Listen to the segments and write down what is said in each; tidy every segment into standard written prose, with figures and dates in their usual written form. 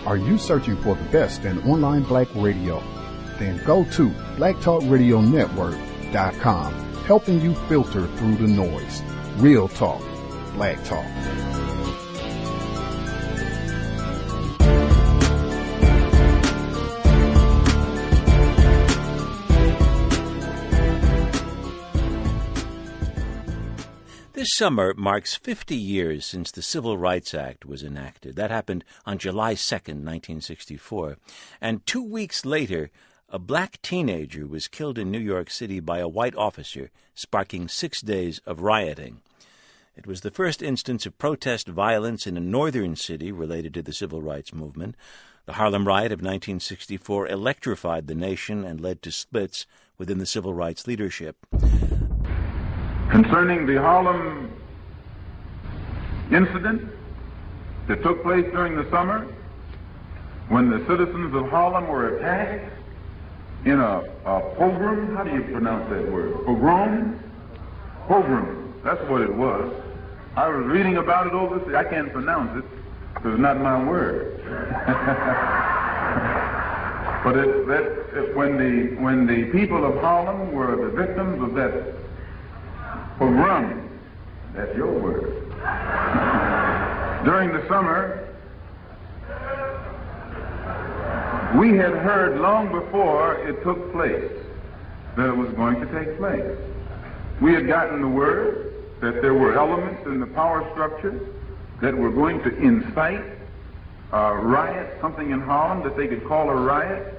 Are you searching for the best in online black radio? Then go to blacktalkradionetwork.com, helping you filter through the noise. Real talk, black talk. This summer marks 50 years since the Civil Rights Act was enacted. That happened on July 2nd, 1964. And 2 weeks later, a black teenager was killed in New York City by a white officer, sparking 6 days of rioting. It was the first instance of protest violence in a northern city related to the civil rights movement. The Harlem riot of 1964 electrified the nation and led to splits within the civil rights leadership. Concerning the Harlem incident that took place during the summer, when the citizens of Harlem were attacked in a pogrom, how do you pronounce that word? Pogrom? Pogrom, that's what it was. I was reading about it over, I can't pronounce it, because it's not my word. But when the people of Harlem were the victims of that pogrom, that's your word. During the summer, we had heard long before it took place that it was going to take place. We had gotten the word that there were elements in the power structure that were going to incite a riot, something in Harlem that they could call a riot,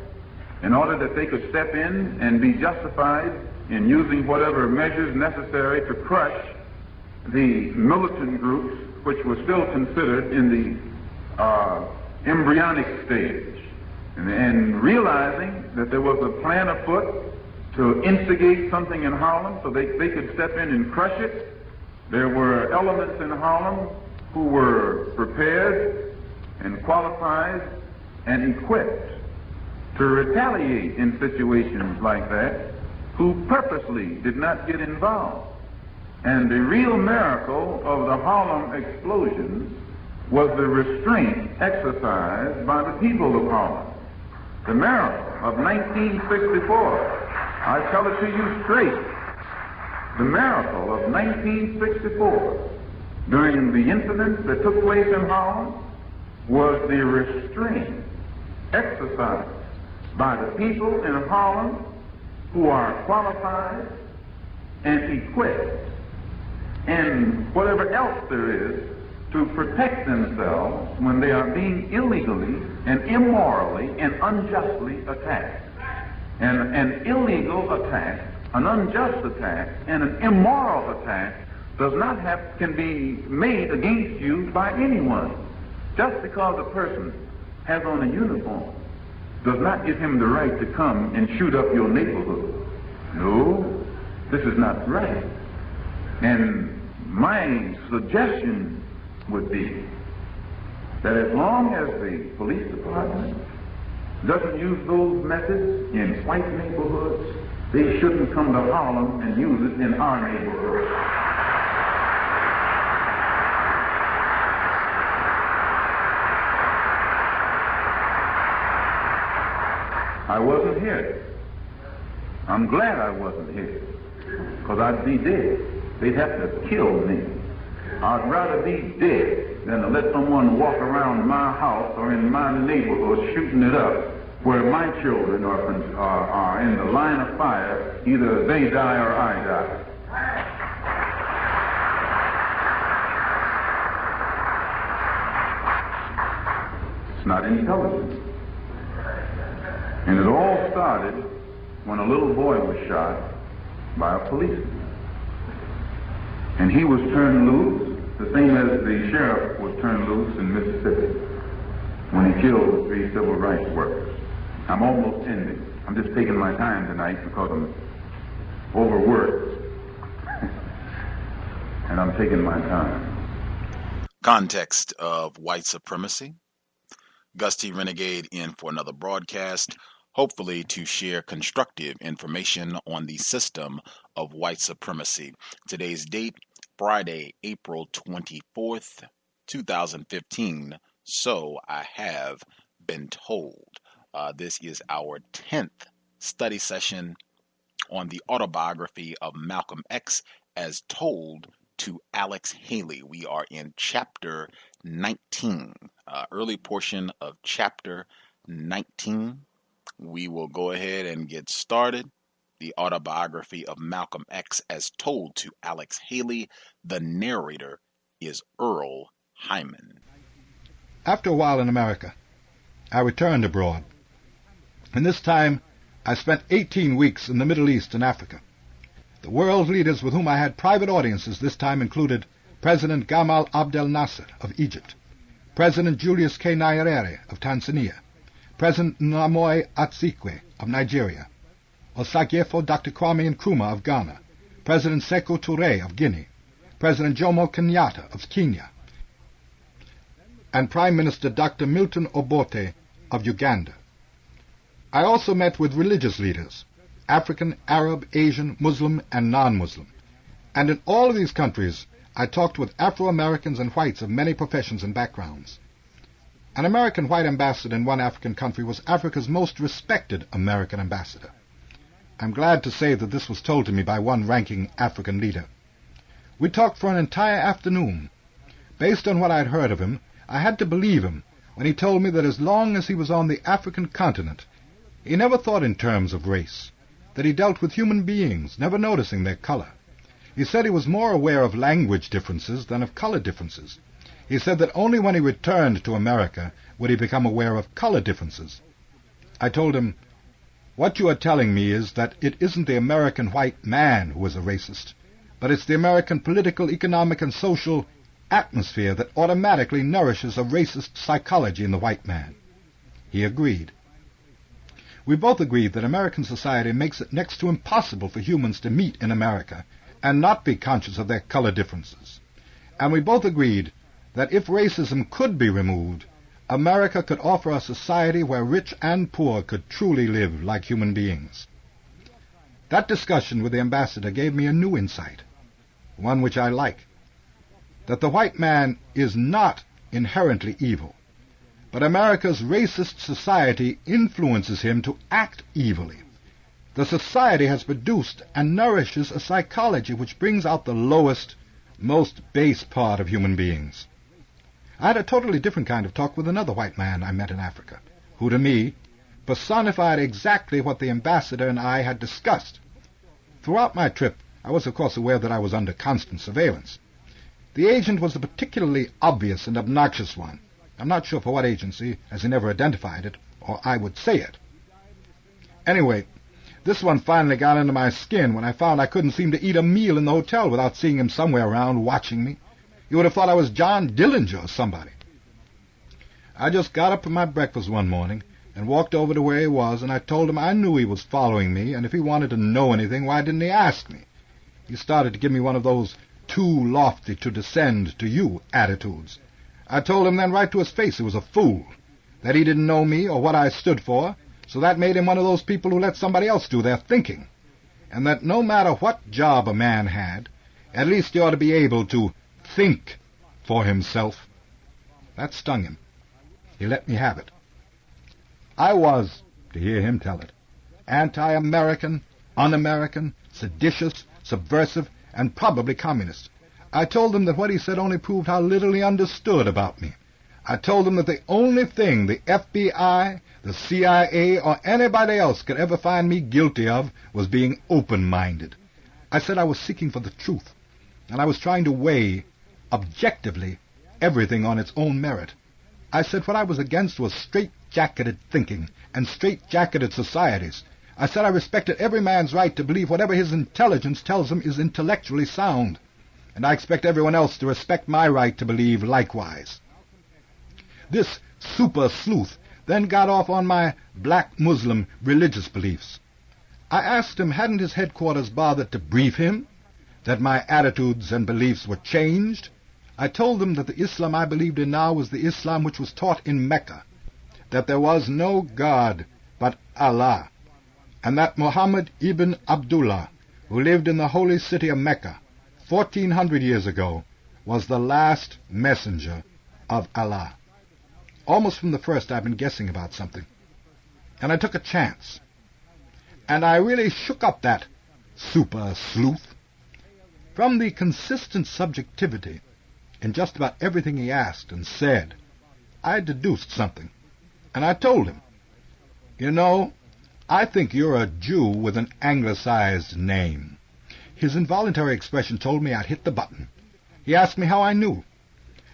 in order that they could step in and be justified in using whatever measures necessary to crush the militant groups, which were still considered in the embryonic stage. And realizing that there was a plan afoot to instigate something in Harlem so they could step in and crush it, there were elements in Harlem who were prepared and qualified and equipped to retaliate in situations like that, who purposely did not get involved. And the real miracle of the Harlem explosions was the restraint exercised by the people of Harlem. The miracle of 1964, I tell it to you straight, the miracle of 1964 during the incidents that took place in Harlem was the restraint exercised by the people in Harlem who are qualified and equipped and whatever else there is to protect themselves when they are being illegally and immorally and unjustly attacked. And an illegal attack, an unjust attack, and an immoral attack can be made against you by anyone. Just because a person has on a uniform does not give him the right to come and shoot up your neighborhood. No, this is not right. And my suggestion would be that as long as the police department doesn't use those methods in white neighborhoods, they shouldn't come to Harlem and use it in our neighborhood. I wasn't here. I'm glad I wasn't here, because I'd be dead. They'd have to kill me. I'd rather be dead than to let someone walk around my house or in my neighborhood shooting it up where my children are in the line of fire. Either they die or I die. It's not intelligent. And it all started when a little boy was shot by a policeman. And he was turned loose, the same as the sheriff was turned loose in Mississippi when he killed the 3 civil rights workers. I'm almost ending. I'm just taking my time tonight because I'm overworked. And I'm taking my time. Context of White Supremacy. Gus T Renegade in for another broadcast, hopefully to share constructive information on the system of white supremacy. Today's date, Friday, April 24th, 2015. So I have been told. This is our 10th study session on the autobiography of Malcolm X as told to Alex Haley. We are in chapter 19, early portion of chapter 19. We will go ahead and get started. The autobiography of Malcolm X as told to Alex Haley. The narrator is Earl Hyman. After a while in America, I returned abroad, and this time I spent 18 weeks in the Middle East and Africa. The world leaders with whom I had private audiences this time included President Gamal Abdel Nasser of Egypt, President Julius K. Nyerere of Tanzania, President Nnamoy Azikiwe of Nigeria, Osagyefo Dr. Kwame Nkrumah of Ghana, President Sekou Touré of Guinea, President Jomo Kenyatta of Kenya, and Prime Minister Dr. Milton Obote of Uganda. I also met with religious leaders, African, Arab, Asian, Muslim, and non-Muslim. And in all of these countries, I talked with Afro-Americans and whites of many professions and backgrounds. An American white ambassador in one African country was Africa's most respected American ambassador. I'm glad to say that this was told to me by one ranking African leader. We talked for an entire afternoon. Based on what I'd heard of him, I had to believe him when he told me that as long as he was on the African continent, he never thought in terms of race, that he dealt with human beings, never noticing their color. He said he was more aware of language differences than of color differences. He said that only when he returned to America would he become aware of color differences. I told him, "What you are telling me is that it isn't the American white man who is a racist, but it's the American political, economic, and social atmosphere that automatically nourishes a racist psychology in the white man." He agreed. We both agreed that American society makes it next to impossible for humans to meet in America and not be conscious of their color differences. And we both agreed that if racism could be removed, America could offer a society where rich and poor could truly live like human beings. That discussion with the ambassador gave me a new insight, one which I like, that the white man is not inherently evil, but America's racist society influences him to act evilly. The society has produced and nourishes a psychology which brings out the lowest, most base part of human beings. I had a totally different kind of talk with another white man I met in Africa, who to me personified exactly what the ambassador and I had discussed. Throughout my trip, I was of course aware that I was under constant surveillance. The agent was a particularly obvious and obnoxious one. I'm not sure for what agency, as he never identified it, or I would say it. Anyway, this one finally got under my skin when I found I couldn't seem to eat a meal in the hotel without seeing him somewhere around watching me. You would have thought I was John Dillinger or somebody. I just got up from my breakfast one morning and walked over to where he was, and I told him I knew he was following me, and if he wanted to know anything, why didn't he ask me? He started to give me one of those too lofty to descend to you attitudes. I told him then right to his face he was a fool, that he didn't know me or what I stood for, so that made him one of those people who let somebody else do their thinking, and that no matter what job a man had, at least he ought to be able to think for himself. That stung him. He let me have it. I was, to hear him tell it, anti-American, un-American, seditious, subversive, and probably communist. I told him that what he said only proved how little he understood about me. I told him that the only thing the FBI, the CIA, or anybody else could ever find me guilty of was being open-minded. I said I was seeking for the truth, and I was trying to weigh, objectively, everything on its own merit. I said what I was against was straight-jacketed thinking and straight-jacketed societies. I said I respected every man's right to believe whatever his intelligence tells him is intellectually sound, and I expect everyone else to respect my right to believe likewise. This super-sleuth then got off on my black Muslim religious beliefs. I asked him, hadn't his headquarters bothered to brief him that my attitudes and beliefs were changed? I told them that the Islam I believed in now was the Islam which was taught in Mecca, that there was no God but Allah, and that Muhammad ibn Abdullah, who lived in the holy city of Mecca 1400 years ago, was the last messenger of Allah. almost from the first I've been guessing about something. And I took a chance. And I really shook up that super sleuth. From the consistent subjectivity in just about everything he asked and said, I deduced something. And I told him, you know, I think you're a Jew with an anglicized name. His involuntary expression told me I'd hit the button. He asked me how I knew.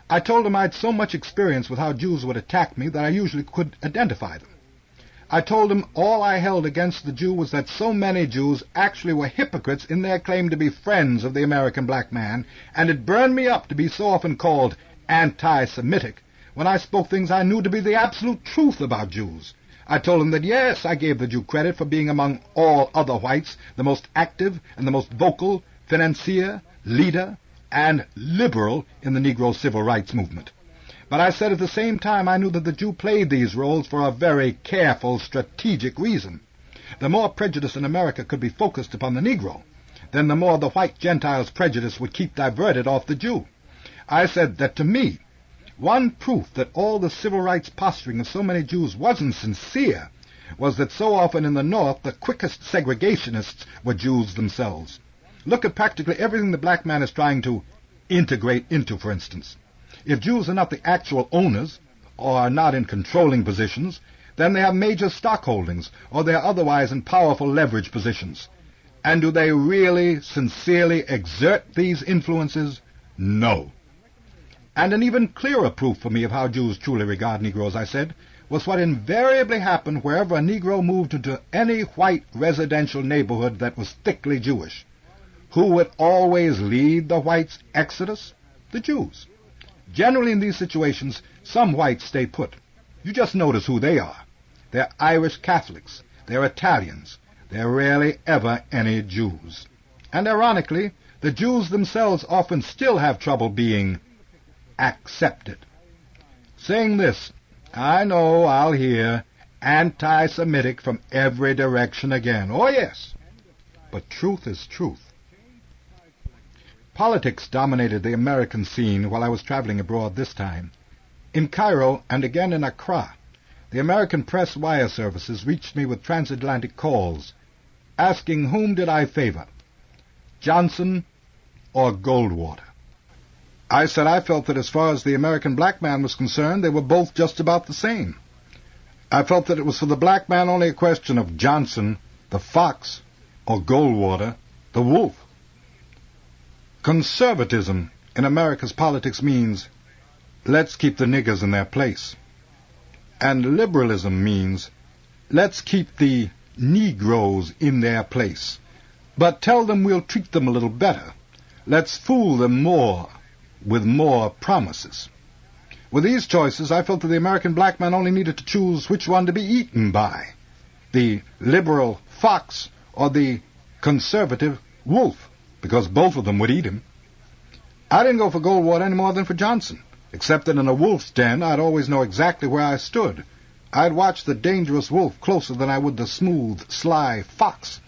I told him I'd so much experience with how Jews would attack me that I usually could identify them. I told him all I held against the Jew was that so many Jews actually were hypocrites in their claim to be friends of the American black man, and it burned me up to be so often called anti-Semitic when I spoke things I knew to be the absolute truth about Jews. I told him that, yes, I gave the Jew credit for being among all other whites the most active and the most vocal financier, leader, and liberal in the Negro civil rights movement. But I said at the same time I knew that the Jew played these roles for a very careful, strategic reason. The more prejudice in America could be focused upon the Negro, then the more the white Gentile's prejudice would keep diverted off the Jew. I said that to me, one proof that all the civil rights posturing of so many Jews wasn't sincere was that so often in the North the quickest segregationists were Jews themselves. Look at practically everything the black man is trying to integrate into, for instance. If Jews are not the actual owners, or are not in controlling positions, then they have major stockholdings, or they are otherwise in powerful leverage positions. And do they really, sincerely exert these influences? No. And an even clearer proof for me of how Jews truly regard Negroes, I said, was what invariably happened wherever a Negro moved into any white residential neighborhood that was thickly Jewish. Who would always lead the whites' exodus? The Jews. Generally in these situations, some whites stay put. You just notice who they are. They're Irish Catholics. They're Italians. They're rarely ever any Jews. And ironically, the Jews themselves often still have trouble being accepted. Saying this, I know I'll hear anti-Semitic from every direction again. Oh yes, but truth is truth. Politics dominated the American scene while I was traveling abroad this time. In Cairo and again in Accra, the American press wire services reached me with transatlantic calls, asking whom did I favor, Johnson or Goldwater. I said I felt that as far as the American black man was concerned, they were both just about the same. I felt that it was for the black man only a question of Johnson, the fox, or Goldwater, the wolf. Conservatism in America's politics means, let's keep the niggers in their place. And liberalism means, let's keep the Negroes in their place. But tell them we'll treat them a little better. Let's fool them more with more promises. With these choices, I felt that the American black man only needed to choose which one to be eaten by, the liberal fox or the conservative wolf, because both of them would eat him. I didn't go for Goldwater any more than for Johnson, except that in a wolf's den I'd always know exactly where I stood. I'd watch the dangerous wolf closer than I would the smooth, sly fox.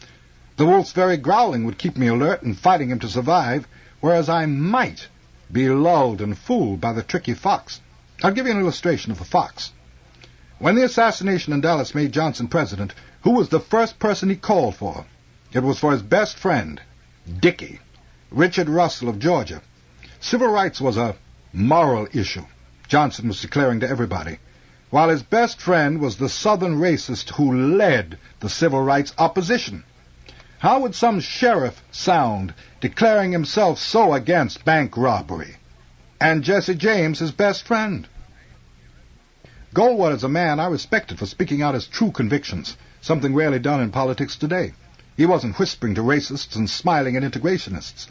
The wolf's very growling would keep me alert and fighting him to survive, whereas I might be lulled and fooled by the tricky fox. I'll give you an illustration of the fox. When the assassination in Dallas made Johnson president, who was the first person he called for? It was for his best friend, Dickie, Richard Russell of Georgia. Civil rights was a moral issue, Johnson was declaring to everybody, while his best friend was the Southern racist who led the civil rights opposition. How would some sheriff sound declaring himself so against bank robbery, and Jesse James his best friend? Goldwater's a man I respected for speaking out his true convictions, something rarely done in politics today. He wasn't whispering to racists and smiling at integrationists.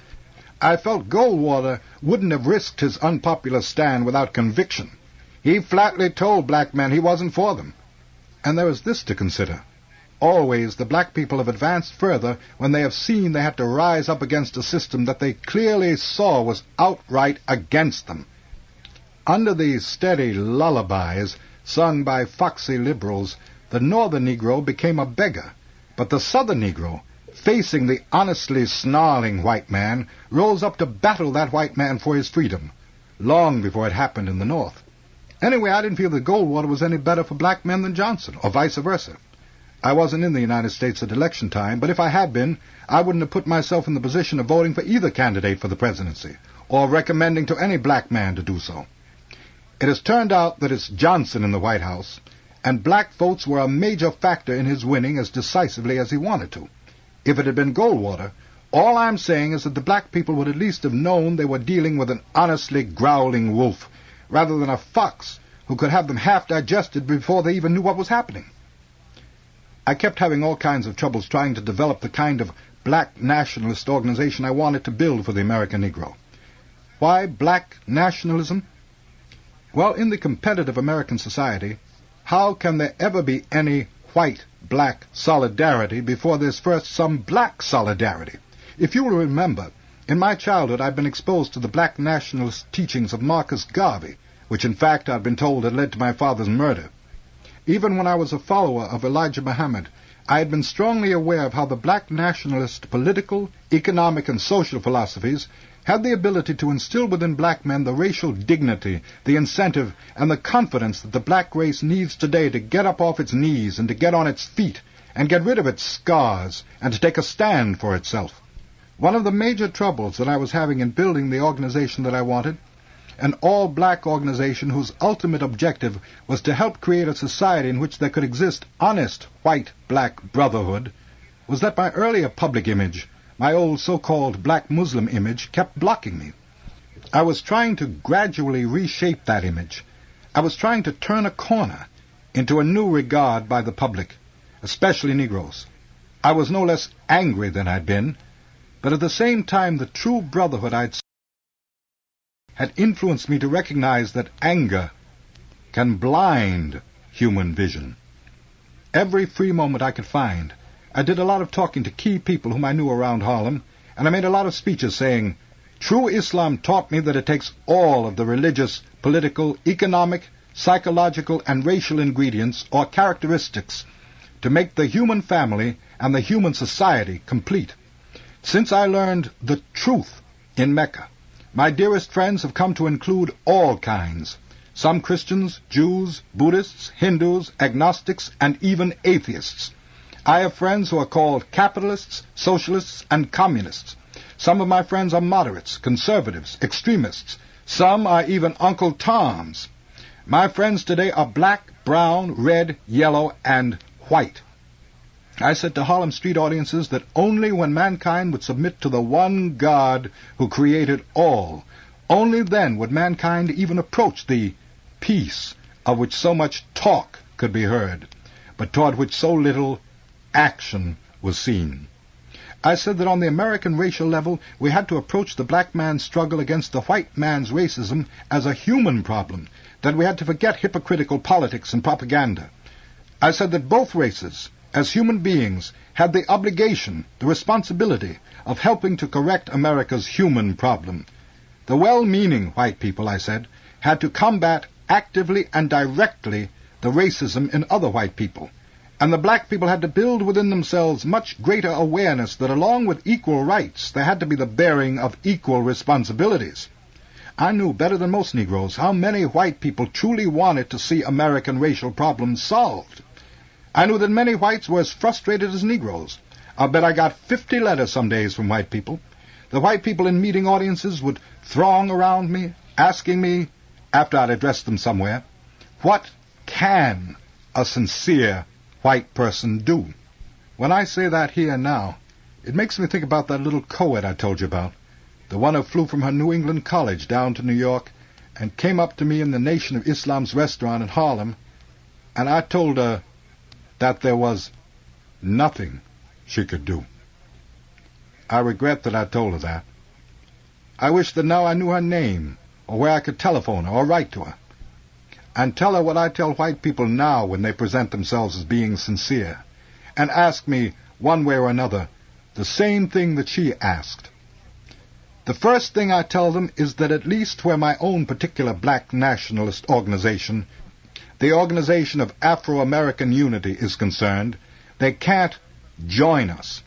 I felt Goldwater wouldn't have risked his unpopular stand without conviction. He flatly told black men he wasn't for them. And there is this to consider. Always the black people have advanced further when they have seen they had to rise up against a system that they clearly saw was outright against them. Under these steady lullabies sung by foxy liberals, the northern Negro became a beggar, but the southern Negro, facing the honestly snarling white man, rose up to battle that white man for his freedom, long before it happened in the North. Anyway, I didn't feel that Goldwater was any better for black men than Johnson, or vice versa. I wasn't in the United States at election time, but if I had been, I wouldn't have put myself in the position of voting for either candidate for the presidency, or recommending to any black man to do so. It has turned out that it's Johnson in the White House, and black votes were a major factor in his winning as decisively as he wanted to. If it had been Goldwater, all I'm saying is that the black people would at least have known they were dealing with an honestly growling wolf, rather than a fox who could have them half digested before they even knew what was happening. I kept having all kinds of troubles trying to develop the kind of black nationalist organization I wanted to build for the American Negro. Why black nationalism? Well, in the competitive American society, how can there ever be any white-black solidarity before there's first some black solidarity? If you will remember, in my childhood I'd been exposed to the black nationalist teachings of Marcus Garvey, which in fact I'd been told had led to my father's murder. Even when I was a follower of Elijah Muhammad, I had been strongly aware of how the black nationalist political, economic, and social philosophies had the ability to instill within black men the racial dignity, the incentive, and the confidence that the black race needs today to get up off its knees and to get on its feet and get rid of its scars and to take a stand for itself. One of the major troubles that I was having in building the organization that I wanted, an all-black organization whose ultimate objective was to help create a society in which there could exist honest white-black brotherhood, was that my earlier public image, my old so-called black Muslim image, kept blocking me. I was trying to gradually reshape that image. I was trying to turn a corner into a new regard by the public, especially Negroes. I was no less angry than I'd been, but at the same time the true brotherhood I'd had influenced me to recognize that anger can blind human vision. Every free moment I could find, I did a lot of talking to key people whom I knew around Harlem, and I made a lot of speeches saying, "True Islam taught me that it takes all of the religious, political, economic, psychological, and racial ingredients or characteristics to make the human family and the human society complete. Since I learned the truth in Mecca, my dearest friends have come to include all kinds, some Christians, Jews, Buddhists, Hindus, agnostics, and even atheists. I have friends who are called capitalists, socialists, and communists. Some of my friends are moderates, conservatives, extremists. Some are even Uncle Toms. My friends today are black, brown, red, yellow, and white." I said to Harlem street audiences that only when mankind would submit to the one God who created all, only then would mankind even approach the peace of which so much talk could be heard, but toward which so little action was seen. I said that on the American racial level we had to approach the black man's struggle against the white man's racism as a human problem, that we had to forget hypocritical politics and propaganda. I said that both races, as human beings, had the obligation, the responsibility of helping to correct America's human problem. The well-meaning white people, I said, had to combat actively and directly the racism in other white people, and the black people had to build within themselves much greater awareness that along with equal rights there had to be the bearing of equal responsibilities. I knew better than most Negroes how many white people truly wanted to see American racial problems solved. I knew that many whites were as frustrated as Negroes. I'll bet I got 50 letters some days from white people. The white people in meeting audiences would throng around me, asking me, after I'd addressed them somewhere, what can a sincere white person do? When I say that here now, it makes me think about that little co-ed I told you about, the one who flew from her New England college down to New York and came up to me in the Nation of Islam's restaurant in Harlem, and I told her that there was nothing she could do. I regret that I told her that. I wish that now I knew her name, or where I could telephone her or write to her, and tell her what I tell white people now when they present themselves as being sincere, and ask me, one way or another, the same thing that she asked. The first thing I tell them is that at least where my own particular black nationalist organization, the Organization of Afro-American Unity, is concerned, they can't join us.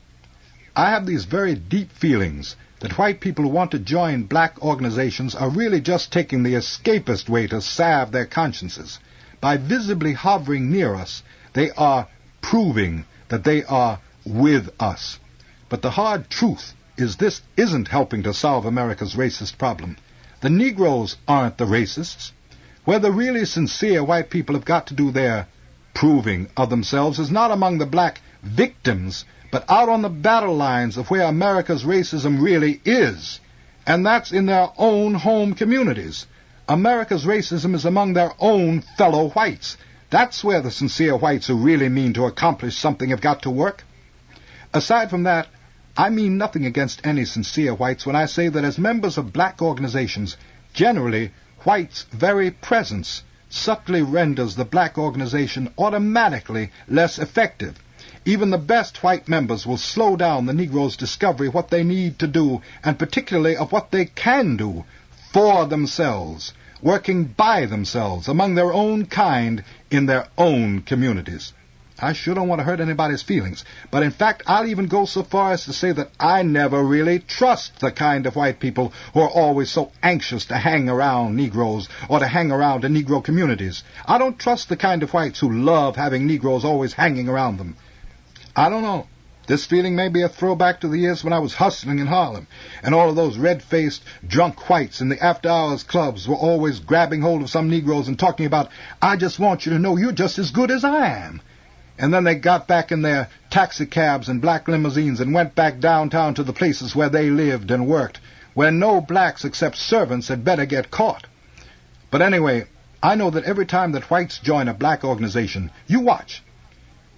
I have these very deep feelings that white people who want to join black organizations are really just taking the escapist way to salve their consciences. By visibly hovering near us, they are proving that they are with us. But the hard truth is this isn't helping to solve America's racist problem. The Negroes aren't the racists. Where the really sincere white people have got to do their proving of themselves is not among the black victims, but out on the battle lines of where America's racism really is. And that's in their own home communities. America's racism is among their own fellow whites. That's where the sincere whites who really mean to accomplish something have got to work. Aside from that, I mean nothing against any sincere whites when I say that as members of black organizations, generally, whites' very presence subtly renders the black organization automatically less effective. Even the best white members will slow down the Negroes' discovery of what they need to do, and particularly of what they can do for themselves, working by themselves, among their own kind, in their own communities. I sure don't want to hurt anybody's feelings, but in fact I'll even go so far as to say that I never really trust the kind of white people who are always so anxious to hang around Negroes or to hang around in Negro communities. I don't trust the kind of whites who love having Negroes always hanging around them. I don't know. This feeling may be a throwback to the years when I was hustling in Harlem, and all of those red-faced, drunk whites in the after-hours clubs were always grabbing hold of some Negroes and talking about, "I just want you to know you're just as good as I am." And then they got back in their taxicabs and black limousines and went back downtown to the places where they lived and worked, where no blacks except servants had better get caught. But anyway, I know that every time that whites join a black organization, you watch.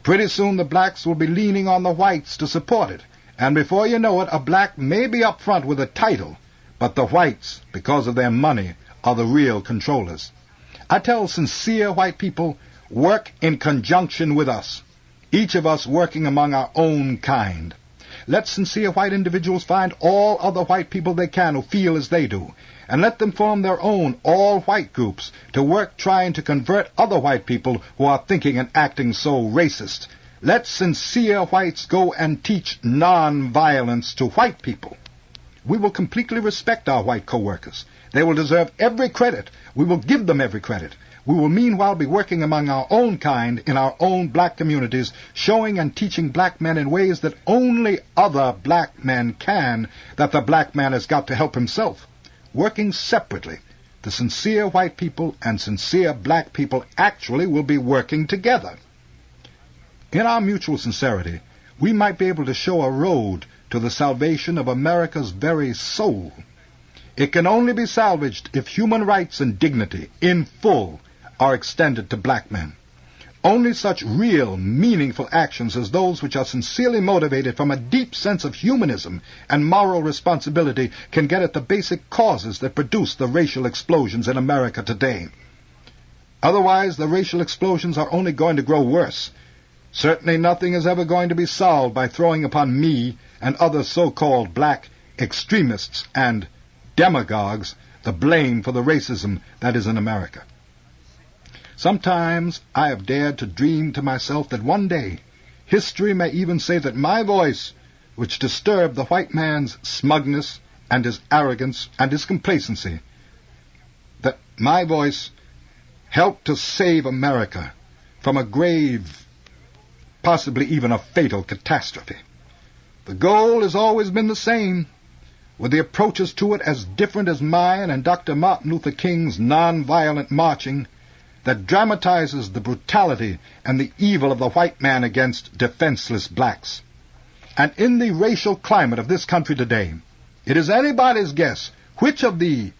Pretty soon the blacks will be leaning on the whites to support it, and before you know it, a black may be up front with a title, but the whites, because of their money, are the real controllers. I tell sincere white people, work in conjunction with us, each of us working among our own kind. Let sincere white individuals find all other white people they can who feel as they do, and let them form their own all-white groups to work trying to convert other white people who are thinking and acting so racist. Let sincere whites go and teach non-violence to white people. We will completely respect our white co-workers. They will deserve every credit. We will give them every credit. We will meanwhile be working among our own kind in our own black communities, showing and teaching black men in ways that only other black men can, that the black man has got to help himself. Working separately, the sincere white people and sincere black people actually will be working together. In our mutual sincerity, we might be able to show a road to the salvation of America's very soul. It can only be salvaged if human rights and dignity, in full, are extended to black men. Only such real, meaningful actions as those which are sincerely motivated from a deep sense of humanism and moral responsibility can get at the basic causes that produce the racial explosions in America today. Otherwise, the racial explosions are only going to grow worse. Certainly nothing is ever going to be solved by throwing upon me and other so-called black extremists and demagogues the blame for the racism that is in America. Sometimes I have dared to dream to myself that one day history may even say that my voice, which disturbed the white man's smugness and his arrogance and his complacency, that my voice helped to save America from a grave, possibly even a fatal catastrophe. The goal has always been the same, with the approaches to it as different as mine and Dr. Martin Luther King's nonviolent marching that dramatizes the brutality and the evil of the white man against defenseless blacks. And in the racial climate of this country today, it is anybody's guess which of the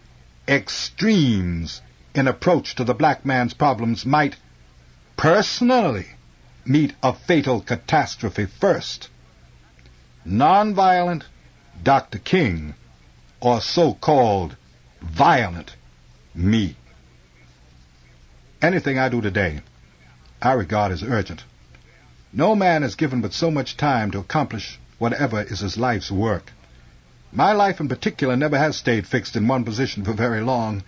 extremes in approach to the black man's problems might personally meet a fatal catastrophe first. Nonviolent Dr. King, or so-called violent me. Anything I do today, I regard as urgent. No man is given but so much time to accomplish whatever is his life's work. My life in particular never has stayed fixed in one position for very long.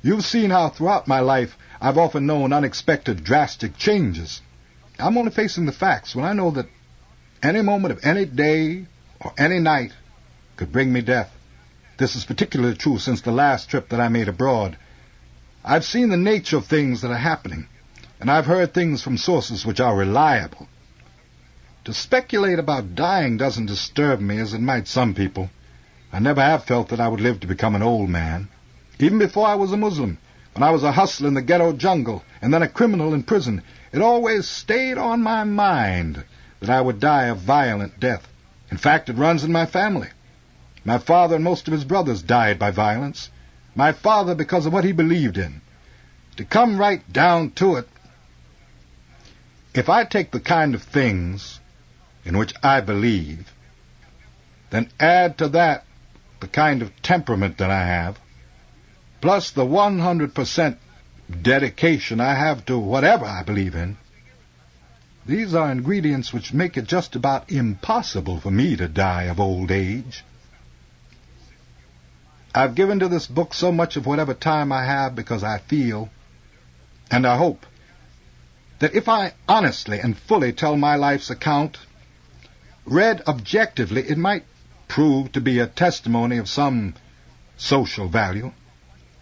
You've seen how throughout my life I've often known unexpected, drastic changes. I'm only facing the facts when I know that any moment of any day or any night could bring me death. this is particularly true since the last trip that I made abroad. I've seen the nature of things that are happening, and I've heard things from sources which are reliable. To speculate about dying doesn't disturb me as it might some people. I never have felt that I would live to become an old man. Even before I was a Muslim, when I was a hustler in the ghetto jungle and then a criminal in prison, it always stayed on my mind that I would die a violent death. In fact, it runs in my family. My father and most of his brothers died by violence. My father because of what he believed in. To come right down to it, if I take the kind of things in which I believe, then add to that the kind of temperament that I have, plus the 100% dedication I have to whatever I believe in, these are ingredients which make it just about impossible for me to die of old age. I've given to this book so much of whatever time I have because I feel, and I hope, that if I honestly and fully tell my life's account, read objectively, it might prove to be a testimony of some social value.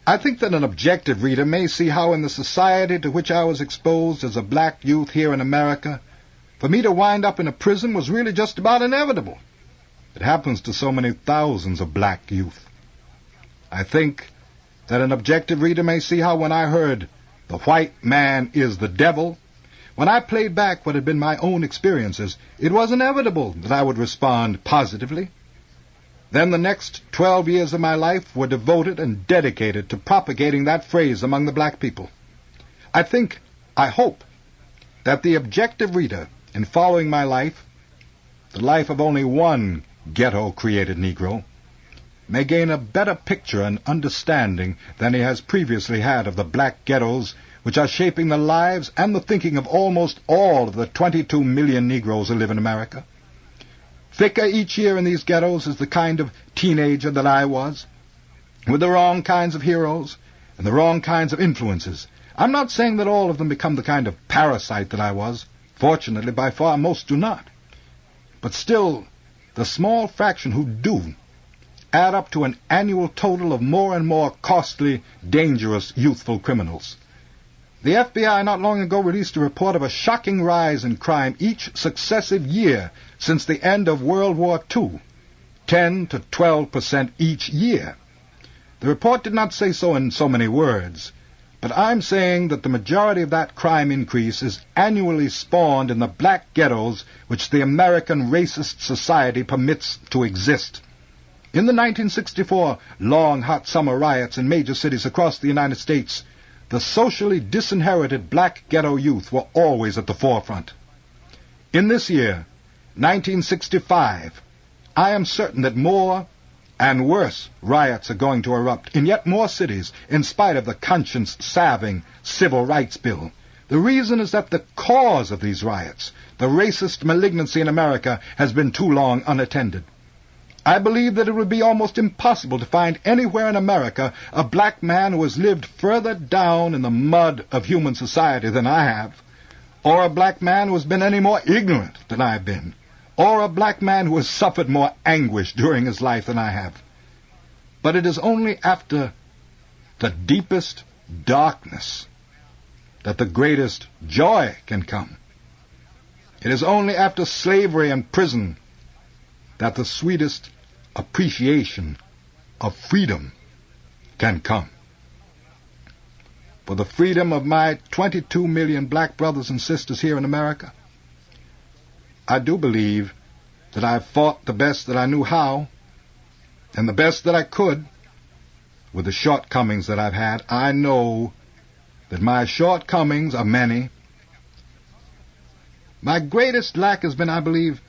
I think that an objective reader may see how in the society to which I was exposed as a black youth here in America, for me to wind up in a prison was really just about inevitable. It happens to so many thousands of black youth. I think that an objective reader may see how when I heard, "The white man is the devil," when I played back what had been my own experiences, it was inevitable that I would respond positively. Then the next 12 years of my life were devoted and dedicated to propagating that phrase among the black people. I hope, that the objective reader, in following my life, the life of only one ghetto-created Negro, may gain a better picture and understanding than he has previously had of the black ghettos which are shaping the lives and the thinking of almost all of the 22 million Negroes who live in America. Thicker each year in these ghettos is the kind of teenager that I was, with the wrong kinds of heroes and the wrong kinds of influences. I'm not saying that all of them become the kind of parasite that I was. Fortunately, by far most do not. But still, the small fraction who do add up to an annual total of more and more costly, dangerous, youthful criminals. The FBI not long ago released a report of a shocking rise in crime each successive year since the end of World War II, 10 to 12% each year. The report did not say so in so many words, but I'm saying that the majority of that crime increase is annually spawned in the black ghettos which the American racist society permits to exist. In the 1964 long, hot summer riots in major cities across the United States, the socially disinherited black ghetto youth were always at the forefront. In this year, 1965, I am certain that more and worse riots are going to erupt in yet more cities in spite of the conscience-salving Civil Rights Bill. The reason is that the cause of these riots, the racist malignancy in America, has been too long unattended. I believe that it would be almost impossible to find anywhere in America a black man who has lived further down in the mud of human society than I have, or a black man who has been any more ignorant than I have been, or a black man who has suffered more anguish during his life than I have. But it is only after the deepest darkness that the greatest joy can come. It is only after slavery and prison that the sweetest appreciation of freedom can come. For the freedom of my 22 million black brothers and sisters here in America, I do believe that I've fought the best that I knew how, and the best that I could, with the shortcomings that I've had. I know that my shortcomings are many. My greatest lack has been, I believe,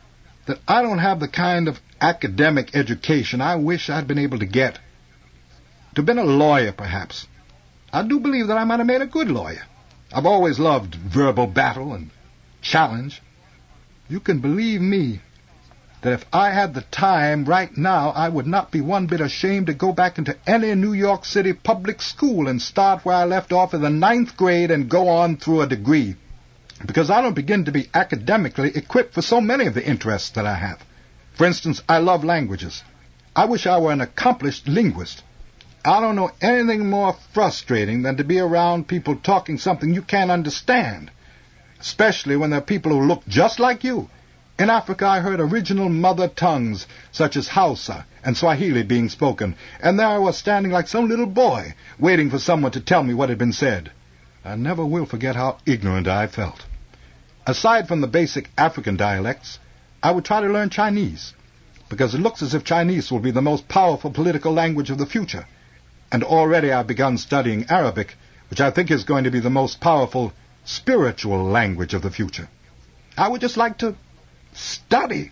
that I don't have the kind of academic education I wish I'd been able to get. To have been a lawyer, perhaps. I do believe that I might have made a good lawyer. I've always loved verbal battle and challenge. You can believe me that if I had the time right now, I would not be one bit ashamed to go back into any New York City public school and start where I left off in the 9th grade and go on through a degree, because I don't begin to be academically equipped for so many of the interests that I have. For instance, I love languages. I wish I were an accomplished linguist. I don't know anything more frustrating than to be around people talking something you can't understand, especially when there are people who look just like you. In Africa, I heard original mother tongues, such as Hausa and Swahili, being spoken, and there I was standing like some little boy, waiting for someone to tell me what had been said. I never will forget how ignorant I felt. Aside from the basic African dialects, I would try to learn Chinese, because it looks as if Chinese will be the most powerful political language of the future. And already I've begun studying Arabic, which I think is going to be the most powerful spiritual language of the future. I would just like to study.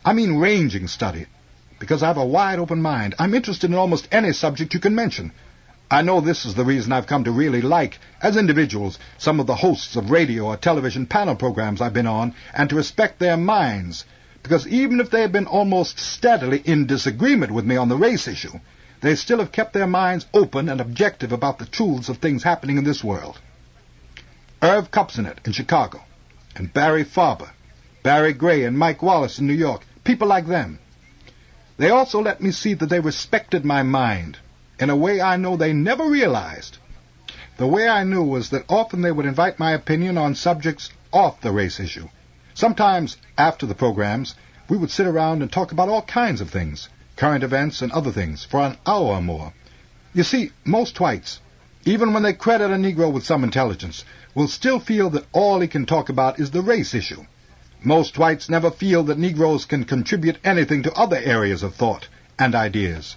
I mean ranging study, because I have a wide open mind. I'm interested in almost any subject you can mention. I know this is the reason I've come to really like, as individuals, some of the hosts of radio or television panel programs I've been on, and to respect their minds, because even if they have been almost steadily in disagreement with me on the race issue, they still have kept their minds open and objective about the truths of things happening in this world. Irv Kupcinet in Chicago, and Barry Farber, Barry Gray and Mike Wallace in New York, people like them. They also let me see that they respected my mind in a way I know they never realized. The way I knew was that often they would invite my opinion on subjects off the race issue. Sometimes, after the programs, we would sit around and talk about all kinds of things, current events and other things, for an hour or more. You see, most whites, even when they credit a Negro with some intelligence, will still feel that all he can talk about is the race issue. Most whites never feel that Negroes can contribute anything to other areas of thought and ideas.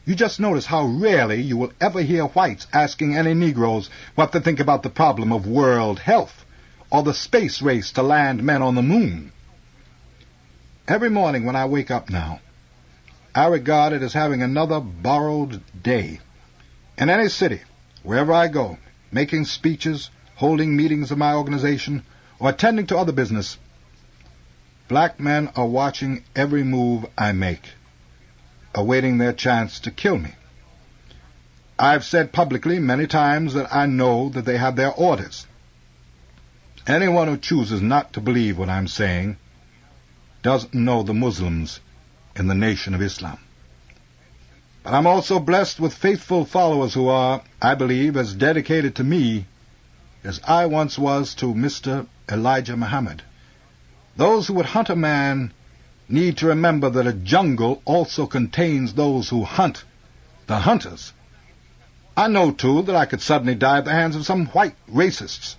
You just notice how rarely you will ever hear whites asking any Negroes what they think about the problem of world health or the space race to land men on the moon. Every morning when I wake up now, I regard it as having another borrowed day. In any city, wherever I go, making speeches, holding meetings of my organization, or attending to other business, black men are watching every move I make, awaiting their chance to kill me. I've said publicly many times that I know that they have their orders. Anyone who chooses not to believe what I'm saying doesn't know the Muslims in the Nation of Islam. But I'm also blessed with faithful followers who are, I believe, as dedicated to me as I once was to Mr. Elijah Muhammad. Those who would hunt a man need to remember that a jungle also contains those who hunt the hunters. I know, too, that I could suddenly die at the hands of some white racists,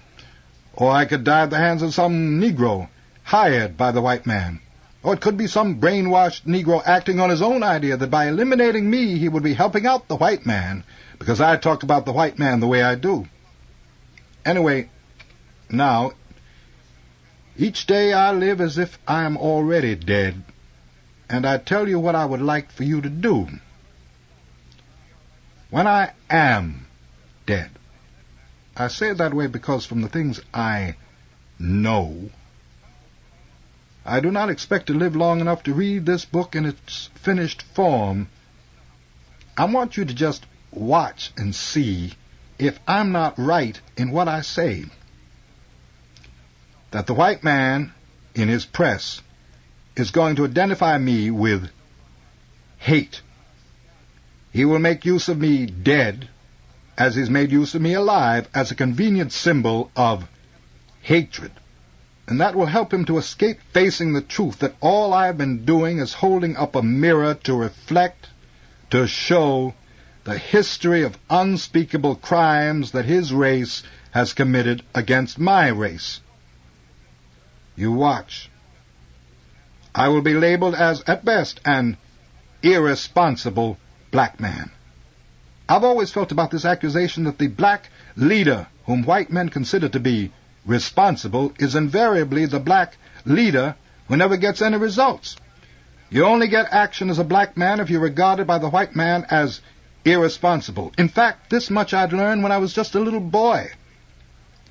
or I could die at the hands of some Negro hired by the white man, or it could be some brainwashed Negro acting on his own idea that by eliminating me he would be helping out the white man because I talk about the white man the way I do. Anyway, now, each day I live as if I am already dead, and I tell you what I would like for you to do. When I am dead, I say it that way because from the things I know, I do not expect to live long enough to read this book in its finished form. I want you to just watch and see if I'm not right in what I say. That the white man in his press is going to identify me with hate. He will make use of me dead as he's made use of me alive as a convenient symbol of hatred. And that will help him to escape facing the truth that all I've been doing is holding up a mirror to reflect, to show the history of unspeakable crimes that his race has committed against my race. You watch. I will be labeled as, at best, an irresponsible black man. I've always felt about this accusation that the black leader, whom white men consider to be responsible, is invariably the black leader who never gets any results. You only get action as a black man if you're regarded by the white man as irresponsible. In fact, this much I'd learned when I was just a little boy.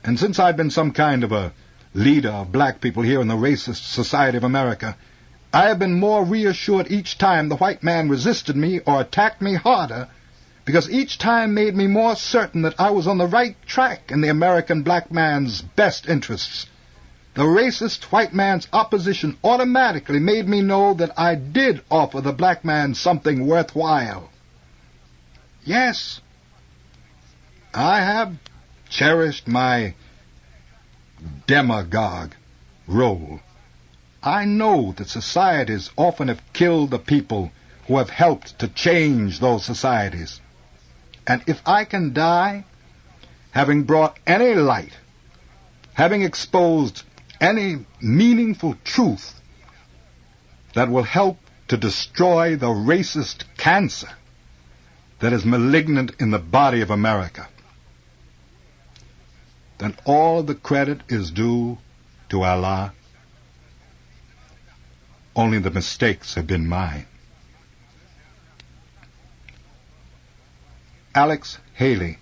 And since I've been some kind of a leader of black people here in the racist society of America, I have been more reassured each time the white man resisted me or attacked me harder, because each time made me more certain that I was on the right track in the American black man's best interests. the racist white man's opposition automatically made me know that I did offer the black man something worthwhile. Yes, I have cherished my demagogue role. I know that societies often have killed the people who have helped to change those societies. And if I can die having brought any light, having exposed any meaningful truth that will help to destroy the racist cancer that is malignant in the body of America, then all the credit is due to Allah. Only the mistakes have been mine. Alex Haley.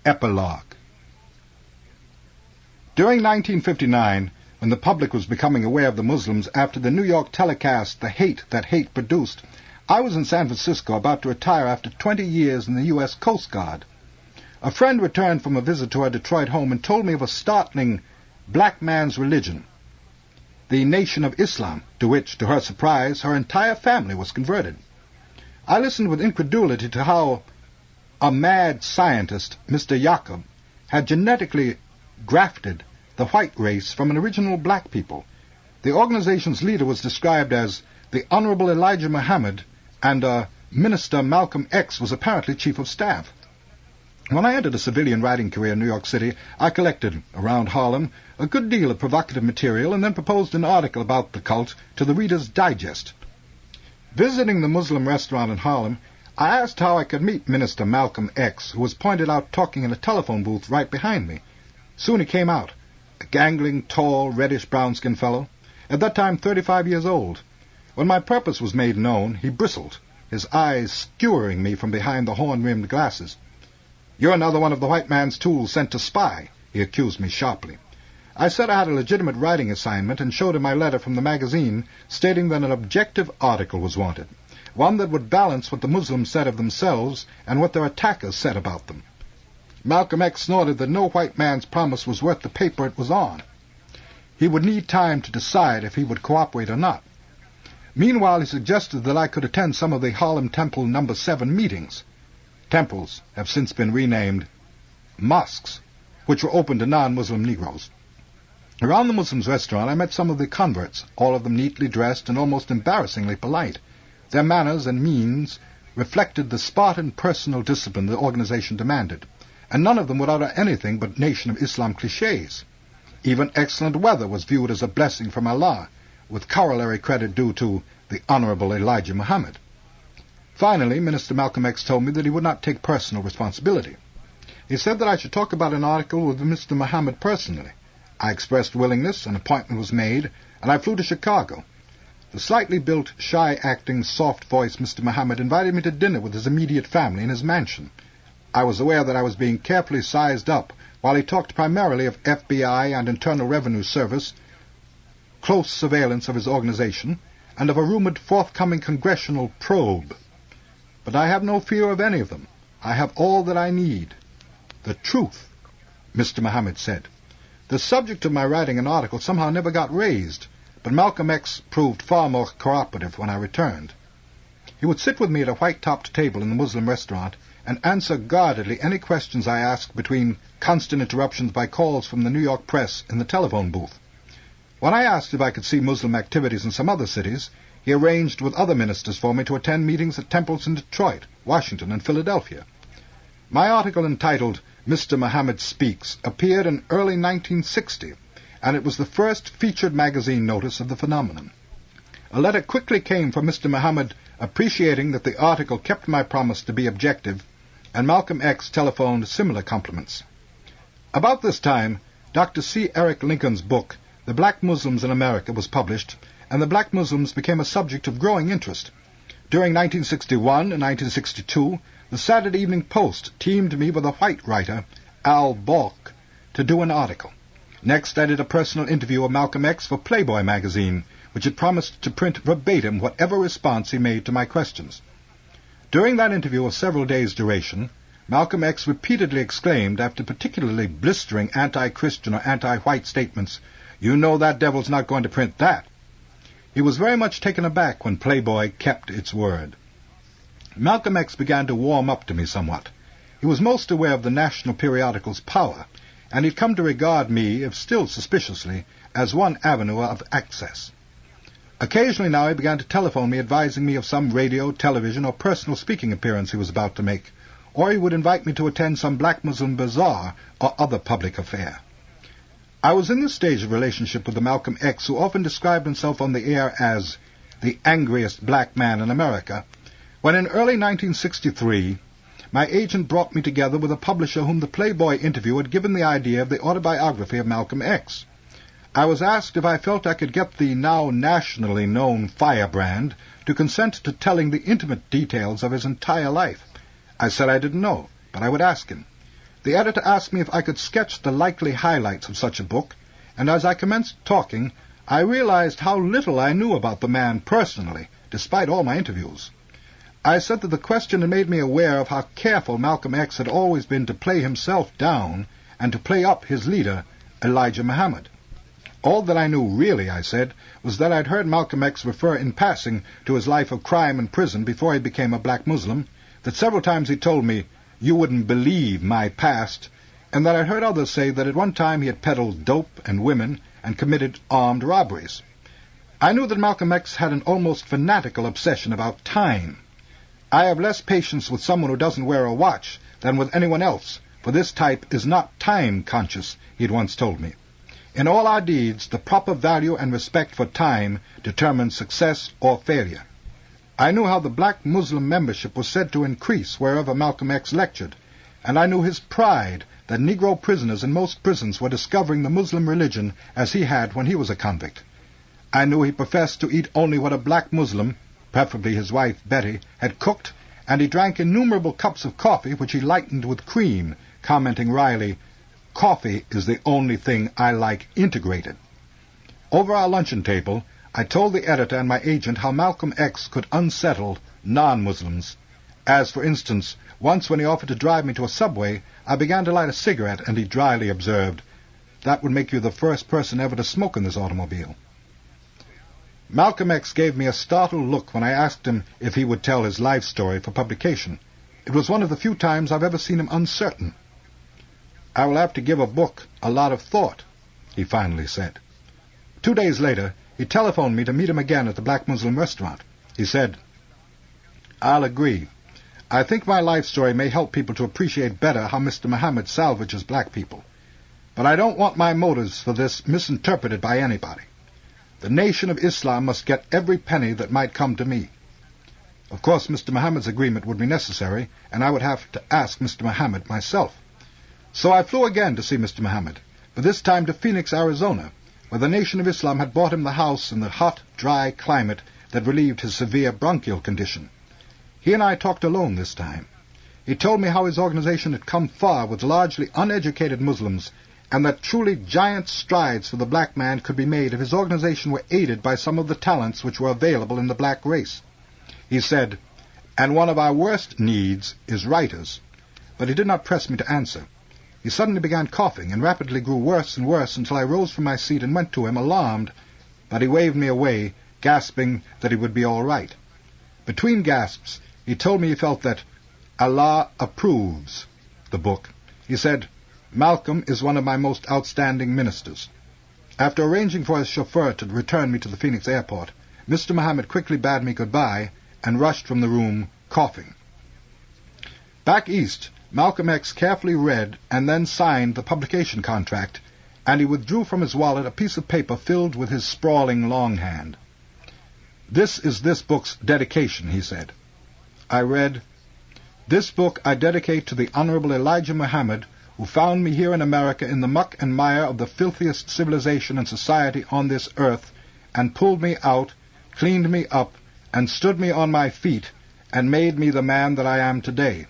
Epilogue. During 1959, when the public was becoming aware of the Muslims after the New York telecast The Hate That Hate Produced, I was in San Francisco about to retire after 20 years in the U.S. Coast Guard. A friend returned from a visit to her Detroit home and told me of a startling black man's religion, the Nation of Islam, to which, to her surprise, her entire family was converted. I listened with incredulity to how a mad scientist, Mr. Jacob, had genetically grafted the white race from an original black people. The organization's leader was described as the Honorable Elijah Muhammad, and Minister Malcolm X was apparently chief of staff. When I entered a civilian writing career in New York City, I collected, around Harlem, a good deal of provocative material and then proposed an article about the cult to the Reader's Digest. Visiting the Muslim restaurant in Harlem, I asked how I could meet Minister Malcolm X, who was pointed out talking in a telephone booth right behind me. Soon he came out, a gangling, tall, reddish-brown-skinned fellow, at that time 35 years old. When my purpose was made known, he bristled, his eyes skewering me from behind the horn-rimmed glasses. "You're another one of the white man's tools sent to spy," he accused me sharply. I said I had a legitimate writing assignment and showed him my letter from the magazine stating that an objective article was wanted, one that would balance what the Muslims said of themselves and what their attackers said about them. Malcolm X snorted that no white man's promise was worth the paper it was on. He would need time to decide if he would cooperate or not. Meanwhile, he suggested that I could attend some of the Harlem Temple No. 7 meetings. Temples have since been renamed mosques, which were open to non-Muslim Negroes. Around the Muslims' restaurant, I met some of the converts, all of them neatly dressed and almost embarrassingly polite. Their manners and means reflected the Spartan personal discipline the organization demanded, and none of them would utter anything but Nation of Islam cliches. Even excellent weather was viewed as a blessing from Allah, with corollary credit due to the Honorable Elijah Muhammad. Finally, Minister Malcolm X told me that he would not take personal responsibility. He said that I should talk about an article with Mr. Muhammad personally. I expressed willingness, an appointment was made, and I flew to Chicago. The slightly built, shy-acting, soft-voiced Mr. Muhammad invited me to dinner with his immediate family in his mansion. I was aware that I was being carefully sized up while he talked primarily of FBI and Internal Revenue Service, close surveillance of his organization, and of a rumored forthcoming congressional probe. But I have no fear of any of them. I have all that I need. The truth, Mr. Muhammad said. The subject of my writing an article somehow never got raised, but Malcolm X proved far more cooperative when I returned. He would sit with me at a white-topped table in the Muslim restaurant and answer guardedly any questions I asked between constant interruptions by calls from the New York press in the telephone booth. When I asked if I could see Muslim activities in some other cities, he arranged with other ministers for me to attend meetings at temples in Detroit, Washington, and Philadelphia. My article entitled Mr. Muhammad Speaks appeared in early 1960, and it was the first featured magazine notice of the phenomenon. A letter quickly came from Mr. Muhammad appreciating that the article kept my promise to be objective, and Malcolm X telephoned similar compliments. About this time, Dr. C. Eric Lincoln's book, The Black Muslims in America, was published, and the black Muslims became a subject of growing interest. During 1961 and 1962, the Saturday Evening Post teamed me with a white writer, Al Balk, to do an article. Next, I did a personal interview of Malcolm X for Playboy magazine, which had promised to print verbatim whatever response he made to my questions. During that interview of several days' duration, Malcolm X repeatedly exclaimed after particularly blistering anti-Christian or anti-white statements, "You know that devil's not going to print that." He was very much taken aback when Playboy kept its word. Malcolm X began to warm up to me somewhat. He was most aware of the national periodical's power, and he'd come to regard me, if still suspiciously, as one avenue of access. Occasionally now he began to telephone me advising me of some radio, television, or personal speaking appearance he was about to make, or he would invite me to attend some black Muslim bazaar or other public affair. I was in this stage of relationship with the Malcolm X who often described himself on the air as the angriest black man in America, when in early 1963 my agent brought me together with a publisher whom the Playboy interview had given the idea of the Autobiography of Malcolm X. I was asked if I felt I could get the now nationally known firebrand to consent to telling the intimate details of his entire life. I said I didn't know, but I would ask him. The editor asked me if I could sketch the likely highlights of such a book, and as I commenced talking, I realized how little I knew about the man personally, despite all my interviews. I said that the question had made me aware of how careful Malcolm X had always been to play himself down and to play up his leader, Elijah Muhammad. All that I knew, really, I said, was that I'd heard Malcolm X refer in passing to his life of crime and prison before he became a black Muslim, that several times he told me, "You wouldn't believe my past," and that I'd heard others say that at one time he had peddled dope and women and committed armed robberies. I knew that Malcolm X had an almost fanatical obsession about time. "I have less patience with someone who doesn't wear a watch than with anyone else, for this type is not time-conscious," he had once told me. "In all our deeds, the proper value and respect for time determines success or failure." I knew how the black Muslim membership was said to increase wherever Malcolm X lectured, and I knew his pride that Negro prisoners in most prisons were discovering the Muslim religion as he had when he was a convict. I knew he professed to eat only what a black Muslim, preferably his wife Betty, had cooked, and he drank innumerable cups of coffee which he lightened with cream, commenting wryly, "Coffee is the only thing I like integrated." Over our luncheon table, I told the editor and my agent how Malcolm X could unsettle non-Muslims. As, for instance, once when he offered to drive me to a subway, I began to light a cigarette, and he dryly observed, "That would make you the first person ever to smoke in this automobile." Malcolm X gave me a startled look when I asked him if he would tell his life story for publication. It was one of the few times I've ever seen him uncertain. "I will have to give a book a lot of thought," he finally said. 2 days later, he telephoned me to meet him again at the Black Muslim restaurant. He said, "I'll agree. I think my life story may help people to appreciate better how Mr. Muhammad salvages black people. But I don't want my motives for this misinterpreted by anybody. The Nation of Islam must get every penny that might come to me." Of course, Mr. Muhammad's agreement would be necessary, and I would have to ask Mr. Muhammad myself. So I flew again to see Mr. Muhammad, but this time to Phoenix, Arizona, where the Nation of Islam had bought him the house in the hot, dry climate that relieved his severe bronchial condition. He and I talked alone this time. He told me how his organization had come far with largely uneducated Muslims, and that truly giant strides for the black man could be made if his organization were aided by some of the talents which were available in the black race. He said, "And one of our worst needs is writers." But he did not press me to answer. He suddenly began coughing, and rapidly grew worse and worse until I rose from my seat and went to him, alarmed, but he waved me away, gasping that he would be all right. Between gasps, he told me he felt that Allah approves the book. He said, "Malcolm is one of my most outstanding ministers." After arranging for his chauffeur to return me to the Phoenix airport, Mr. Muhammad quickly bade me goodbye and rushed from the room, coughing. Back east, Malcolm X carefully read and then signed the publication contract, and he withdrew from his wallet a piece of paper filled with his sprawling longhand. "This is this book's dedication," he said. I read, "This book I dedicate to the Honorable Elijah Muhammad, who found me here in America in the muck and mire of the filthiest civilization and society on this earth, and pulled me out, cleaned me up, and stood me on my feet, and made me the man that I am today.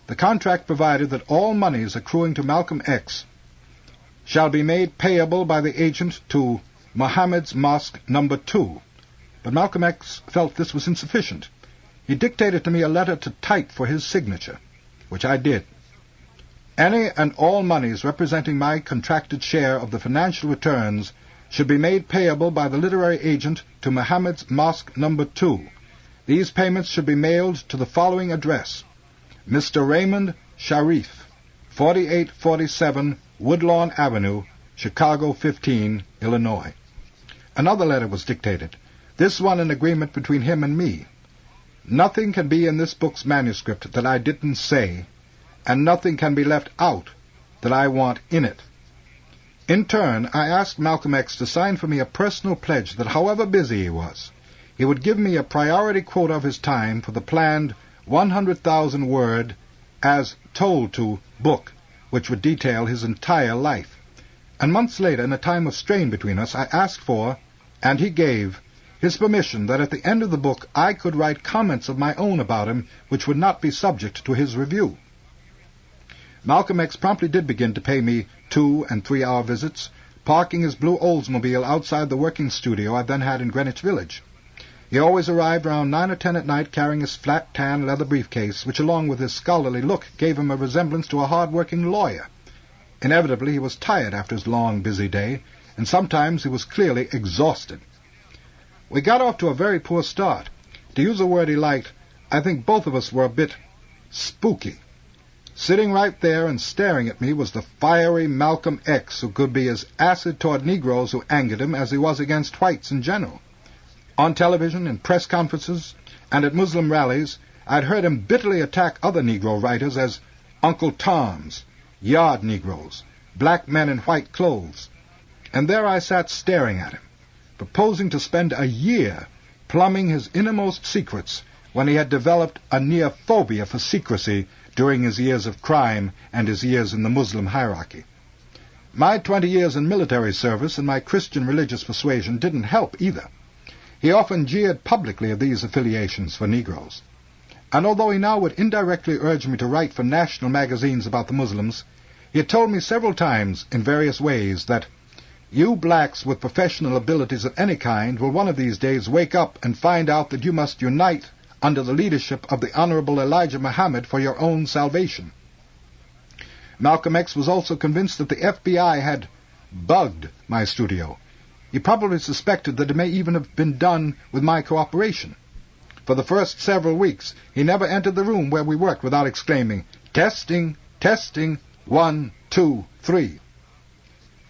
The contract provided that all monies accruing to Malcolm X shall be made payable by the agent to Muhammad's Mosque No. 2. But Malcolm X felt this was insufficient. He dictated to me a letter to type for his signature. which I did. Any and all monies representing my contracted share of the financial returns should be made payable by the literary agent to Muhammad's Mosque No. 2. These payments should be mailed to the following address: Mr. Raymond Sharif, 4847 Woodlawn Avenue, Chicago 15, Illinois. Another letter was dictated, this one an agreement between him and me. Nothing can be in this book's manuscript that I didn't say, and nothing can be left out that I want in it. In turn, I asked Malcolm X to sign for me a personal pledge that however busy he was, he would give me a priority quota of his time for the planned 100,000-word as told to book, which would detail his entire life. And months later, in a time of strain between us, I asked for, and he gave, his permission that at the end of the book I could write comments of my own about him which would not be subject to his review. Malcolm X promptly did begin to pay me 2- and 3-hour visits, parking his blue Oldsmobile outside the working studio I then had in Greenwich Village. He always arrived around 9 or 10 at night carrying his flat tan leather briefcase, which along with his scholarly look gave him a resemblance to a hard-working lawyer. Inevitably he was tired after his long, busy day, and sometimes he was clearly exhausted. We got off to a very poor start. To use a word he liked, I think both of us were a bit spooky. Sitting right there and staring at me was the fiery Malcolm X, who could be as acid toward Negroes who angered him as he was against whites in general. On television, in press conferences, and at Muslim rallies, I'd heard him bitterly attack other Negro writers as Uncle Toms, yard Negroes, black men in white clothes. And there I sat staring at him, proposing to spend a year plumbing his innermost secrets when he had developed a near phobia for secrecy during his years of crime and his years in the Muslim hierarchy. My 20 years in military service and my Christian religious persuasion didn't help either. He often jeered publicly at these affiliations for Negroes. And although he now would indirectly urge me to write for national magazines about the Muslims, he had told me several times in various ways that you blacks with professional abilities of any kind will one of these days wake up and find out that you must unite under the leadership of the Honorable Elijah Muhammad for your own salvation. Malcolm X was also convinced that the FBI had bugged my studio. He probably suspected that it may even have been done with my cooperation. For the first several weeks, he never entered the room where we worked without exclaiming, "Testing, testing, 1, 2, 3.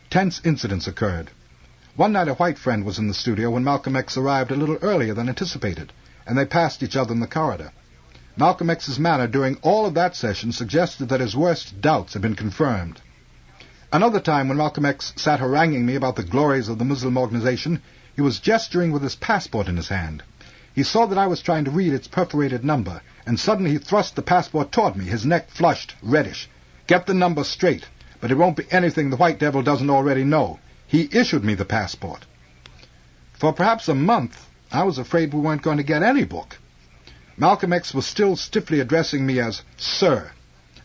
Tense incidents occurred. One night a white friend was in the studio when Malcolm X arrived a little earlier than anticipated, and they passed each other in the corridor. Malcolm X's manner during all of that session suggested that his worst doubts had been confirmed. Another time when Malcolm X sat haranguing me about the glories of the Muslim organization, he was gesturing with his passport in his hand. He saw that I was trying to read its perforated number, and suddenly he thrust the passport toward me, his neck flushed reddish. "Get the number straight, but it won't be anything the white devil doesn't already know." He issued me the passport. For perhaps a month, I was afraid we weren't going to get any book. Malcolm X was still stiffly addressing me as Sir,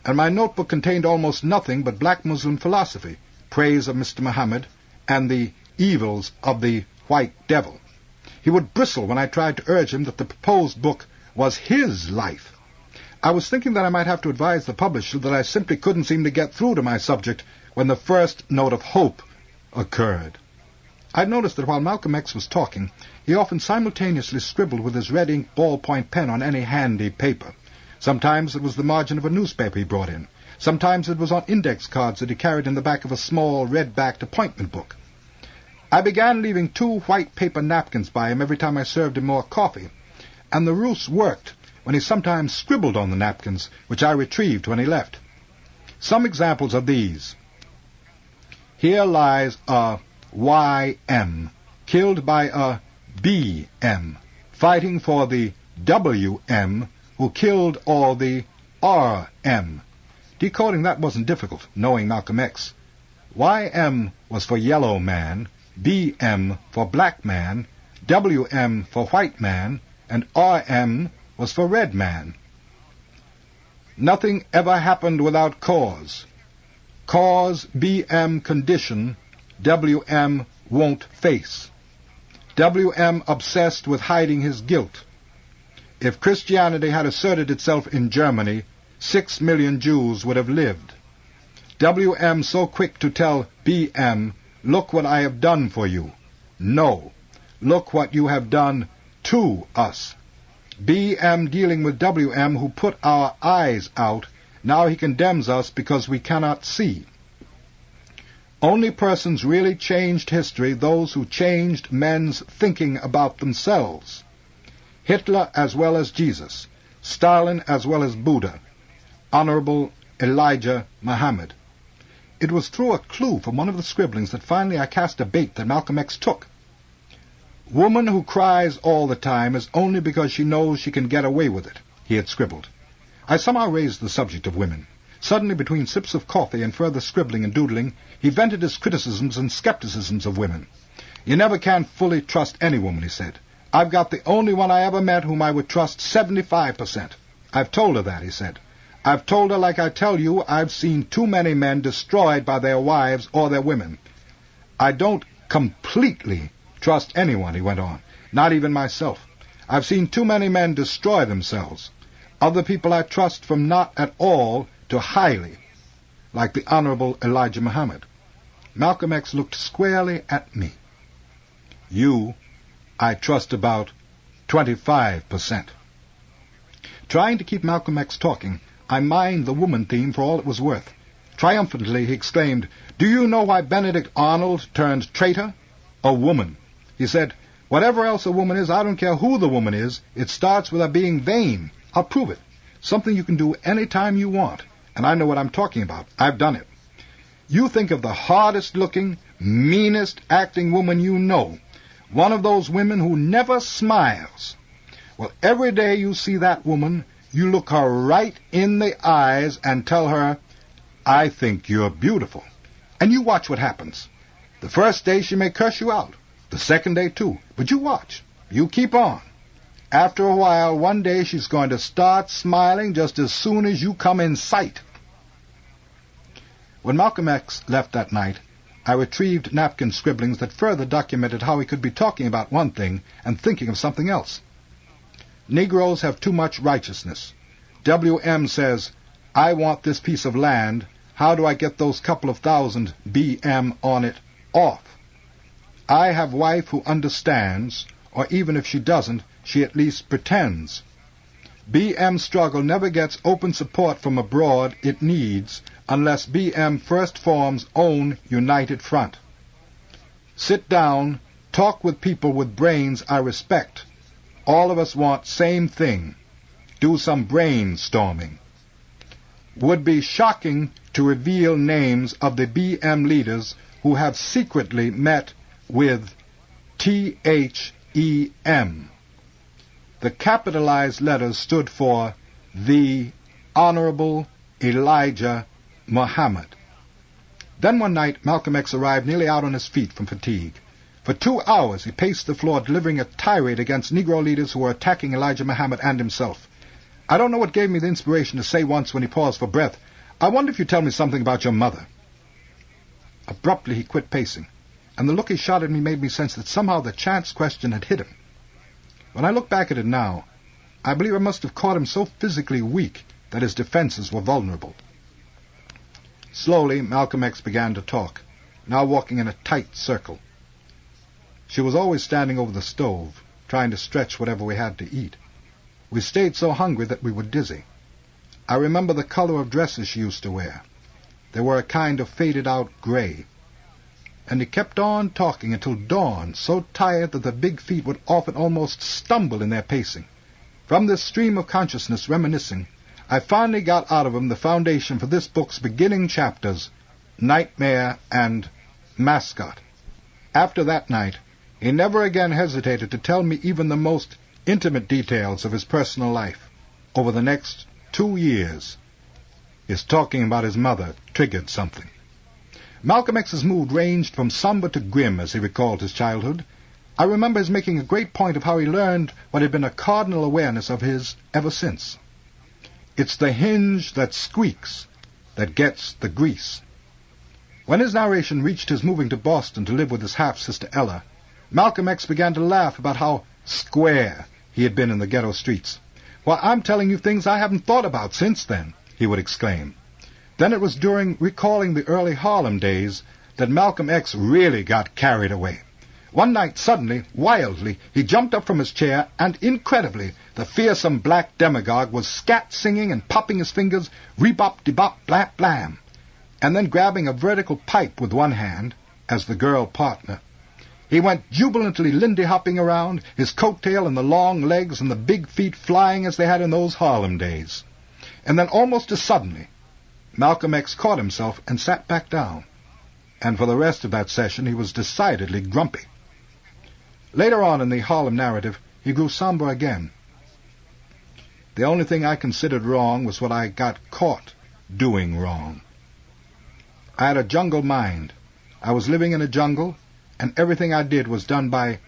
and my notebook contained almost nothing but black Muslim philosophy, praise of Mr. Muhammad, and the evils of the white devil. He would bristle when I tried to urge him that the proposed book was his life. I was thinking that I might have to advise the publisher that I simply couldn't seem to get through to my subject when the first note of hope occurred. I'd noticed that while Malcolm X was talking, he often simultaneously scribbled with his red-ink ballpoint pen on any handy paper. Sometimes it was the margin of a newspaper he brought in. Sometimes it was on index cards that he carried in the back of a small, red-backed appointment book. I began leaving 2 white paper napkins by him every time I served him more coffee, and the ruse worked when he sometimes scribbled on the napkins, which I retrieved when he left. Some examples of these. Here lies a Y.M., killed by a B.M., fighting for the W.M., who killed all the R.M. Decoding that wasn't difficult, knowing Malcolm X. Y.M. was for yellow man, B.M. for black man, W.M. for white man, and R.M. was for red man. Nothing ever happened without cause. Cause, B.M. condition, W.M. won't face. W.M. obsessed with hiding his guilt. If Christianity had asserted itself in Germany, 6 million Jews would have lived. W.M. so quick to tell B.M., look what I have done for you. No, look what you have done to us. B.M. dealing with W.M. who put our eyes out, now he condemns us because we cannot see. Only persons really changed history, those who changed men's thinking about themselves. Hitler as well as Jesus, Stalin as well as Buddha, Honorable Elijah Muhammad. It was through a clue from one of the scribblings that finally I cast a bait that Malcolm X took. Woman who cries all the time is only because she knows she can get away with it, he had scribbled. I somehow raised the subject of women. Suddenly, between sips of coffee and further scribbling and doodling, he vented his criticisms and skepticisms of women. You never can fully trust any woman, he said. I've got the only one I ever met whom I would trust 75%. I've told her that, he said. I've told her, like I tell you, I've seen too many men destroyed by their wives or their women. I don't completely trust anyone, he went on, not even myself. I've seen too many men destroy themselves. Other people I trust from not at all to highly, like the Honorable Elijah Muhammad. Malcolm X looked squarely at me. You, I trust about 25%. Trying to keep Malcolm X talking, I mined the woman theme for all it was worth. Triumphantly, he exclaimed, do you know why Benedict Arnold turned traitor? A woman. He said, whatever else a woman is, I don't care who the woman is, it starts with her being vain. I'll prove it. Something you can do any time you want. And I know what I'm talking about. I've done it. You think of the hardest-looking, meanest acting woman you know. One of those women who never smiles. Well, every day you see that woman, you look her right in the eyes and tell her, I think you're beautiful. And you watch what happens. The first day she may curse you out. The second day too. But you watch. You keep on. After a while, one day she's going to start smiling just as soon as you come in sight. When Malcolm X left that night, I retrieved napkin scribblings that further documented how he could be talking about one thing and thinking of something else. Negroes have too much righteousness. W.M. says, I want this piece of land. How do I get those couple of thousand B.M. on it off? I have wife who understands, or even if she doesn't, she at least pretends. B.M.'s struggle never gets open support from abroad it needs unless B.M. first forms own united front. Sit down, talk with people with brains I respect. All of us want same thing. Do some brainstorming. Would be shocking to reveal names of the B.M. leaders who have secretly met with T.H.E.M. The capitalized letters stood for the Honorable Elijah Muhammad. Then one night Malcolm X arrived nearly out on his feet from fatigue. For 2 hours he paced the floor delivering a tirade against Negro leaders who were attacking Elijah Muhammad and himself. I don't know what gave me the inspiration to say once when he paused for breath, I wonder if you tell me something about your mother. Abruptly he quit pacing, and the look he shot at me made me sense that somehow the chance question had hit him. When I look back at it now, I believe I must have caught him so physically weak that his defenses were vulnerable. Slowly, Malcolm X began to talk, now walking in a tight circle. She was always standing over the stove, trying to stretch whatever we had to eat. We stayed so hungry that we were dizzy. I remember the color of dresses she used to wear. They were a kind of faded-out gray. And he kept on talking until dawn, so tired that the big feet would often almost stumble in their pacing. From this stream of consciousness reminiscing, I finally got out of him the foundation for this book's beginning chapters, Nightmare and Mascot. After that night, he never again hesitated to tell me even the most intimate details of his personal life. Over the next 2 years, his talking about his mother triggered something. Malcolm X's mood ranged from somber to grim as he recalled his childhood. I remember his making a great point of how he learned what had been a cardinal awareness of his ever since. It's the hinge that squeaks that gets the grease. When his narration reached his moving to Boston to live with his half-sister Ella, Malcolm X began to laugh about how square he had been in the ghetto streets. Why, I'm telling you things I haven't thought about since then. he would exclaim. Then it was during recalling the early Harlem days that Malcolm X really got carried away. One night, suddenly, wildly, he jumped up from his chair, and incredibly, the fearsome black demagogue was scat-singing and popping his fingers, rebop-de-bop-blap-blam, and then grabbing a vertical pipe with one hand, as the girl partner. He went jubilantly lindy-hopping around, his coat-tail and the long legs and the big feet flying as they had in those Harlem days. And then, almost as suddenly, Malcolm X caught himself and sat back down. And for the rest of that session, he was decidedly grumpy. Later on in the Harlem narrative, he grew somber again. The only thing I considered wrong was what I got caught doing wrong. I had a jungle mind. I was living in a jungle, and everything I did was done by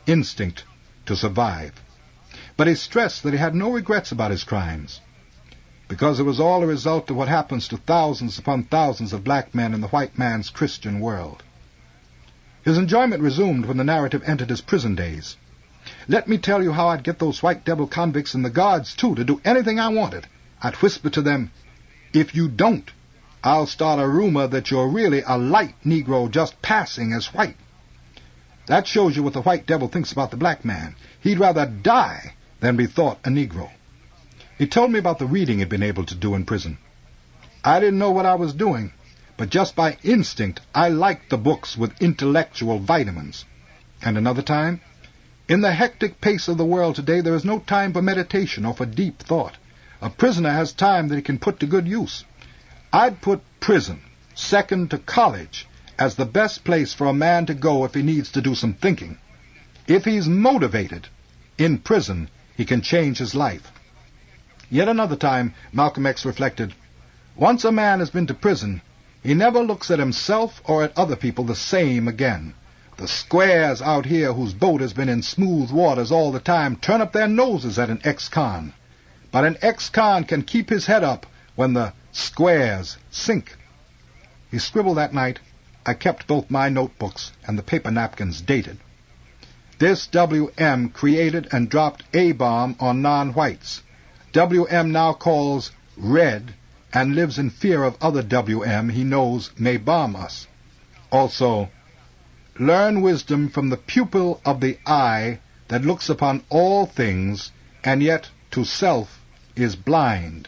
instinct to survive. But he stressed that he had no regrets about his crimes, because it was all a result of what happens to thousands upon thousands of black men in the white man's Christian world. His enjoyment resumed when the narrative entered his prison days. Let me tell you how I'd get those white devil convicts and the guards, too, to do anything I wanted. I'd whisper to them, "If you don't, I'll start a rumor that you're really a light Negro just passing as white." That shows you what the white devil thinks about the black man. He'd rather die than be thought a Negro. He told me about the reading he'd been able to do in prison. I didn't know what I was doing, but just by instinct I liked the books with intellectual vitamins. And another time, in the hectic pace of the world today, there is no time for meditation or for deep thought. A prisoner has time that he can put to good use. I'd put prison, second to college, as the best place for a man to go if he needs to do some thinking. If he's motivated, in prison, he can change his life. Yet another time, Malcolm X reflected, once a man has been to prison, he never looks at himself or at other people the same again. The squares out here whose boat has been in smooth waters all the time turn up their noses at an ex-con. But an ex-con can keep his head up when the squares sink. He scribbled that night, I kept both my notebooks and the paper napkins dated. This W.M. created and dropped a bomb on non-whites. W.M. now calls red and lives in fear of other W.M. he knows may bomb us. Also, learn wisdom from the pupil of the eye that looks upon all things and yet to self is blind.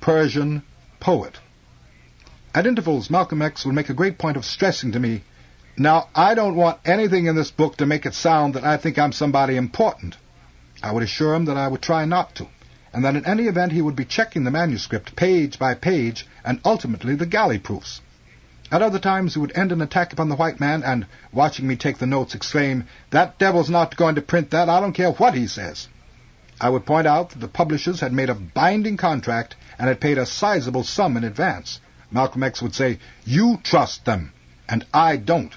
Persian poet. At intervals, Malcolm X would make a great point of stressing to me, now, I don't want anything in this book to make it sound that I think I'm somebody important. I would assure him that I would try not to, and that in any event he would be checking the manuscript page by page and ultimately the galley proofs. At other times he would end an attack upon the white man and, watching me take the notes, exclaim, "That devil's not going to print that, I don't care what he says." I would point out that the publishers had made a binding contract and had paid a sizable sum in advance. Malcolm X would say, "You trust them, and I don't.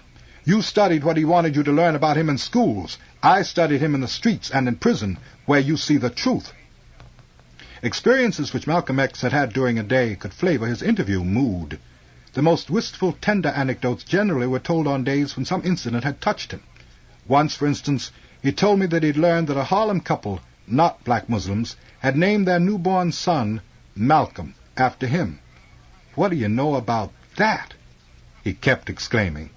You studied what he wanted you to learn about him in schools. I studied him in the streets and in prison, where you see the truth." Experiences which Malcolm X had had during a day could flavor his interview mood. The most wistful, tender anecdotes generally were told on days when some incident had touched him. Once, for instance, he told me that he'd learned that a Harlem couple, not black Muslims, had named their newborn son Malcolm after him. "What do you know about that?" he kept exclaiming.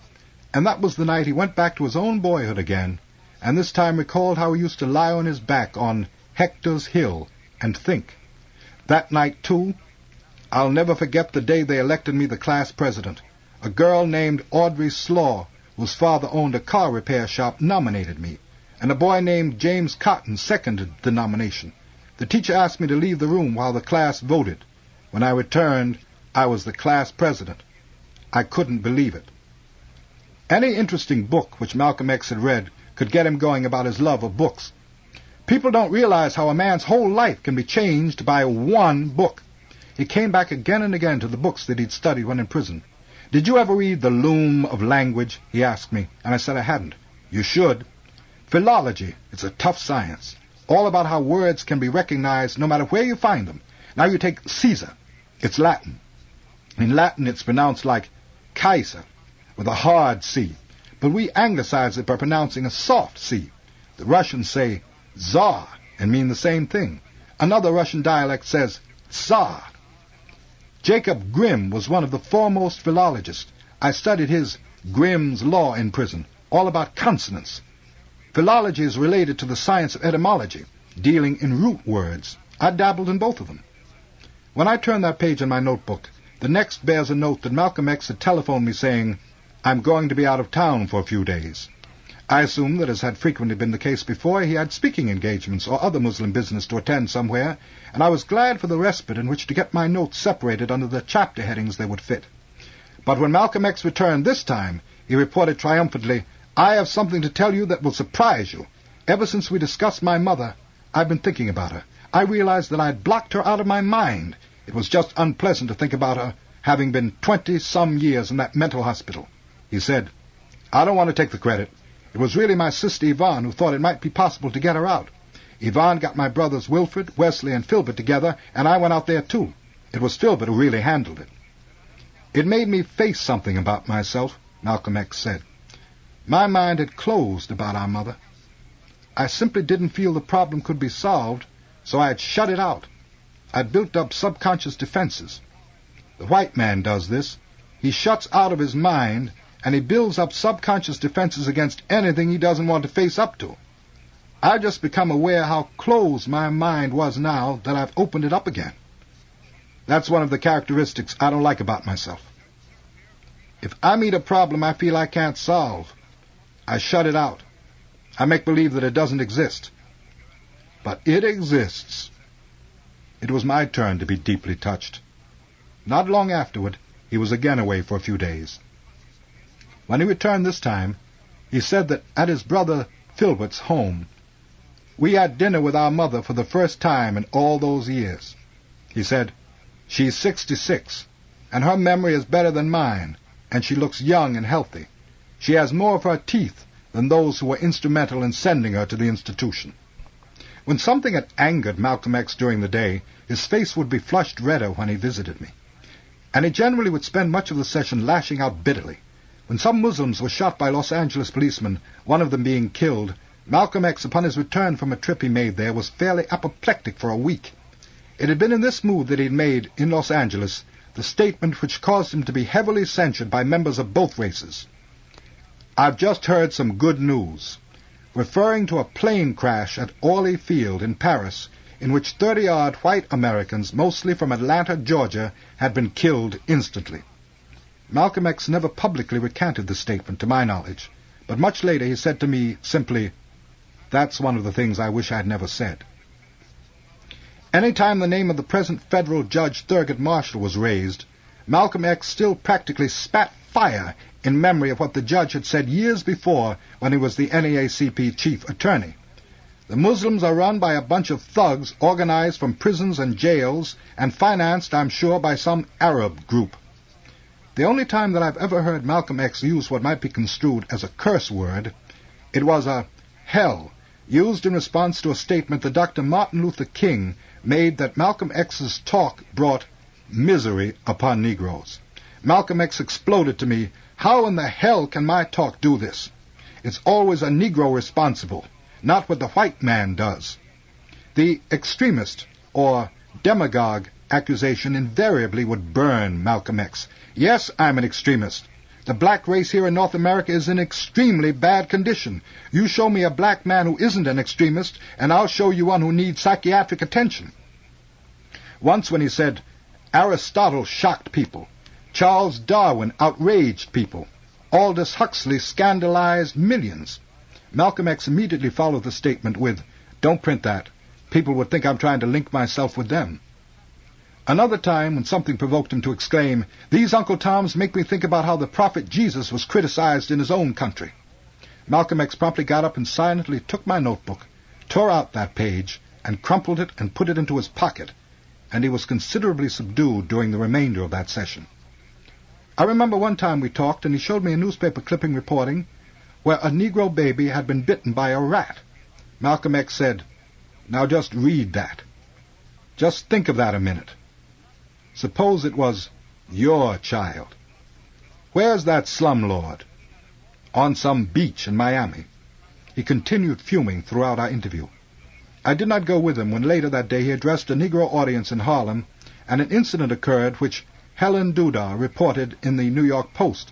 And that was the night he went back to his own boyhood again, and this time recalled how he used to lie on his back on Hector's Hill and think. That night, too, I'll never forget the day they elected me the class president. A girl named Audrey Slaw, whose father owned a car repair shop, nominated me, and a boy named James Cotton seconded the nomination. The teacher asked me to leave the room while the class voted. When I returned, I was the class president. I couldn't believe it. Any interesting book which Malcolm X had read could get him going about his love of books. People don't realize how a man's whole life can be changed by one book. He came back again and again to the books that he'd studied when in prison. "Did you ever read The Loom of Language?" he asked me, and I said I hadn't. "You should. Philology, it's a tough science, all about how words can be recognized no matter where you find them. Now you take Caesar. It's Latin. In Latin it's pronounced like Kaiser, with a hard C, but we anglicize it by pronouncing a soft C. The Russians say Tsar and mean the same thing. Another Russian dialect says Tsar Jacob Grimm was one of the foremost philologists. I studied his Grimm's Law in prison, all about consonants. Philology is related to the science of etymology, dealing in root words. I dabbled in both of them. When I turned that page in my notebook, the next bears a note that Malcolm X had telephoned me saying, "I'm going to be out of town for a few days." I assumed that, as had frequently been the case before, he had speaking engagements or other Muslim business to attend somewhere, and I was glad for the respite in which to get my notes separated under the chapter headings they would fit. But when Malcolm X returned this time, he reported triumphantly, "I have something to tell you that will surprise you. Ever since we discussed my mother, I've been thinking about her. I realized that I had blocked her out of my mind. It was just unpleasant to think about her, having been 20-some years in that mental hospital." He said, "I don't want to take the credit. It was really my sister Yvonne who thought it might be possible to get her out. Yvonne got my brothers Wilfred, Wesley, and Filbert together, and I went out there too. It was Filbert who really handled it." "It made me face something about myself," Malcolm X said. "My mind had closed about our mother. I simply didn't feel the problem could be solved, so I had shut it out. I'd built up subconscious defenses. The white man does this. He shuts out of his mind, and he builds up subconscious defenses against anything he doesn't want to face up to. I've just become aware how closed my mind was now that I've opened it up again. That's one of the characteristics I don't like about myself. If I meet a problem I feel I can't solve, I shut it out. I make believe that it doesn't exist. But it exists." It was my turn to be deeply touched. Not long afterward, he was again away for a few days. When he returned this time, he said that at his brother Filbert's home, "We had dinner with our mother for the first time in all those years." He said, "She's 66, and her memory is better than mine, and she looks young and healthy. She has more of her teeth than those who were instrumental in sending her to the institution." When something had angered Malcolm X during the day, his face would be flushed redder when he visited me, and he generally would spend much of the session lashing out bitterly. When some Muslims were shot by Los Angeles policemen, one of them being killed, Malcolm X, upon his return from a trip he made there, was fairly apoplectic for a week. It had been in this mood that he had made, in Los Angeles, the statement which caused him to be heavily censured by members of both races. "I've just heard some good news," referring to a plane crash at Orly Field in Paris, in which 30-odd white Americans, mostly from Atlanta, Georgia, had been killed instantly. Malcolm X never publicly recanted the statement, to my knowledge, but much later he said to me simply, "That's one of the things I wish I had never said." Any time the name of the present federal Judge Thurgood Marshall was raised, Malcolm X still practically spat fire in memory of what the judge had said years before when he was the NAACP chief attorney. "The Muslims are run by a bunch of thugs organized from prisons and jails and financed, I'm sure, by some Arab group." The only time that I've ever heard Malcolm X use what might be construed as a curse word, it was a hell, used in response to a statement that Dr. Martin Luther King made that Malcolm X's talk brought misery upon Negroes. Malcolm X exploded to me, "How in the hell can my talk do this? It's always a Negro responsible, not what the white man does." The extremist or demagogue accusation invariably would burn Malcolm X. "Yes, I'm an extremist. The black race here in North America is in extremely bad condition. You show me a black man who isn't an extremist, and I'll show you one who needs psychiatric attention." Once when he said, "Aristotle shocked people. Charles Darwin outraged people. Aldous Huxley scandalized millions," Malcolm X immediately followed the statement with, "Don't print that. People would think I'm trying to link myself with them." Another time, when something provoked him to exclaim, "These Uncle Toms make me think about how the prophet Jesus was criticized in his own country," Malcolm X promptly got up and silently took my notebook, tore out that page, and crumpled it and put it into his pocket, and he was considerably subdued during the remainder of that session. I remember one time we talked, and he showed me a newspaper clipping reporting where a Negro baby had been bitten by a rat. Malcolm X said, "Now just read that. Just think of that a minute. Suppose it was your child. Where's that slumlord? On some beach in Miami." He continued fuming throughout our interview. I did not go with him when later that day he addressed a Negro audience in Harlem and an incident occurred which Helen Duda reported in the New York Post.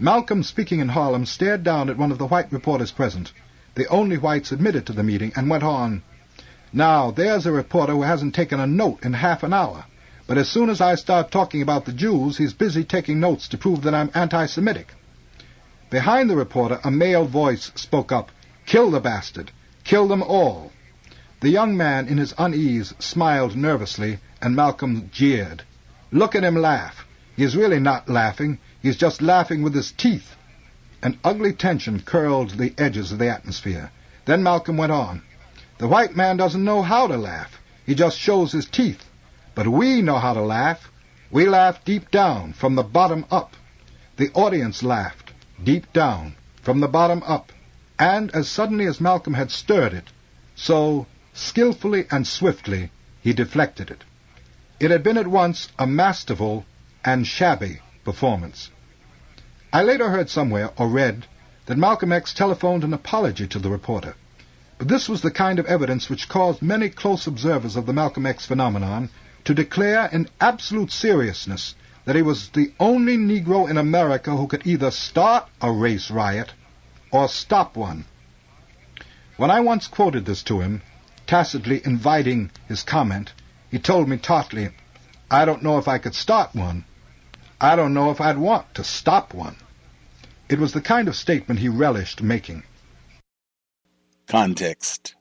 Malcolm, speaking in Harlem, stared down at one of the white reporters present, the only whites admitted to the meeting, and went on, "Now, there's a reporter who hasn't taken a note in half an hour, but as soon as I start talking about the Jews, he's busy taking notes to prove that I'm anti-Semitic." Behind the reporter, a male voice spoke up, "Kill the bastard! Kill them all!" The young man, in his unease, smiled nervously, and Malcolm jeered. "Look at him laugh. He's really not laughing. He's just laughing with his teeth." An ugly tension curled the edges of the atmosphere. Then Malcolm went on, "The white man doesn't know how to laugh. He just shows his teeth. But we know how to laugh. We laugh deep down, from the bottom up." The audience laughed, deep down, from the bottom up, and as suddenly as Malcolm had stirred it, so skillfully and swiftly he deflected it. It had been at once a masterful and shabby performance. I later heard somewhere, or read, that Malcolm X telephoned an apology to the reporter. But this was the kind of evidence which caused many close observers of the Malcolm X phenomenon to declare in absolute seriousness that he was the only Negro in America who could either start a race riot or stop one. When I once quoted this to him, tacitly inviting his comment, he told me tartly, "I don't know if I could start one. I don't know if I'd want to stop one." It was the kind of statement he relished making. Context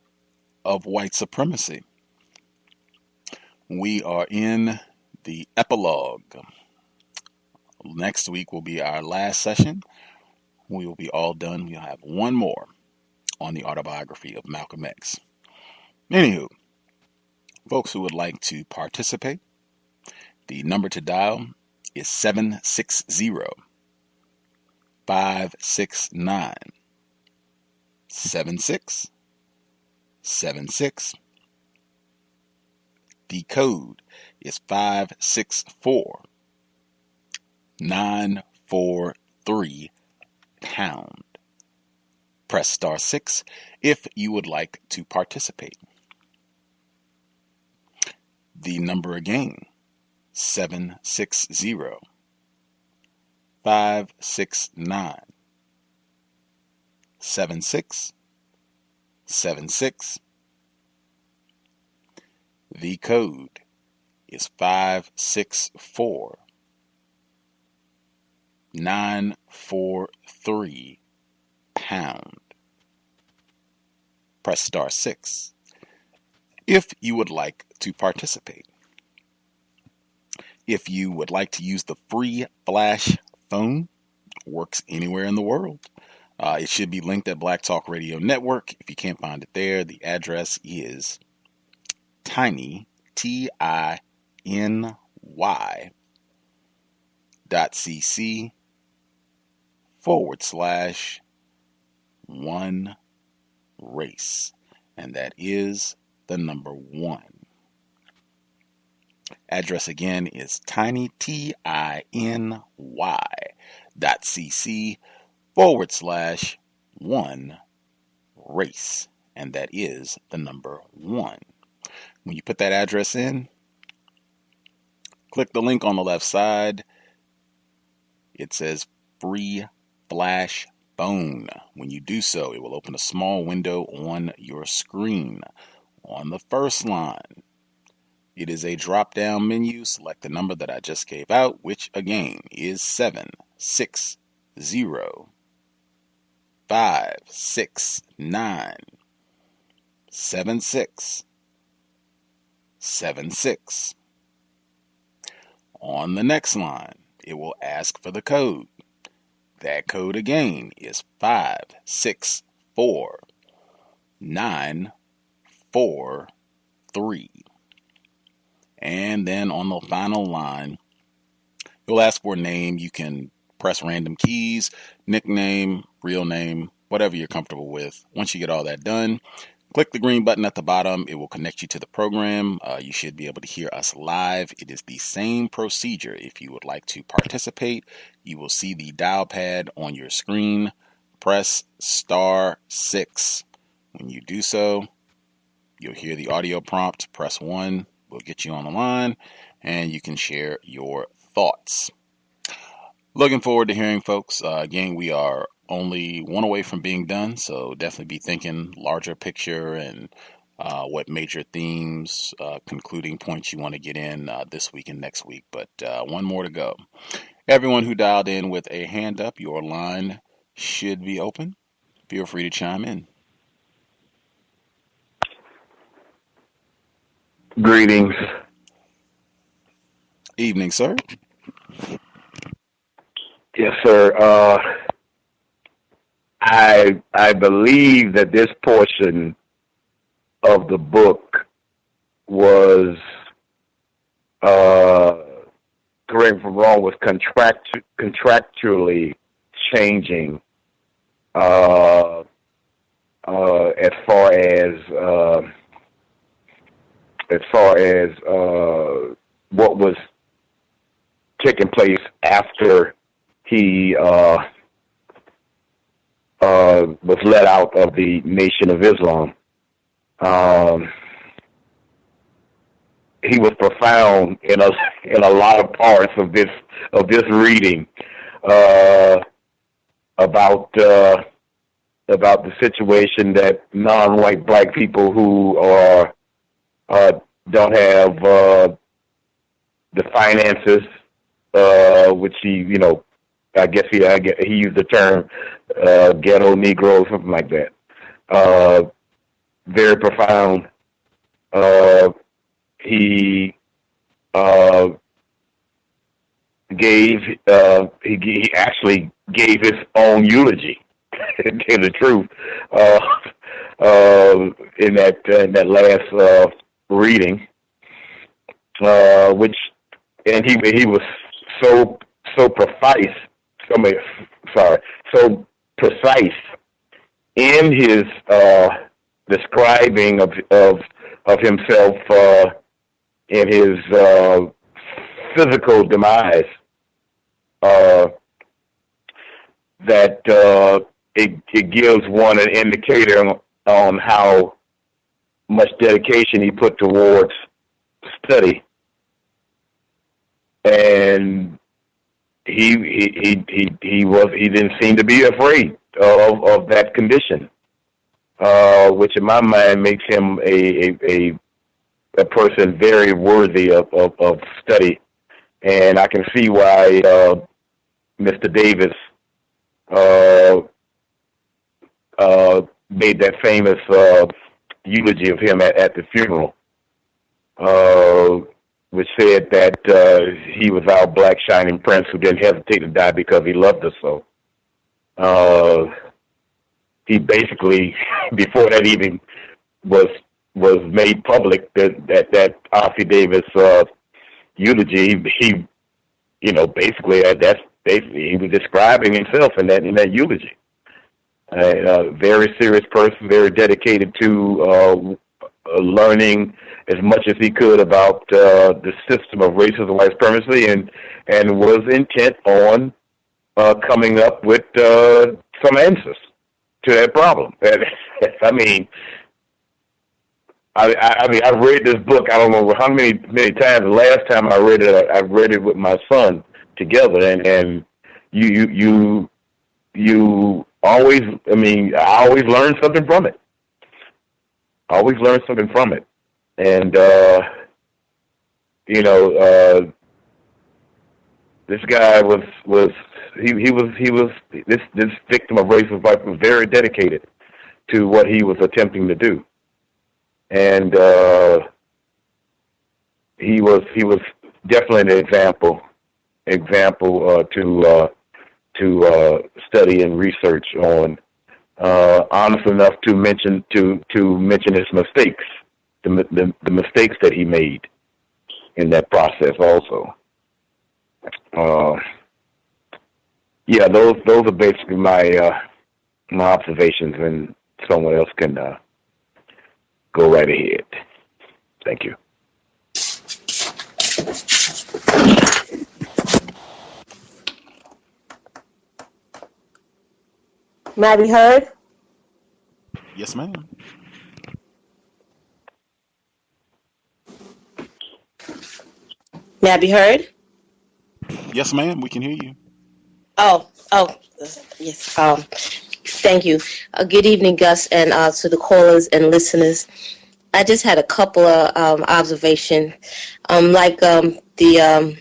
of White Supremacy. We are in the epilogue. Next week will be our last session. We will be all done. We'll have one more on the Autobiography of Malcolm X. Anywho, folks who would like to participate, the number to dial is 760-569-7676. The code is 564-943#. Press star 6 if you would like to participate. The number again, 760-569-7676. The code is 564-943#. Press star 6 if you would like to participate. If you would like to use the free flash phone, works anywhere in the world. It should be linked at Black Talk Radio Network. If you can't find it there, the address is tiny, tiny.cc/1race. And that is the number 1. Address again is tiny, tiny.cc/1race. And that is the number 1. When you put that address in, click the link on the left side. It says free flash phone. When you do so, it will open a small window on your screen. On the first line, it is a drop-down menu. Select the number that I just gave out, which again is 760-569-7676. On the next line, it will ask for the code. That code again is 564-943. And then on the final line, you'll ask for a name. You can press random keys, nickname, real name, whatever you're comfortable with. Once you get all that done, click the green button at the bottom. It will connect you to the program. You should be able to hear us live. It is the same procedure. If you would like to participate, you will see the dial pad on your screen. Press star 6. When you do so, you'll hear the audio prompt. Press 1. We'll get you on the line and you can share your thoughts. Looking forward to hearing folks. Again, we are only one away from being done, so definitely be thinking larger picture and what major themes, concluding points you want to get in this week and next week. But one more to go. Everyone who dialed in with a hand up, your line should be open. Feel free to chime in. Greetings. Evening, sir. Yes, sir. I believe that this portion of the book was, correct me if I'm wrong, was contractually changing as far as what was taking place after he was let out of the Nation of Islam. He was profound in a lot of parts of this reading about the situation that non-white black people who don't have the finances, which I guess he used the term ghetto Negro, something like that. Very profound. He actually gave his own eulogy, to tell the truth, in that last reading, he was so precise. So precise in his describing of himself in his physical demise, that it gives one an indicator on how much dedication he put towards study, and he didn't seem to be afraid of that condition, which in my mind makes him a person very worthy of study. And I can see why Mr. Davis made that famous eulogy of him at the funeral, which said that he was our black shining prince who didn't hesitate to die because he loved us so. He basically, before that even was made public, that Ossie Davis eulogy, he basically he was describing himself in that eulogy. A very serious person, very dedicated to learning as much as he could about the system of racism and white supremacy, and was intent on coming up with some answers to that problem. I mean, I've read this book, I don't know how many times. The last time I read it, I read it with my son together, and you always, I always learn something from it. And this guy was this victim of racist life was very dedicated to what he was attempting to do, and he was definitely an example to study and research on. Honest enough to mention his mistakes, the mistakes that he made in that process also. Those are basically my observations, and someone else can go right ahead. Thank you. May I be heard? Yes, ma'am. May I be heard? Yes, ma'am, we can hear you. Oh, yes. Thank you. Good evening, Gus, and to the callers and listeners. I just had a couple of observations. Like the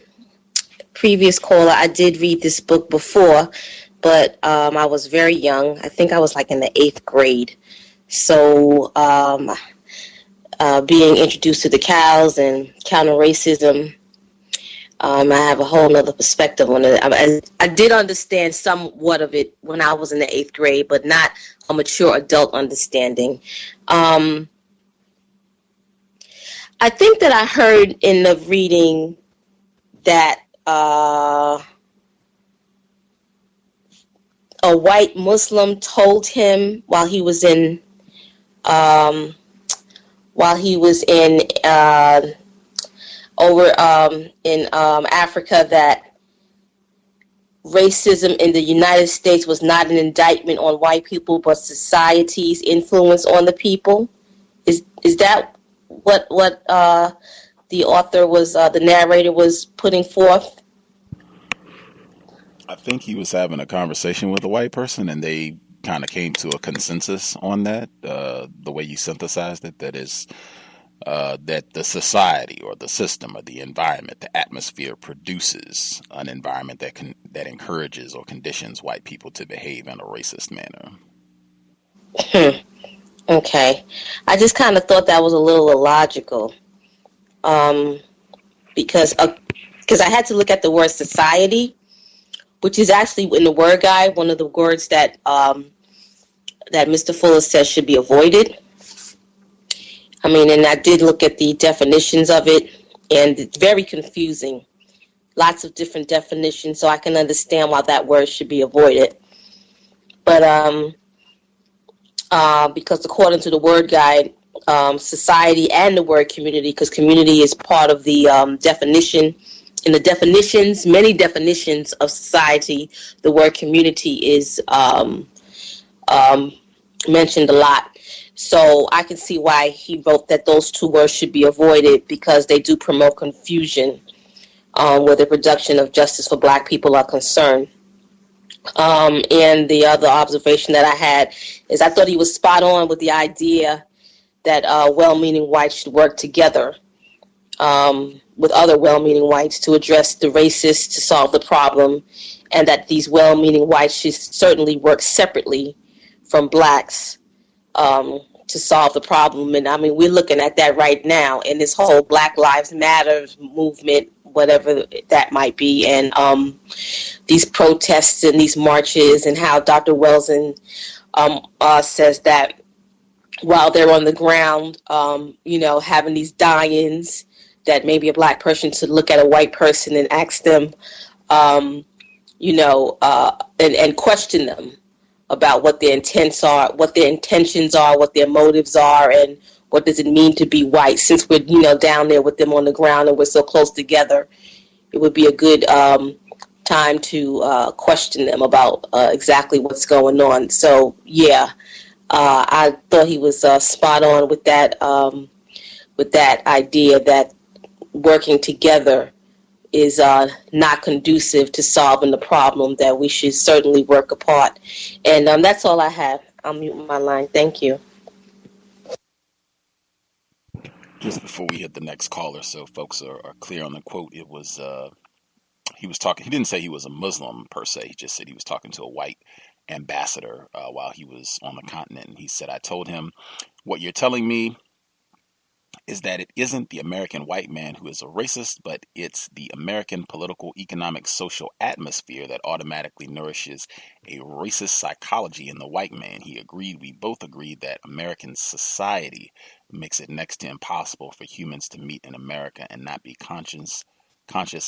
previous caller, I did read this book before, but I was very young. I think I was like in the 8th grade. So being introduced to the cows and counter racism, I have a whole other perspective on it. I did understand somewhat of it when I was in the 8th grade, but not a mature adult understanding. I think that I heard in the reading that a white Muslim told him while he was in Africa that racism in the United States was not an indictment on white people, but society's influence on the people. Is that what the author was, the narrator was putting forth? I think he was having a conversation with a white person, and they kind of came to a consensus on that. The way you synthesized it, that is, that the society or the system or the environment, the atmosphere produces an environment that encourages or conditions white people to behave in a racist manner. Okay. I just kind of thought that was a little illogical. Because I had to look at the word society, which is actually in the word guide, one of the words that that Mr. Fuller says should be avoided. I mean, and I did look at the definitions of it, and it's very confusing. Lots of different definitions, so I can understand why that word should be avoided. But because according to the word guide, society and the word community, because community is part of the definition. In the definitions, many definitions of society, the word community is mentioned a lot. So I can see why he wrote that those two words should be avoided, because they do promote confusion where the production of justice for black people are concerned. And the other observation that I had is I thought he was spot on with the idea that well-meaning whites should work together with other well-meaning whites to address the racists, to solve the problem, and that these well-meaning whites should certainly work separately from blacks to solve the problem. And I mean, we're looking at that right now in this whole Black Lives Matter movement, whatever that might be, and these protests and these marches, and how Dr. Wells says that while they're on the ground, having these die-ins, that maybe a black person should look at a white person and ask them, and question them about what their intents are, what their intentions are, what their motives are, and what does it mean to be white. Since we're, down there with them on the ground and we're so close together, it would be a good time to question them about exactly what's going on. So, yeah, I thought he was spot on with that idea that working together is not conducive to solving the problem, that we should certainly work apart. And that's all I have. I'll mute my line. Thank you. Just before we hit the next caller, so folks are clear on the quote, it was, he was talking, he didn't say he was a Muslim per se, he just said he was talking to a white ambassador while he was on the continent. And he said, I told him, what you're telling me is that it isn't the American white man who is a racist, but it's the American political, economic, social atmosphere that automatically nourishes a racist psychology in the white man. He agreed, we both agreed, that American society makes it next to impossible for humans to meet in America and not be conscious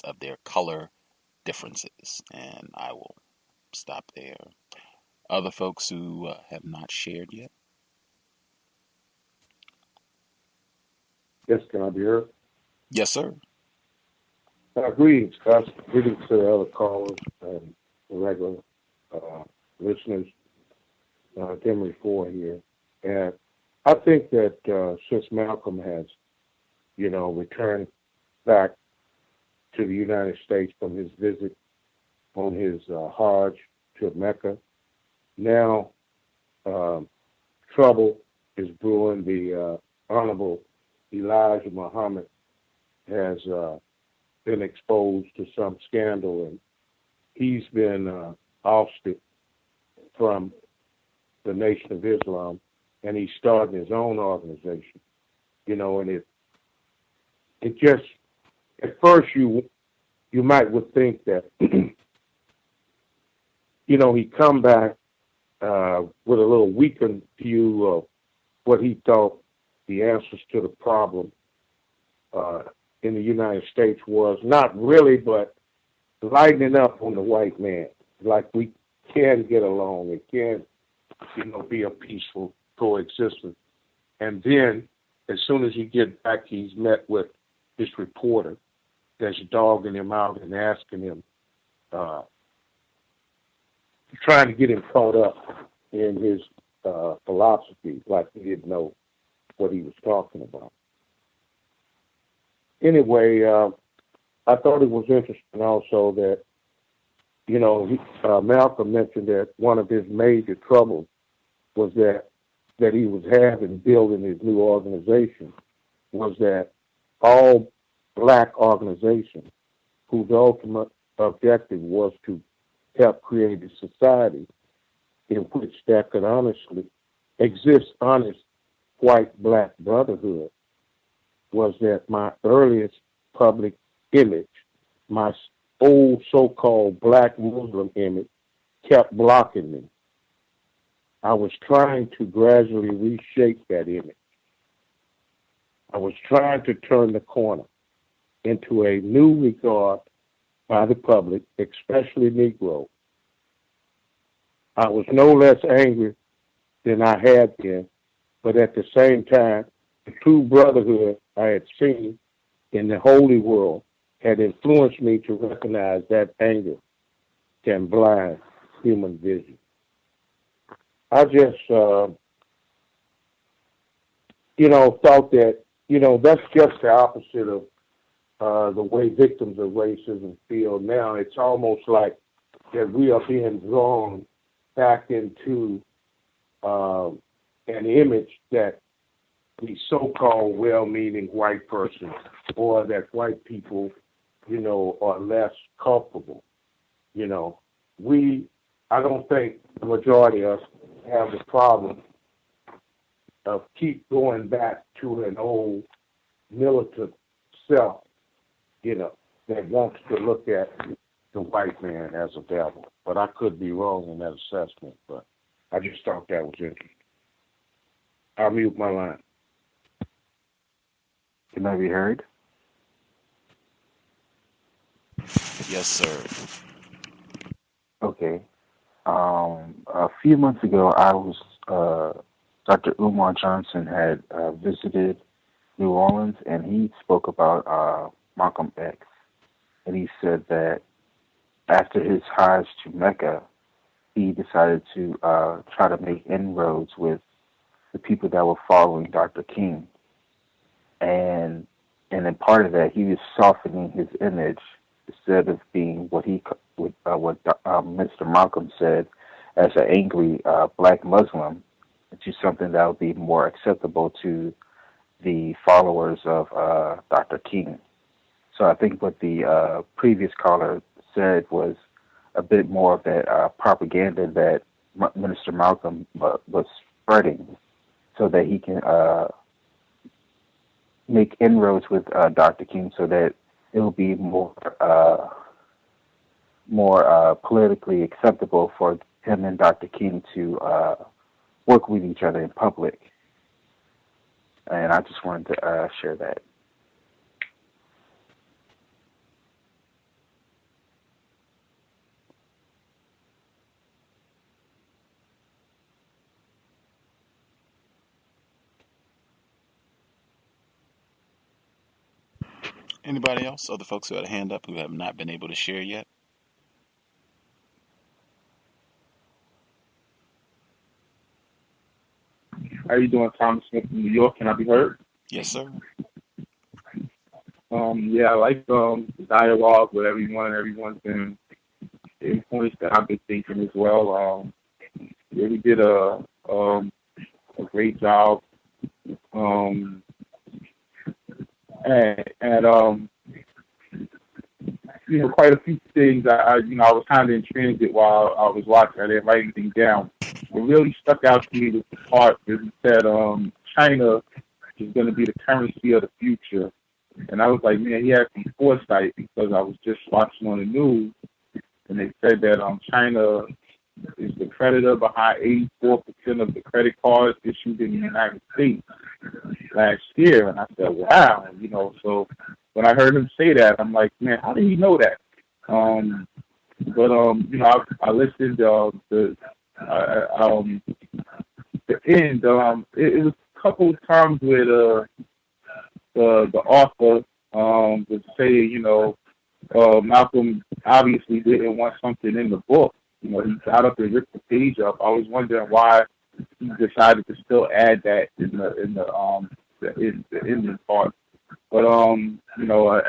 of their color differences. And I will stop there. Other folks who have not shared yet? Yes, can I be heard? Yes, sir. Greetings, Gus. Greetings to the other callers and the regular listeners. Demery Ford here. And I think that since Malcolm has, returned back to the United States from his visit on his Hajj to Mecca. Now, trouble is brewing. The Honorable Elijah Muhammad has been exposed to some scandal, and he's been ousted from the Nation of Islam, and he's starting his own organization. And it just, at first you would think that, he'd come back with a little weakened view of what he thought the answers to the problem in the United States was. Not really, but lightening up on the white man. Like, we can get along. It can, be a peaceful coexistence. And then, as soon as he gets back, he's met with this reporter that's dogging him out and asking him, trying to get him caught up in his philosophy, like he didn't know what he was talking about. Anyway, I thought it was interesting also that, Malcolm mentioned that one of his major troubles was that he was having building his new organization was that all black organizations whose ultimate objective was to help create a society in which there could honestly exist honest white-black brotherhood, was that my earliest public image, my old so-called black Muslim image, kept blocking me. I was trying to gradually reshape that image. I was trying to turn the corner into a new regard by the public, especially Negro. I was no less angry than I had been, but at the same time, the true brotherhood I had seen in the holy world had influenced me to recognize that anger can blind human vision. I just, thought that, that's just the opposite of the way victims of racism feel now. It's almost like that we are being drawn back into an image that the so-called well-meaning white person, or that white people, are less culpable. I don't think the majority of us have the problem of keep going back to an old militant self, that wants to look at the white man as a devil. But I could be wrong in that assessment, but I just thought that was interesting. I'll mute my line. Can I be heard? Yes, sir. Okay. A few months ago, Dr. Umar Johnson had visited New Orleans, and he spoke about Malcolm X. And he said that after his Hajj to Mecca, he decided to try to make inroads with the people that were following Dr. King. And in part of that, he was softening his image instead of being what Mr. Malcolm said as an angry black Muslim, to something that would be more acceptable to the followers of Dr. King. So I think what the previous caller said was a bit more of that propaganda that Minister Malcolm was spreading, so that he can make inroads with Dr. King, so that it will be more politically acceptable for him and Dr. King to work with each other in public. And I just wanted to share that. Anybody else? Other folks who had a hand up who have not been able to share yet? How you doing, Thomas Smith from New York? Can I be heard? Yes, sir. Yeah, I like the dialogue with everyone. Everyone's been in points that I've been thinking as well. Yeah, we did a great job. And quite a few things I was kind of in transit while I was watching. I didn't write anything down. What really stuck out to me was the part that he said China is going to be the currency of the future. And I was like, man, he had some foresight, because I was just watching on the news, and they said that China is the creditor behind 84% of the credit cards issued in the United States last year. And I said, wow, so when I heard him say that, I'm like, man, how did he know that? I listened to the end. It was a couple of times where the author would say, Malcolm obviously didn't want something in the book. He got up and ripped the page up. I was wondering why he decided to still add that in the ending part. But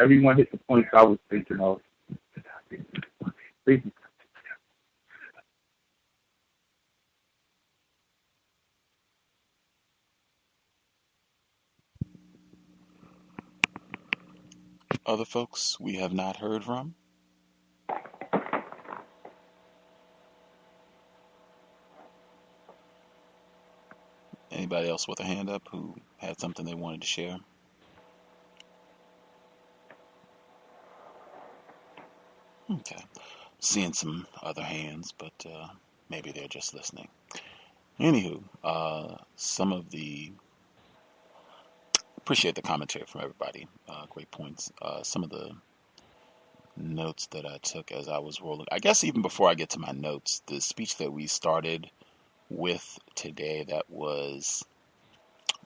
everyone hit the points I was thinking of. Thank you. Other folks we have not heard from? Anybody else with a hand up who had something they wanted to share? Okay. Seeing some other hands, but maybe they're just listening. Anywho, appreciate the commentary from everybody. Great points. Some of the notes that I took as I was rolling. I guess even before I get to my notes, the speech that we started with today, that was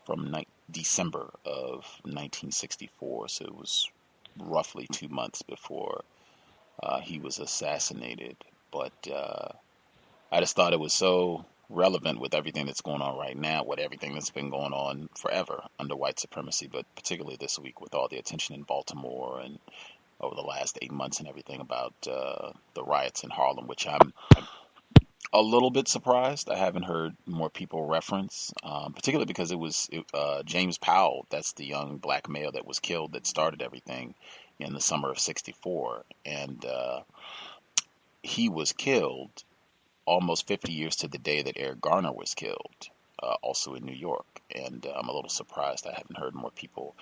from December of 1964, so it was roughly 2 months before he was assassinated. But I just thought it was so relevant with everything that's going on right now, with everything that's been going on forever under white supremacy, but particularly this week with all the attention in Baltimore and over the last 8 months and everything about the riots in Harlem, which I'm a little bit surprised I haven't heard more people reference, particularly because it was James Powell, that's the young black male that was killed, that started everything in the summer of '64. And he was killed almost 50 years to the day that Eric Garner was killed, also in New York. And I'm a little surprised I haven't heard more people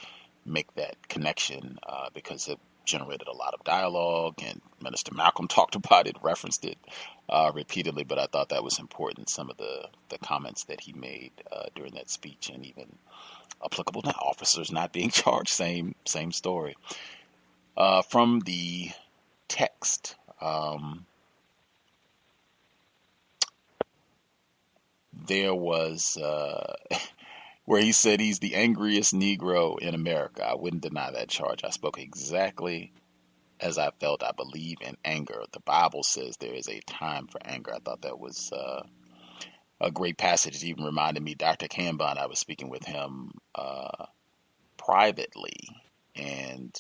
make that connection, because it generated a lot of dialogue, and Minister Malcolm talked about it, referenced it repeatedly, but I thought that was important, some of the comments that he made during that speech, and even applicable to officers not being charged, same story. From the text, there was where he said he's the angriest Negro in America. I wouldn't deny that charge. I spoke exactly as I felt. I believe in anger. The Bible says there is a time for anger. I thought that was a great passage. It even reminded me, Dr. Kanban, I was speaking with him privately, and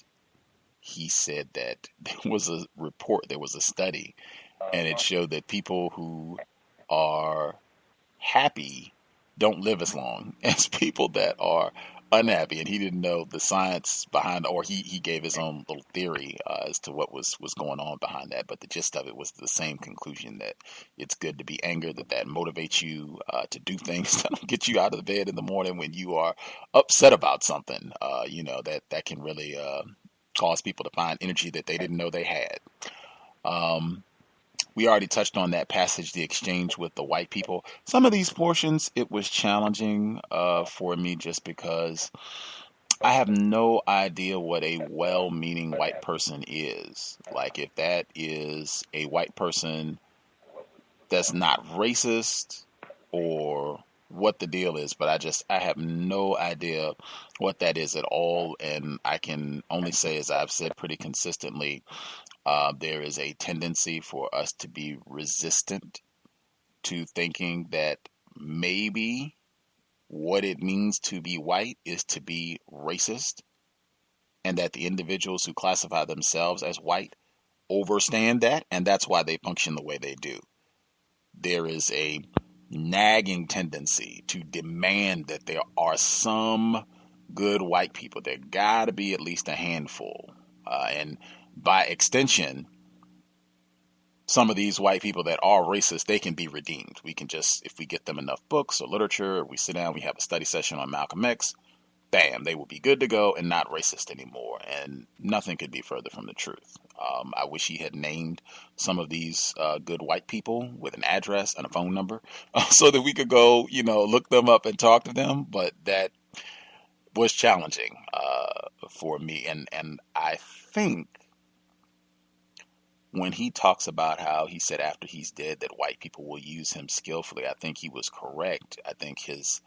he said that there was a report, there was a study, and it showed that people who are happy don't live as long as people that are unhappy. And he didn't know the science behind, or he gave his own little theory as to what was going on behind that. But the gist of it was the same conclusion, that it's good to be angry, that motivates you to do things that'll get you out of the bed in the morning when you are upset about something. That can really cause people to find energy that they didn't know they had. We already touched on that passage, the exchange with the white people. Some of these portions, it was challenging for me, just because I have no idea what a well-meaning white person is. Like, if that is a white person that's not racist, or what the deal is, but I have no idea what that is at all. And I can only say, as I've said pretty consistently, there is a tendency for us to be resistant to thinking that maybe what it means to be white is to be racist. and that the individuals who classify themselves as white overstand that, and that's why they function the way they do. There is a nagging tendency to demand that there are some good white people. There got to be at least a handful. And by extension, some of these white people that are racist, they can be redeemed. We can just, if we get them enough books or literature, or we sit down, we have a study session on Malcolm X, bam, they will be good to go and not racist anymore. And nothing could be further from the truth. I wish he had named some of these good white people with an address and a phone number so that we could go, look them up and talk to them. But that was challenging for me. And I think when he talks about how he said after he's dead that white people will use him skillfully, I think he was correct. I think his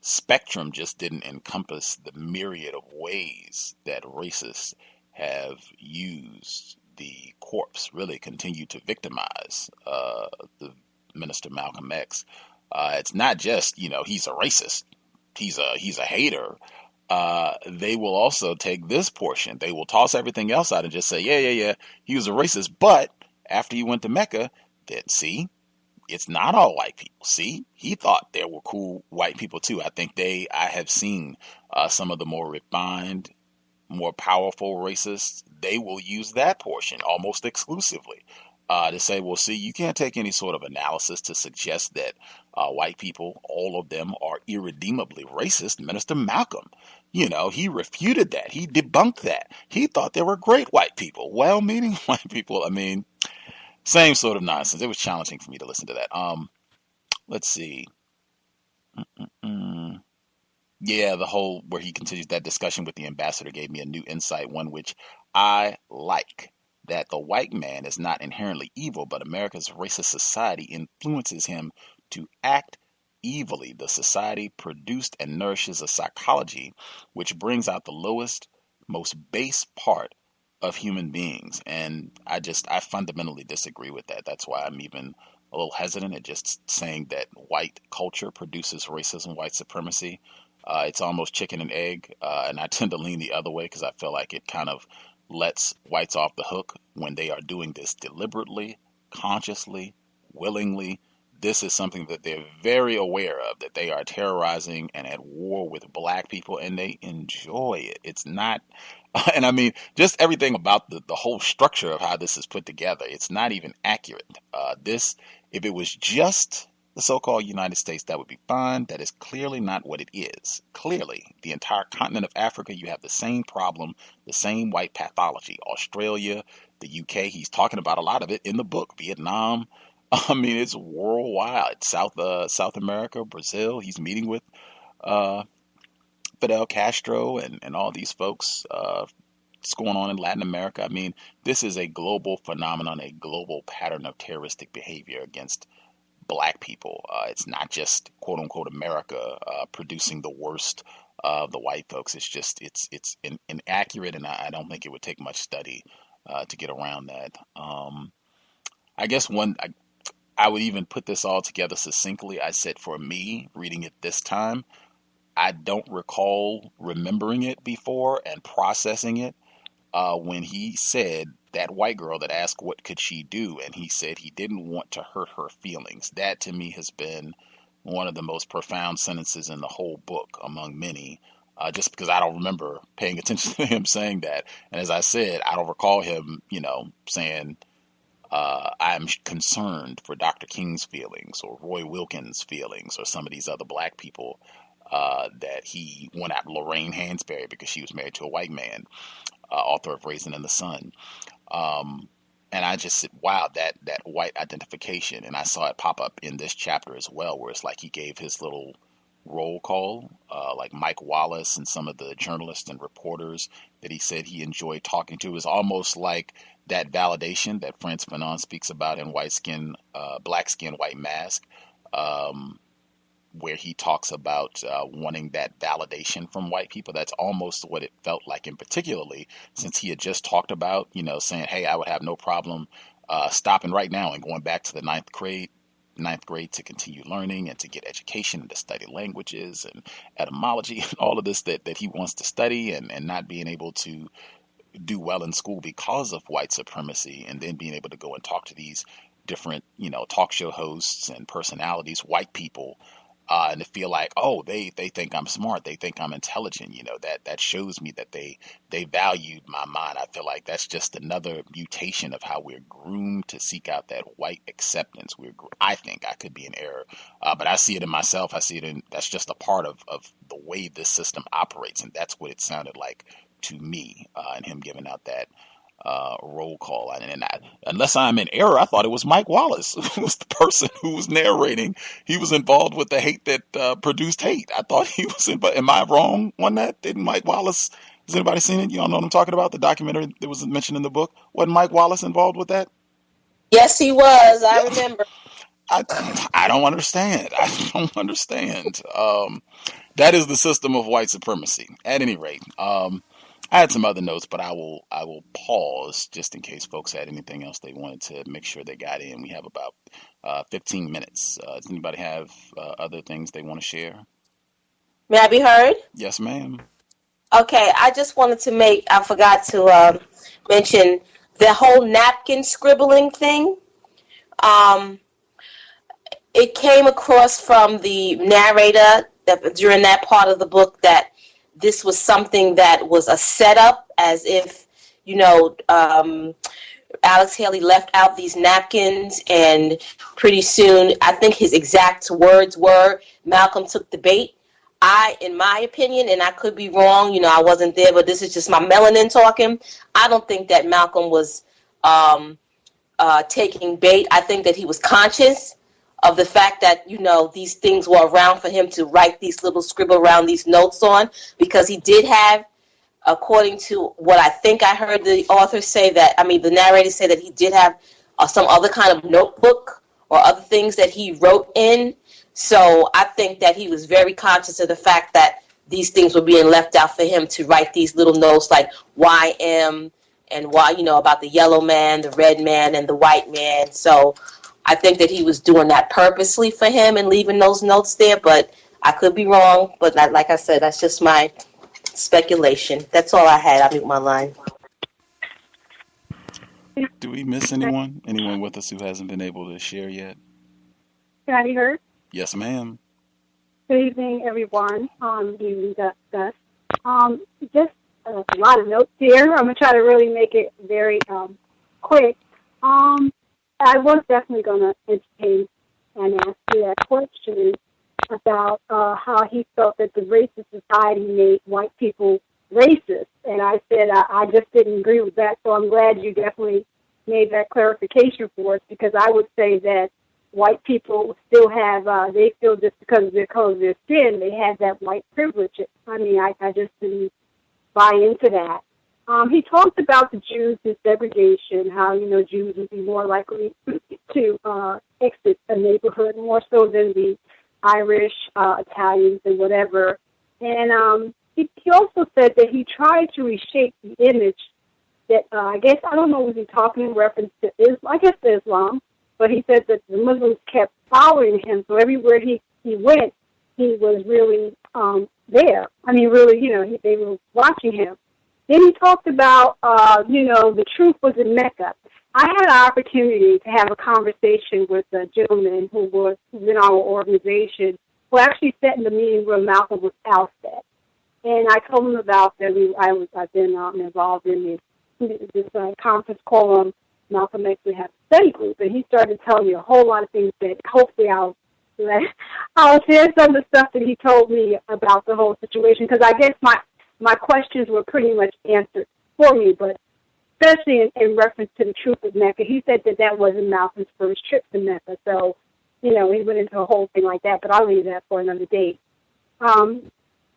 spectrum just didn't encompass the myriad of ways that racists have used the corpse, really continue to victimize the Minister Malcolm X. It's not just, he's a racist, he's a hater. They will also take this portion. They will toss everything else out and just say, yeah, he was a racist. But after he went to Mecca, then see, it's not all white people. See, he thought there were cool white people too. I think I have seen some of the more refined, more powerful racists. They will use that portion almost exclusively to say, well, see, you can't take any sort of analysis to suggest that white people, all of them, are irredeemably racist. Minister Malcolm, he refuted that. He debunked that. He thought there were great white people, well-meaning white people. I mean, same sort of nonsense. It was challenging for me to listen to that. Let's see. Yeah, the whole where he continues that discussion with the ambassador gave me a new insight, one which I like, that the white man is not inherently evil, but America's racist society influences him to act evilly. The society produced and nourishes a psychology which brings out the lowest, most base part of human beings. And I fundamentally disagree with that. That's why I'm even a little hesitant at just saying that white culture produces racism, white supremacy. It's almost chicken and egg. And I tend to lean the other way because I feel like it kind of lets whites off the hook when they are doing this deliberately, consciously, willingly. This is something that they're very aware of, that they are terrorizing and at war with black people, and they enjoy it. It's not, and I mean, just everything about the whole structure of how this is put together, it's not even accurate. If it was just the so-called United States, that would be fine. That is clearly not what it is. Clearly, the entire continent of Africa, you have the same problem, the same white pathology. Australia, the UK, he's talking about a lot of it in the book. Vietnam, I mean, it's worldwide. South America, Brazil. He's meeting with Fidel Castro and all these folks. What's going on in Latin America? I mean, this is a global phenomenon, a global pattern of terroristic behavior against black people. It's not just quote unquote America producing the worst of the white folks. It's just it's inaccurate, and I don't think it would take much study to get around that. I guess I would even put this all together succinctly. I said, for me, reading it this time, I don't recall remembering it before and processing it when he said that white girl that asked what could she do, and he said he didn't want to hurt her feelings. That to me has been one of the most profound sentences in the whole book among many, just because I don't remember paying attention to him saying that. And as I said, I don't recall him, saying, I'm concerned for Dr. King's feelings or Roy Wilkins' feelings or some of these other black people that he went at Lorraine Hansberry because she was married to a white man, author of Raisin in the Sun. And I just said, wow, that white identification. And I saw it pop up in this chapter as well, where it's like he gave his little roll call, like Mike Wallace and some of the journalists and reporters that he said he enjoyed talking to. Is almost like that validation that Frantz Fanon speaks about in Black Skin, White Mask, where he talks about wanting that validation from white people. That's almost what it felt like, and particularly since he had just talked about, saying, hey, I would have no problem stopping right now and going back to the ninth grade ninth grade to continue learning and to get education and to study languages and etymology and all of this that he wants to study, and not being able to do well in school because of white supremacy, and then being able to go and talk to these different, talk show hosts and personalities, white people, and to feel like, oh, they think I'm smart, they think I'm intelligent, that shows me that they valued my mind. I feel like that's just another mutation of how we're groomed to seek out that white acceptance. I think I could be in error, but I see it in myself. I see it in, that's just a part of the way this system operates, and that's what it sounded like to me, and him giving out that roll call. And unless I'm in error, I thought it was Mike Wallace who was the person who was narrating. He was involved with the hate that produced hate. I thought he was but am I wrong on that? Didn't Mike Wallace, has anybody seen it? You all know what I'm talking about? The documentary that was mentioned in the book? Wasn't Mike Wallace involved with that? Yes, he was. I remember. I don't understand. I don't understand. That is the system of white supremacy. At any rate, I had some other notes, but I will pause just in case folks had anything else they wanted to make sure they got in. We have about 15 minutes. Does anybody have other things they want to share? May I be heard? Yes, ma'am. Okay, I just wanted to I forgot to mention the whole napkin scribbling thing. It came across from the narrator during that part of the book that this was something that was a setup, as if, Alex Haley left out these napkins, and pretty soon, I think his exact words were, Malcolm took the bait. In my opinion, and I could be wrong, I wasn't there, but this is just my melanin talking. I don't think that Malcolm was taking bait. I think that he was conscious of the fact that, these things were around for him to write these little scribble around these notes on, because he did have, according to what I think I heard the author say the narrator say that he did have some other kind of notebook or other things that he wrote in. So I think that he was very conscious of the fact that these things were being left out for him to write these little notes like YM and why, about the yellow man, the red man, and the white man. So I think that he was doing that purposely for him and leaving those notes there, but I could be wrong. But like I said, that's just my speculation. That's all I had. I'll mute my line. Do we miss anyone? Anyone with us who hasn't been able to share yet? Can I be heard? Yes, ma'am. Good evening, everyone. Evening, Gus. Just a lot of notes here. I'm going to try to really make it very quick. I was definitely going to entertain and ask you that question about how he felt that the racist society made white people racist. And I said I just didn't agree with that, so I'm glad you definitely made that clarification for us, because I would say that white people still have, they feel just because of their color of their skin, they have that white privilege. I mean, I just didn't buy into that. He talked about the Jews and segregation, how, Jews would be more likely to exit a neighborhood more so than the Irish, Italians, and whatever. And he also said that he tried to reshape the image that, I don't know, was he talking in reference to Islam, but he said that the Muslims kept following him, so everywhere he went, he was really there. I mean, really, they were watching him. Then he talked about, the truth was in Mecca. I had an opportunity to have a conversation with a gentleman who was in our organization, who actually sat in the meeting where Malcolm was ousted. And I told him about that I've been involved in this conference call on Malcolm X. We have a study group, and he started telling me a whole lot of things that hopefully I'll share some of the stuff that he told me about the whole situation, because I guess my questions were pretty much answered for me, but especially in reference to the truth of Mecca. He said that wasn't Malcolm's first trip to Mecca, so, he went into a whole thing like that, but I'll leave that for another date.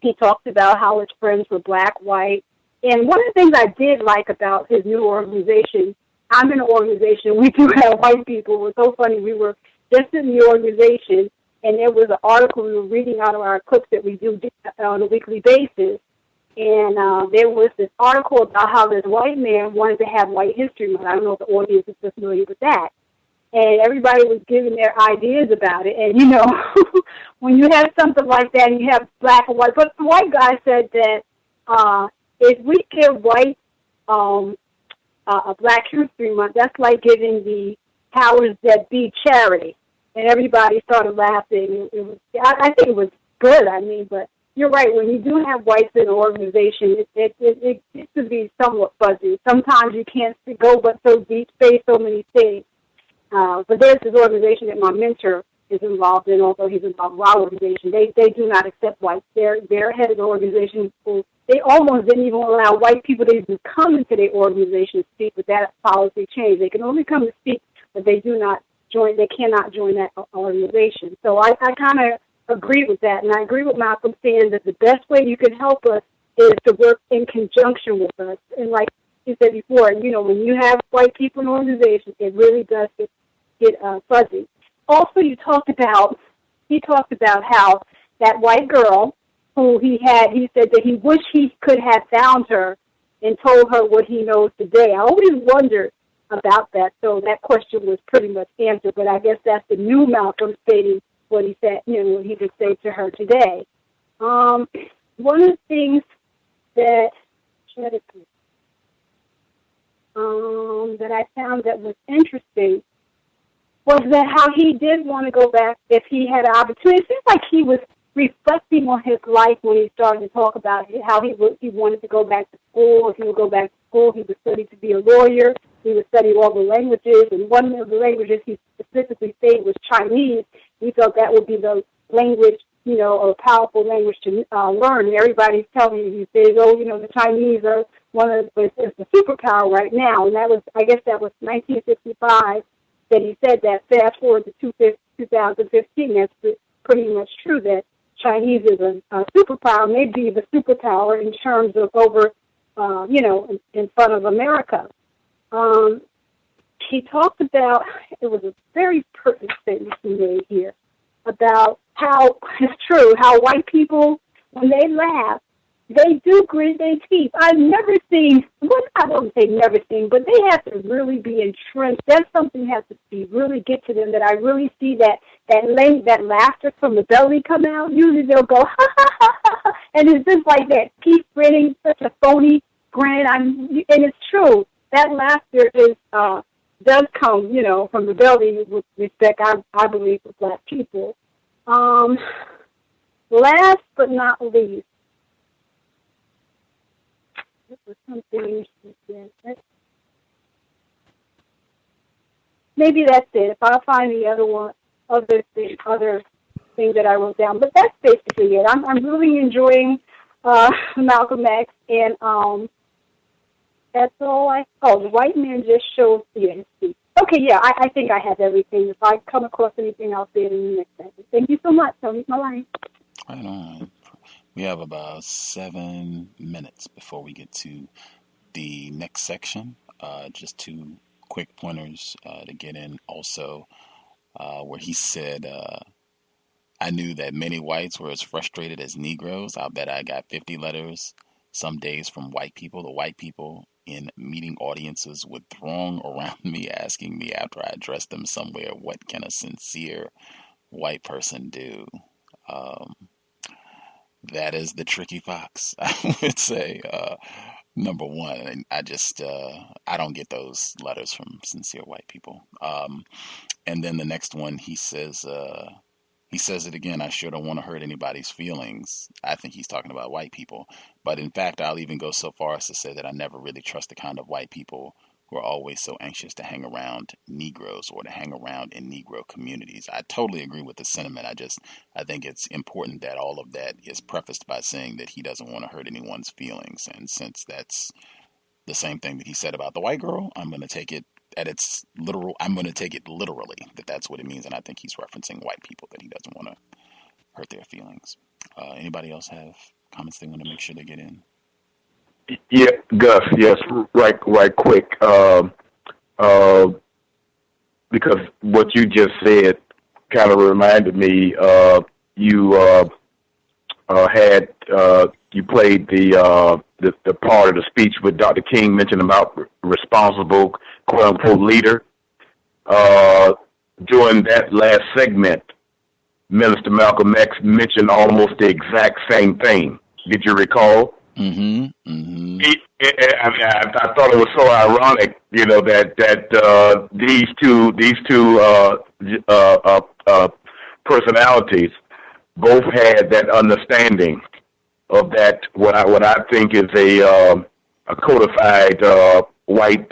He talked about how his friends were black, white, and one of the things I did like about his new organization, I'm in an organization, we do have white people. It was so funny, we were just in the organization, and there was an article we were reading out of our clips that we do on a weekly basis. And there was this article about how this white man wanted to have White History Month. I don't know if the audience is familiar with that. and everybody was giving their ideas about it. And, you know, when you have something like that and you have black and white, but the white guy said that if we give white a Black History Month, that's like giving the powers that be charity. And everybody started laughing. I think it was good, I mean, but you're right. When you do have whites in an organization, it gets to be somewhat fuzzy. Sometimes you can't go but so deep, say so many things. But there's this organization that my mentor is involved in, although he's involved in our organization. They do not accept whites. Their head of the organization, they almost didn't even allow white people to even come into their organization to speak, but that policy changed. They can only come to speak, but they cannot join that organization. So I kind of agree with that, and I agree with Malcolm saying that the best way you can help us is to work in conjunction with us. And like he said before, you know, when you have white people in organizations, it really does get fuzzy. Also, he talked about how that white girl who he said that he wished he could have found her and told her what he knows today. I always wondered about that, so that question was pretty much answered, but I guess that's the new Malcolm stating what he said, you know, what he could say to her today. One of the things that I found that was interesting was that how he did want to go back if he had an opportunity. It seems like he was reflecting on his life when he started to talk about it, how he wanted to go back to school. If he would go back to school, he would study to be a lawyer. He would study all the languages, and one of the languages he specifically said was Chinese. He felt that would be the language, you know, a powerful language to learn. And everybody's telling you, he says, oh, you know, the Chinese are it's the superpower right now. And that was, I guess that was 1965 that he said that. Fast forward to 2015, that's pretty much true that Chinese is a superpower, maybe the superpower in terms of over, you know, in front of America. He talked about, it was a very pertinent statement he made here, about how, it's true, how white people, when they laugh, they do grit their teeth. I've never seen, well, I don't say never seen, but they have to really be entrenched. That's something that has to be really get to them, that I really see that laughter from the belly come out. Usually they'll go, ha, ha, ha, ha, ha, and it's just like that, teeth gritting, such a phony grin. And it's true. That laughter does come, you know, from the belly with respect, I believe, for black people. Last but not least, this was something maybe that's it. If I'll find the other thing that I wrote down, but that's basically it. I'm really enjoying Malcolm X, and that's all the white man just shows the Okay, yeah, I think I have everything. If I come across anything, I'll say it in the next session. Thank you so much. Tell me my line. Right on. We have about 7 minutes before we get to the next section. Just 2 quick pointers to get in also, where he said, I knew that many whites were as frustrated as Negroes. I'll bet I got 50 letters some days from white people. The white people in meeting audiences would throng around me asking me after I addressed them somewhere, what can a sincere white person do? That is the tricky fox, I would say. Number one, and I don't get those letters from sincere white people. And then the next one, he says it again, I sure don't want to hurt anybody's feelings. I think he's talking about white people. But in fact, I'll even go so far as to say that I never really trust the kind of white people who are always so anxious to hang around Negroes or to hang around in Negro communities. I totally agree with the sentiment. I think it's important that all of that is prefaced by saying that he doesn't want to hurt anyone's feelings. And since that's the same thing that he said about the white girl, I'm going to take it at its literal. I'm going to take it literally that that's what it means. And I think he's referencing white people, that he doesn't want to hurt their feelings. Anybody else have comments they want to make sure they get in? Yeah, Gus. Yes, right quick. Because what you just said kind of reminded me. You played the part of the speech with Dr. King mentioned about responsible, quote unquote, leader. during that last segment, Minister Malcolm X mentioned almost the exact same thing. Did you recall? Mm-hmm. Mm-hmm. I thought it was so ironic, that these two personalities both had that understanding of that what I think is a codified white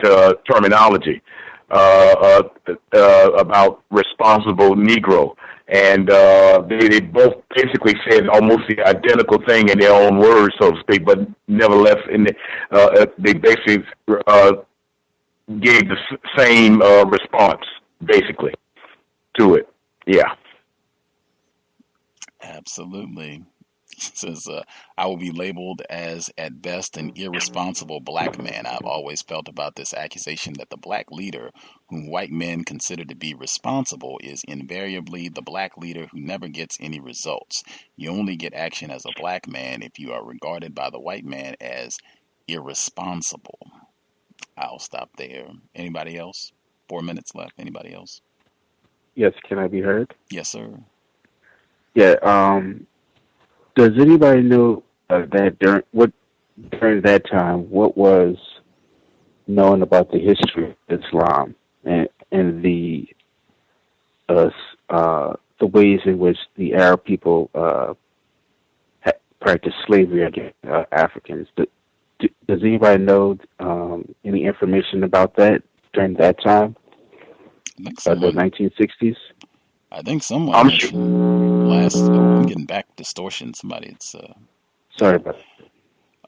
terminology about responsible Negro. And they both basically said almost the identical thing in their own words, so to speak, but nevertheless, they basically gave the same response, basically, to it. Yeah. Absolutely. Says, I will be labeled as, at best, an irresponsible black man. I've always felt about this accusation that the black leader, whom white men consider to be responsible, is invariably the black leader who never gets any results. You only get action as a black man if you are regarded by the white man as irresponsible. I'll stop there. Anybody else? 4 minutes left. Anybody else? Yes, can I be heard? Yes, sir. Yeah, does anybody know that during that time, what was known about the history of Islam and the ways in which the Arab people practiced slavery against Africans? Does anybody know any information about that during that time? The 1960s? I think someone mentioned last. I'm getting back distortion. Sorry about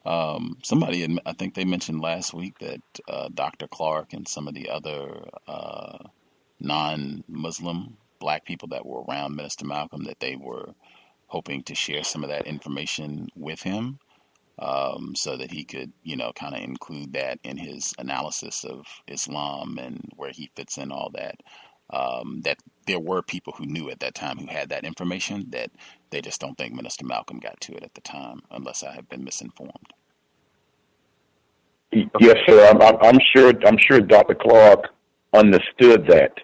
that. Somebody, I think they mentioned last week that Dr. Clark and some of the other non-Muslim black people that were around Minister Malcolm, that they were hoping to share some of that information with him, so that he could, kind of include that in his analysis of Islam and where he fits in all that. That there were people who knew at that time, who had that information, that they just don't think Minister Malcolm got to it at the time, unless I have been misinformed. Yes, sir. I'm sure Dr. Clark understood that,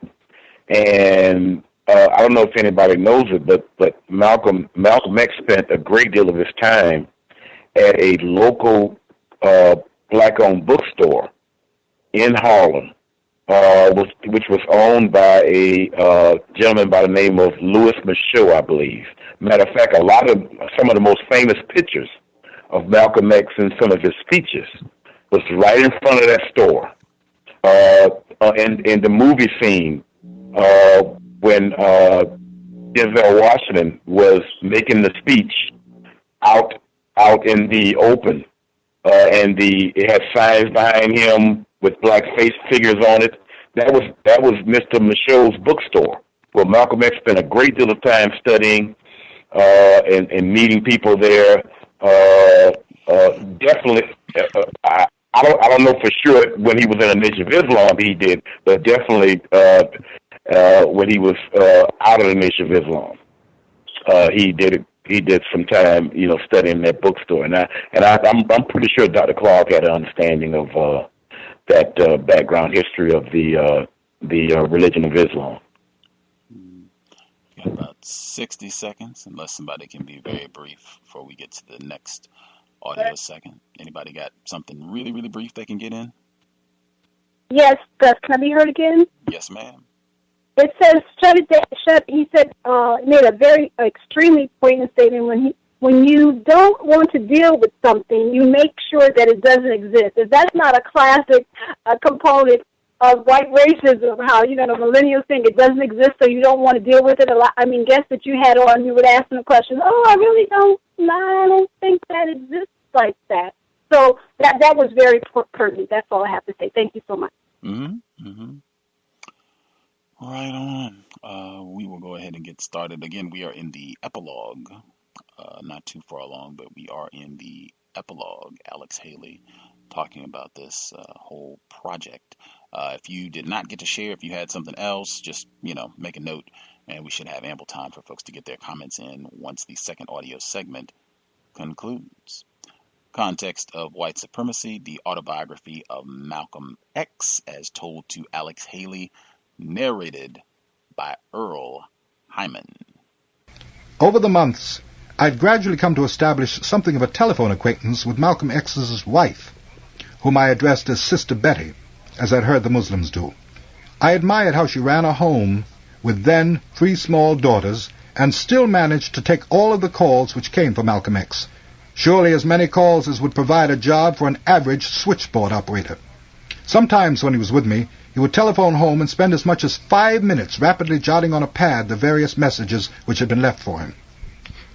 and I don't know if anybody knows it, but Malcolm X spent a great deal of his time at a local black-owned bookstore in Harlem, which was owned by a gentleman by the name of Louis Michaud, I believe. Matter of fact, some of the most famous pictures of Malcolm X in some of his speeches was right in front of that store. In the movie scene, when Denzel Washington was making the speech out in the open, and it had signs behind him with black face figures on it. That was Mr. Michaud's bookstore, where Malcolm X spent a great deal of time studying and meeting people there. Definitely, I don't know for sure when he was in the Nation of Islam he did, but definitely when he was out of the Nation of Islam, he did some time, studying that bookstore, and I'm pretty sure Dr. Clark had an understanding of that background history of the religion of Islam. Got about 60 seconds, unless somebody can be very brief before we get to the next audio segment. Anybody got something really, really brief they can get in? Yes, Gus, can I be heard again? Yes, ma'am. It says, shut it down. He said, made a very extremely poignant statement when you don't want to deal with something, you make sure that it doesn't exist. If that's not a classic component of white racism, how, the millennials think it doesn't exist, so you don't want to deal with it a lot. I mean, guests that you had on, you would ask them the question, I don't think that exists like that. So that was very pertinent. That's all I have to say. Thank you so much. Mm-hmm. Mm-hmm. Right on. We will go ahead and get started. Again, we are in the epilogue. Not too far along, but we are in the epilogue. Alex Haley talking about this whole project. If you did not get to share, if you had something else, just, make a note, and we should have ample time for folks to get their comments in once the second audio segment concludes. Context of White Supremacy, the Autobiography of Malcolm X, as told to Alex Haley, narrated by Earl Hyman. Over the months, I'd gradually come to establish something of a telephone acquaintance with Malcolm X's wife, whom I addressed as Sister Betty, as I'd heard the Muslims do. I admired how she ran a home with then 3 small daughters and still managed to take all of the calls which came for Malcolm X, surely as many calls as would provide a job for an average switchboard operator. Sometimes when he was with me, he would telephone home and spend as much as 5 minutes rapidly jotting on a pad the various messages which had been left for him.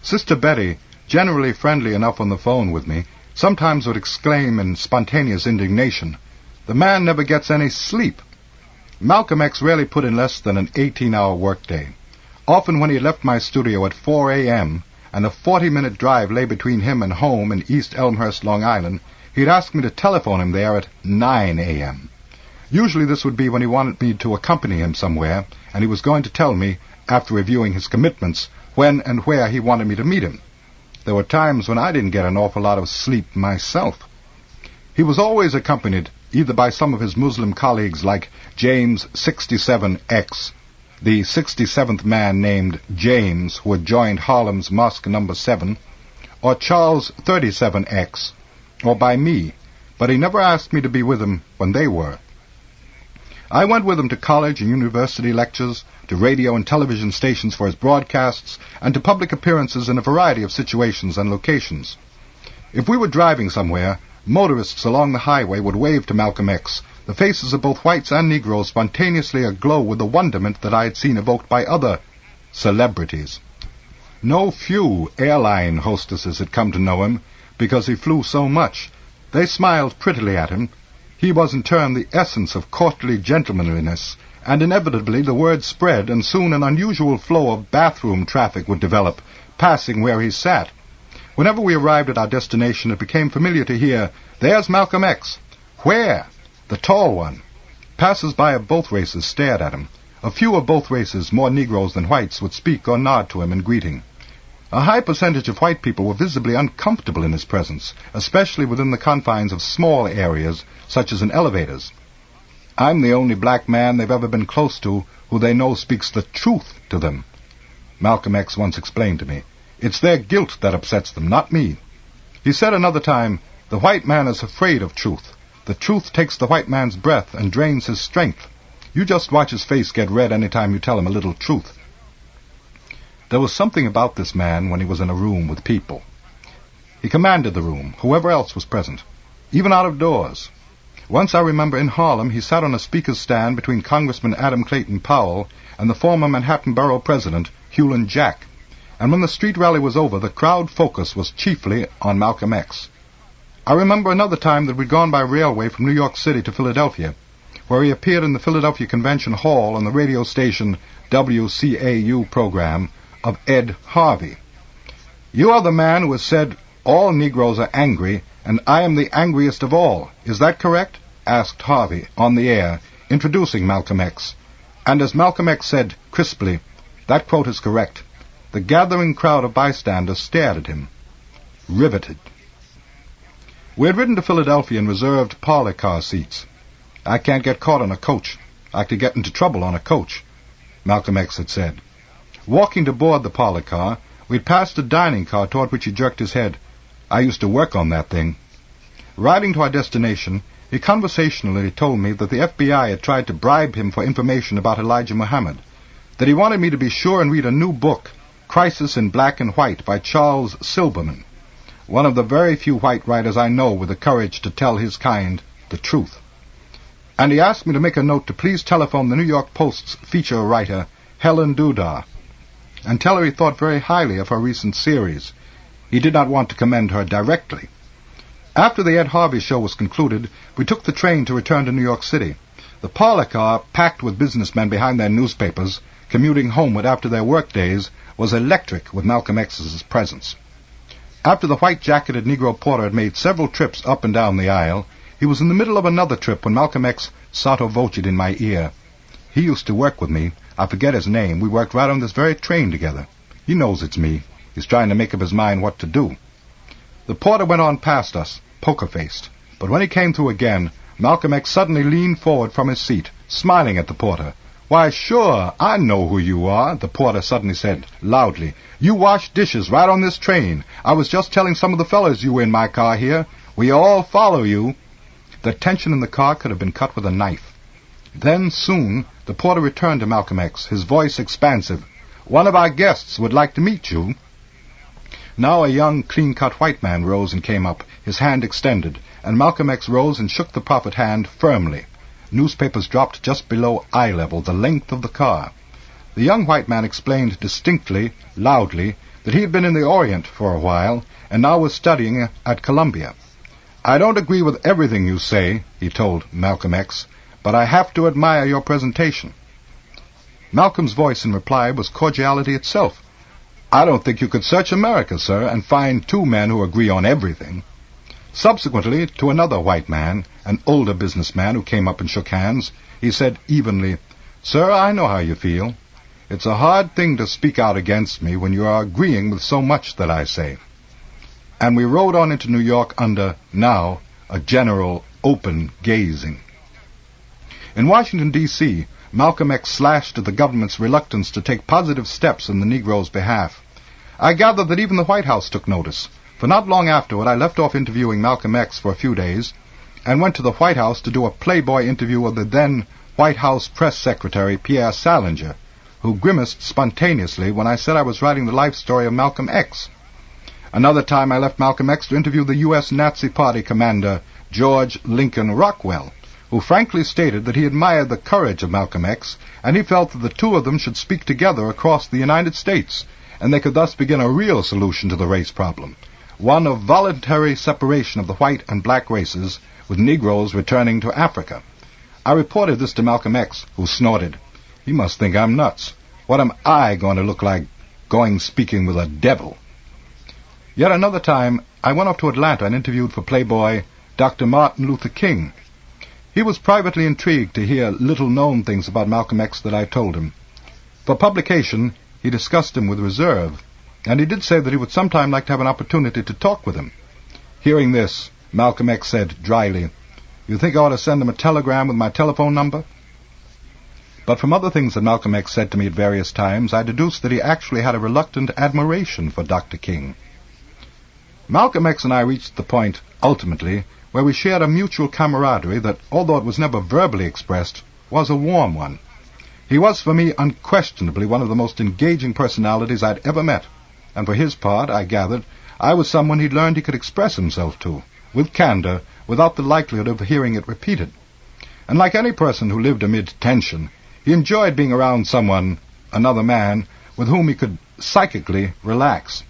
Sister Betty, generally friendly enough on the phone with me, sometimes would exclaim in spontaneous indignation, "The man never gets any sleep." Malcolm X rarely put in less than an 18-hour workday. Often when he left my studio at 4 a.m., and a 40-minute drive lay between him and home in East Elmhurst, Long Island, he'd ask me to telephone him there at 9 a.m. Usually this would be when he wanted me to accompany him somewhere, and he was going to tell me, after reviewing his commitments, when and where he wanted me to meet him. There were times when I didn't get an awful lot of sleep myself. He was always accompanied either by some of his Muslim colleagues like James 67X, the 67th man named James who had joined Harlem's Mosque No. 7, or Charles 37X, or by me, but he never asked me to be with him when they were. I went with him to college and university lectures, to radio and television stations for his broadcasts, and to public appearances in a variety of situations and locations. If we were driving somewhere, motorists along the highway would wave to Malcolm X, the faces of both whites and Negroes spontaneously aglow with the wonderment that I had seen evoked by other celebrities. No few airline hostesses had come to know him because he flew so much. They smiled prettily at him. He was in turn the essence of courtly gentlemanliness, and inevitably the word spread, and soon an unusual flow of bathroom traffic would develop, passing where he sat. Whenever we arrived at our destination, it became familiar to hear, "There's Malcolm X." "Where?" "The tall one." Passers-by of both races stared at him. A few of both races, more Negroes than whites, would speak or nod to him in greeting. A high percentage of white people were visibly uncomfortable in his presence, especially within the confines of small areas, such as in elevators. "I'm the only black man they've ever been close to who they know speaks the truth to them," Malcolm X once explained to me. "It's their guilt that upsets them, not me." He said another time, "The white man is afraid of truth. The truth takes the white man's breath and drains his strength. You just watch his face get red any time you tell him a little truth." There was something about this man when he was in a room with people. He commanded the room, whoever else was present, even out of doors. Once I remember in Harlem he sat on a speaker's stand between Congressman Adam Clayton Powell and the former Manhattan Borough President, Hewlin Jack. And when the street rally was over, the crowd focus was chiefly on Malcolm X. I remember another time that we'd gone by railway from New York City to Philadelphia, where he appeared in the Philadelphia Convention Hall on the radio station WCAU program of Ed Harvey. "You are the man who has said all Negroes are angry, and I am the angriest of all. Is that correct?" asked Harvey on the air, introducing Malcolm X. And as Malcolm X said crisply, "That quote is correct," the gathering crowd of bystanders stared at him, riveted. We had ridden to Philadelphia in reserved parlor car seats. "I can't get caught on a coach. I could get into trouble on a coach," Malcolm X had said. Walking to board the parlor car, we'd passed a dining car toward which he jerked his head. "I used to work on that thing." Riding to our destination, he conversationally told me that the FBI had tried to bribe him for information about Elijah Muhammad, that he wanted me to be sure and read a new book, Crisis in Black and White, by Charles Silberman, one of the very few white writers I know with the courage to tell his kind the truth. And he asked me to make a note to please telephone the New York Post's feature writer, Helen Dudar, and tell her he thought very highly of her recent series. He did not want to commend her directly. After the Ed Harvey show was concluded, we took the train to return to New York City. The parlor car, packed with businessmen behind their newspapers, commuting homeward after their work days, was electric with Malcolm X's presence. After the white-jacketed Negro porter had made several trips up and down the aisle, he was in the middle of another trip when Malcolm X sotto voce'd in my ear. He used to work with me. I forget his name. We worked right on this very train together. He knows it's me. He's trying to make up his mind what to do. The porter went on past us, poker-faced. But when he came through again, Malcolm X suddenly leaned forward from his seat, smiling at the porter, "Why, sure, I know who you are," the porter suddenly said, loudly. "You wash dishes right on this train. I was just telling some of the fellas you were in my car here. We all follow you." The tension in the car could have been cut with a knife. Then, soon, the porter returned to Malcolm X, his voice expansive. "One of our guests would like to meet you." Now a young, clean-cut white man rose and came up, his hand extended, and Malcolm X rose and shook the proffered hand firmly. Newspapers dropped just below eye level, the length of the car. The young white man explained distinctly, loudly, that he had been in the Orient for a while, and now was studying at Columbia. "I don't agree with everything you say," he told Malcolm X, "but I have to admire your presentation." Malcolm's voice in reply was cordiality itself. "I don't think you could search America, sir, and find two men who agree on everything." Subsequently, to another white man, an older businessman who came up and shook hands, he said evenly, "Sir, I know how you feel. It's a hard thing to speak out against me when you are agreeing with so much that I say." And we rode on into New York under, now, a general open gazing. In Washington, D.C., Malcolm X slashed at the government's reluctance to take positive steps in the Negro's behalf. I gather that even the White House took notice, for not long afterward I left off interviewing Malcolm X for a few days and went to the White House to do a Playboy interview of the then White House Press Secretary Pierre Salinger, who grimaced spontaneously when I said I was writing the life story of Malcolm X. Another time I left Malcolm X to interview the U.S. Nazi Party commander George Lincoln Rockwell, who frankly stated that he admired the courage of Malcolm X, and he felt that the two of them should speak together across the United States, and they could thus begin a real solution to the race problem, one of voluntary separation of the white and black races, with Negroes returning to Africa. I reported this to Malcolm X, who snorted, "He must think I'm nuts. What am I going to look like going speaking with a devil?" Yet another time, I went up to Atlanta and interviewed for Playboy Dr. Martin Luther King. He was privately intrigued to hear little-known things about Malcolm X that I told him. For publication, he discussed him with reserve, and he did say that he would sometime like to have an opportunity to talk with him. Hearing this, Malcolm X said dryly, "You think I ought to send him a telegram with my telephone number?" But from other things that Malcolm X said to me at various times, I deduced that he actually had a reluctant admiration for Dr. King. Malcolm X and I reached the point, ultimately, where we shared a mutual camaraderie that, although it was never verbally expressed, was a warm one. He was for me unquestionably one of the most engaging personalities I'd ever met, and for his part, I gathered, I was someone he'd learned he could express himself to, with candor, without the likelihood of hearing it repeated. And like any person who lived amid tension, he enjoyed being around someone, another man, with whom he could psychically relax.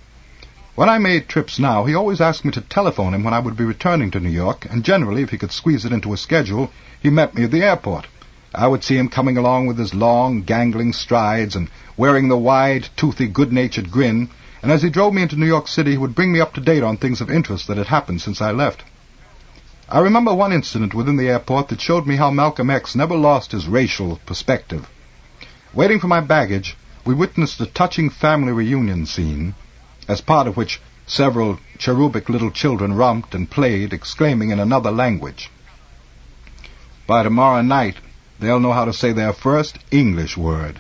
When I made trips now, he always asked me to telephone him when I would be returning to New York, and generally, if he could squeeze it into a schedule, he met me at the airport. I would see him coming along with his long, gangling strides and wearing the wide, toothy, good-natured grin, and as he drove me into New York City, he would bring me up to date on things of interest that had happened since I left. I remember one incident within the airport that showed me how Malcolm X never lost his racial perspective. Waiting for my baggage, we witnessed a touching family reunion scene, as part of which several cherubic little children romped and played, exclaiming in another language. "By tomorrow night, they'll know how to say their first English word.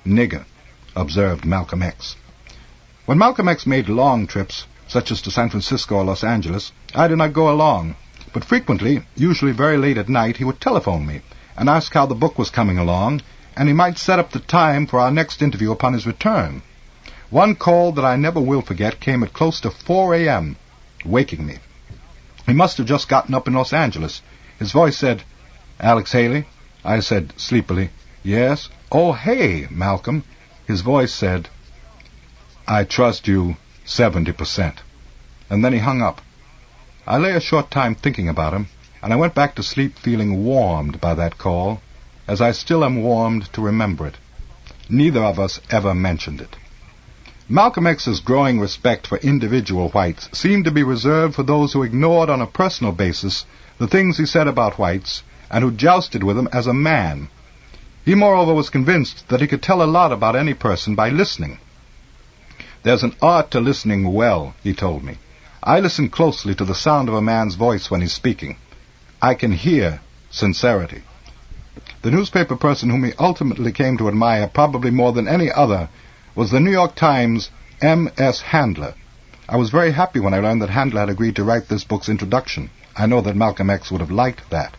Nigger," observed Malcolm X. When Malcolm X made long trips, such as to San Francisco or Los Angeles, I did not go along, but frequently, usually very late at night, he would telephone me and ask how the book was coming along, and he might set up the time for our next interview upon his return. One call that I never will forget came at close to 4 a.m., waking me. He must have just gotten up in Los Angeles. His voice said, "Alex Haley?" I said sleepily, "Yes." "Oh, hey, Malcolm." His voice said, "I trust you 70%. And then he hung up. I lay a short time thinking about him, and I went back to sleep feeling warmed by that call, as I still am warmed to remember it. Neither of us ever mentioned it. Malcolm X's growing respect for individual whites seemed to be reserved for those who ignored on a personal basis the things he said about whites, and who jousted with him as a man. He, moreover, was convinced that he could tell a lot about any person by listening. "There's an art to listening well," he told me. "I listen closely to the sound of a man's voice when he's speaking. I can hear sincerity. The newspaper person whom he ultimately came to admire probably more than any other was the New York Times' M.S. Handler. I was very happy when I learned that Handler had agreed to write this book's introduction. I know that Malcolm X would have liked that.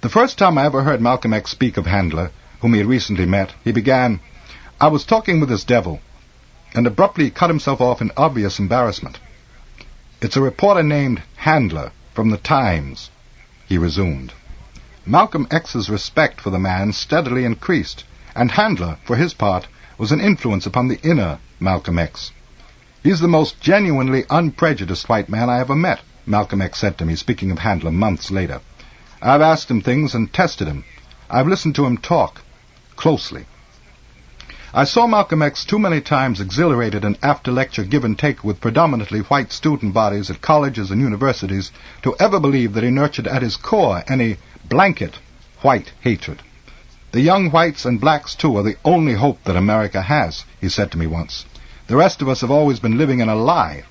The first time I ever heard Malcolm X speak of Handler, whom he had recently met, he began, "I was talking with this devil," and abruptly cut himself off in obvious embarrassment. "It's a reporter named Handler from the Times," he resumed. Malcolm X's respect for the man steadily increased, and Handler, for his part, was an influence upon the inner Malcolm X. "He's the most genuinely unprejudiced white man I ever met," Malcolm X said to me, speaking of Handler months later. "I've asked him things and tested him. I've listened to him talk closely." I saw Malcolm X too many times exhilarated in after-lecture give-and-take with predominantly white student bodies at colleges and universities to ever believe that he nurtured at his core any blanket white hatred. "The young whites and blacks, too, are the only hope that America has," he said to me once. "The rest of us have always been living in a lie."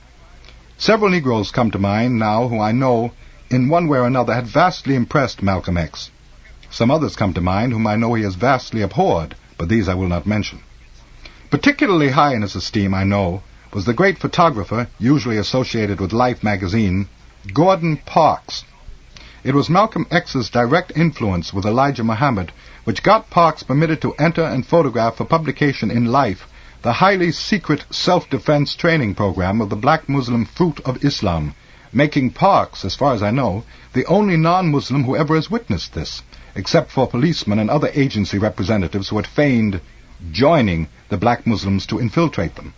Several Negroes come to mind now who I know, in one way or another, had vastly impressed Malcolm X. Some others come to mind whom I know he has vastly abhorred, but these I will not mention. Particularly high in his esteem, I know, was the great photographer, usually associated with Life magazine, Gordon Parks. It was Malcolm X's direct influence with Elijah Muhammad which got Parks permitted to enter and photograph for publication in Life the highly secret self-defense training program of the black Muslim Fruit of Islam, making Parks, as far as I know, the only non-Muslim who ever has witnessed this, except for policemen and other agency representatives who had feigned joining the black Muslims to infiltrate them.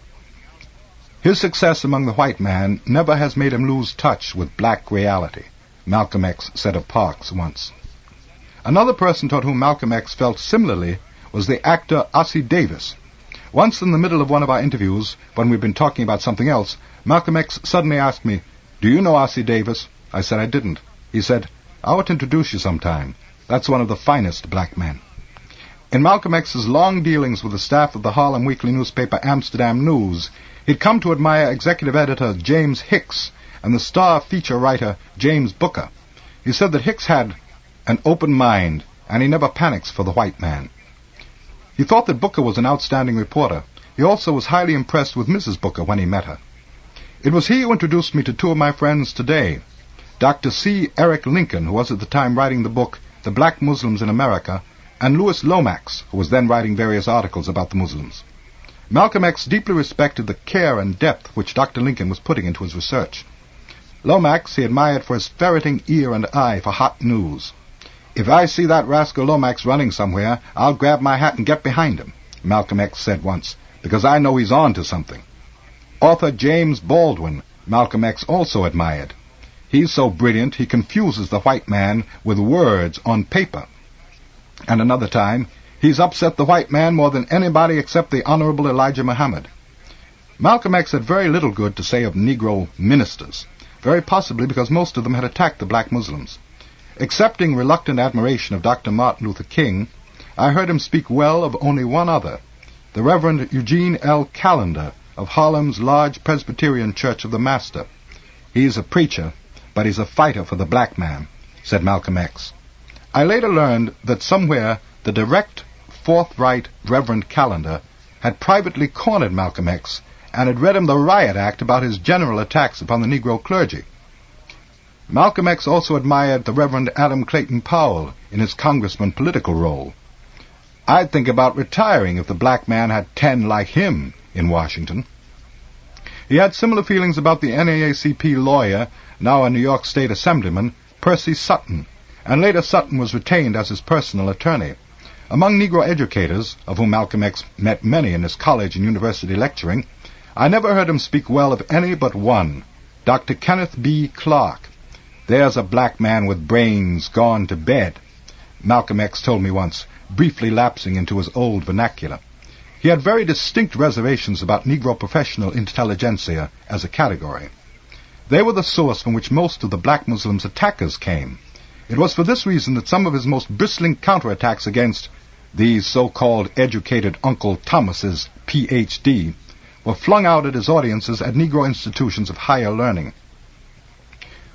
His success among the white man never has made him lose touch with black reality, Malcolm X said of Parks once. Another person toward whom Malcolm X felt similarly was the actor Ossie Davis. Once in the middle of one of our interviews, when we'd been talking about something else, Malcolm X suddenly asked me, "Do you know Ossie Davis?" I said I didn't. He said, "I ought to introduce you sometime. That's one of the finest black men." In Malcolm X's long dealings with the staff of the Harlem weekly newspaper Amsterdam News, he'd come to admire executive editor James Hicks and the star feature writer James Booker. He said that Hicks had an open mind, and he never panics for the white man. He thought that Booker was an outstanding reporter. He also was highly impressed with Mrs. Booker when he met her. It was he who introduced me to two of my friends today, Dr. C. Eric Lincoln, who was at the time writing the book The Black Muslims in America, and Louis Lomax, who was then writing various articles about the Muslims. Malcolm X deeply respected the care and depth which Dr. Lincoln was putting into his research. Lomax he admired for his ferreting ear and eye for hot news. "If I see that rascal Lomax running somewhere, I'll grab my hat and get behind him," Malcolm X said once, "because I know he's on to something." Author James Baldwin, Malcolm X also admired. He's so brilliant he confuses the white man with words on paper. And another time, he's upset the white man more than anybody except the Honorable Elijah Muhammad. Malcolm X had very little good to say of Negro ministers, very possibly because most of them had attacked the black Muslims. Accepting reluctant admiration of Dr. Martin Luther King, I heard him speak well of only one other, the Reverend Eugene L. Callender of Harlem's large Presbyterian Church of the Master. "He's a preacher, but he's a fighter for the black man," said Malcolm X. I later learned that somewhere the direct, forthright Reverend Callender had privately cornered Malcolm X and had read him the Riot Act about his general attacks upon the Negro clergy. Malcolm X also admired the Reverend Adam Clayton Powell in his congressman political role. "I'd think about retiring if the black man had 10 like him in Washington." He had similar feelings about the NAACP lawyer, now a New York State Assemblyman, Percy Sutton, and later Sutton was retained as his personal attorney. Among Negro educators, of whom Malcolm X met many in his college and university lecturing, I never heard him speak well of any but one, Dr. Kenneth B. Clark. "There's a black man with brains gone to bed," Malcolm X told me once, briefly lapsing into his old vernacular. He had very distinct reservations about Negro professional intelligentsia as a category. They were the source from which most of the black Muslims' attackers came. It was for this reason that some of his most bristling counterattacks against these so-called educated Uncle Thomas's Ph.D. were flung out at his audiences at Negro institutions of higher learning.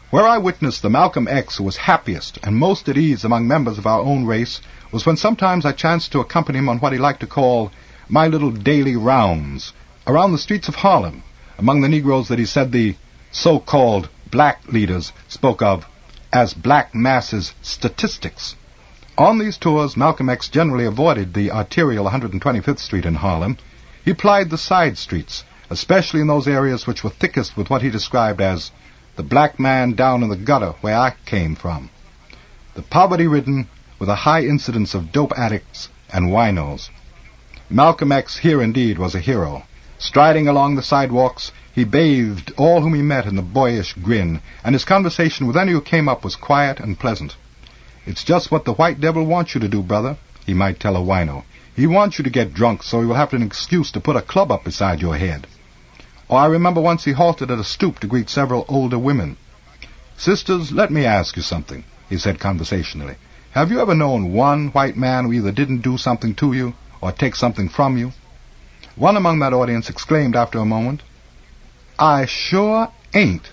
Where I witnessed the Malcolm X who was happiest and most at ease among members of our own race was when sometimes I chanced to accompany him on what he liked to call my little daily rounds around the streets of Harlem, among the Negroes that he said the so-called black leaders spoke of as black masses statistics. On these tours, Malcolm X generally avoided the arterial 125th Street in Harlem. He plied the side streets, especially in those areas which were thickest with what he described as the black man down in the gutter where I came from, the poverty-ridden with a high incidence of dope addicts and winos. Malcolm X here indeed was a hero. Striding along the sidewalks, he bathed all whom he met in the boyish grin, and his conversation with any who came up was quiet and pleasant. "It's just what the white devil wants you to do, brother," he might tell a wino. "He wants you to get drunk so he will have an excuse to put a club up beside your head." Or I remember once he halted at a stoop to greet several older women. "Sisters, let me ask you something," he said conversationally. "Have you ever known one white man who either didn't do something to you or take something from you?" One among that audience exclaimed after a moment, "I sure ain't,"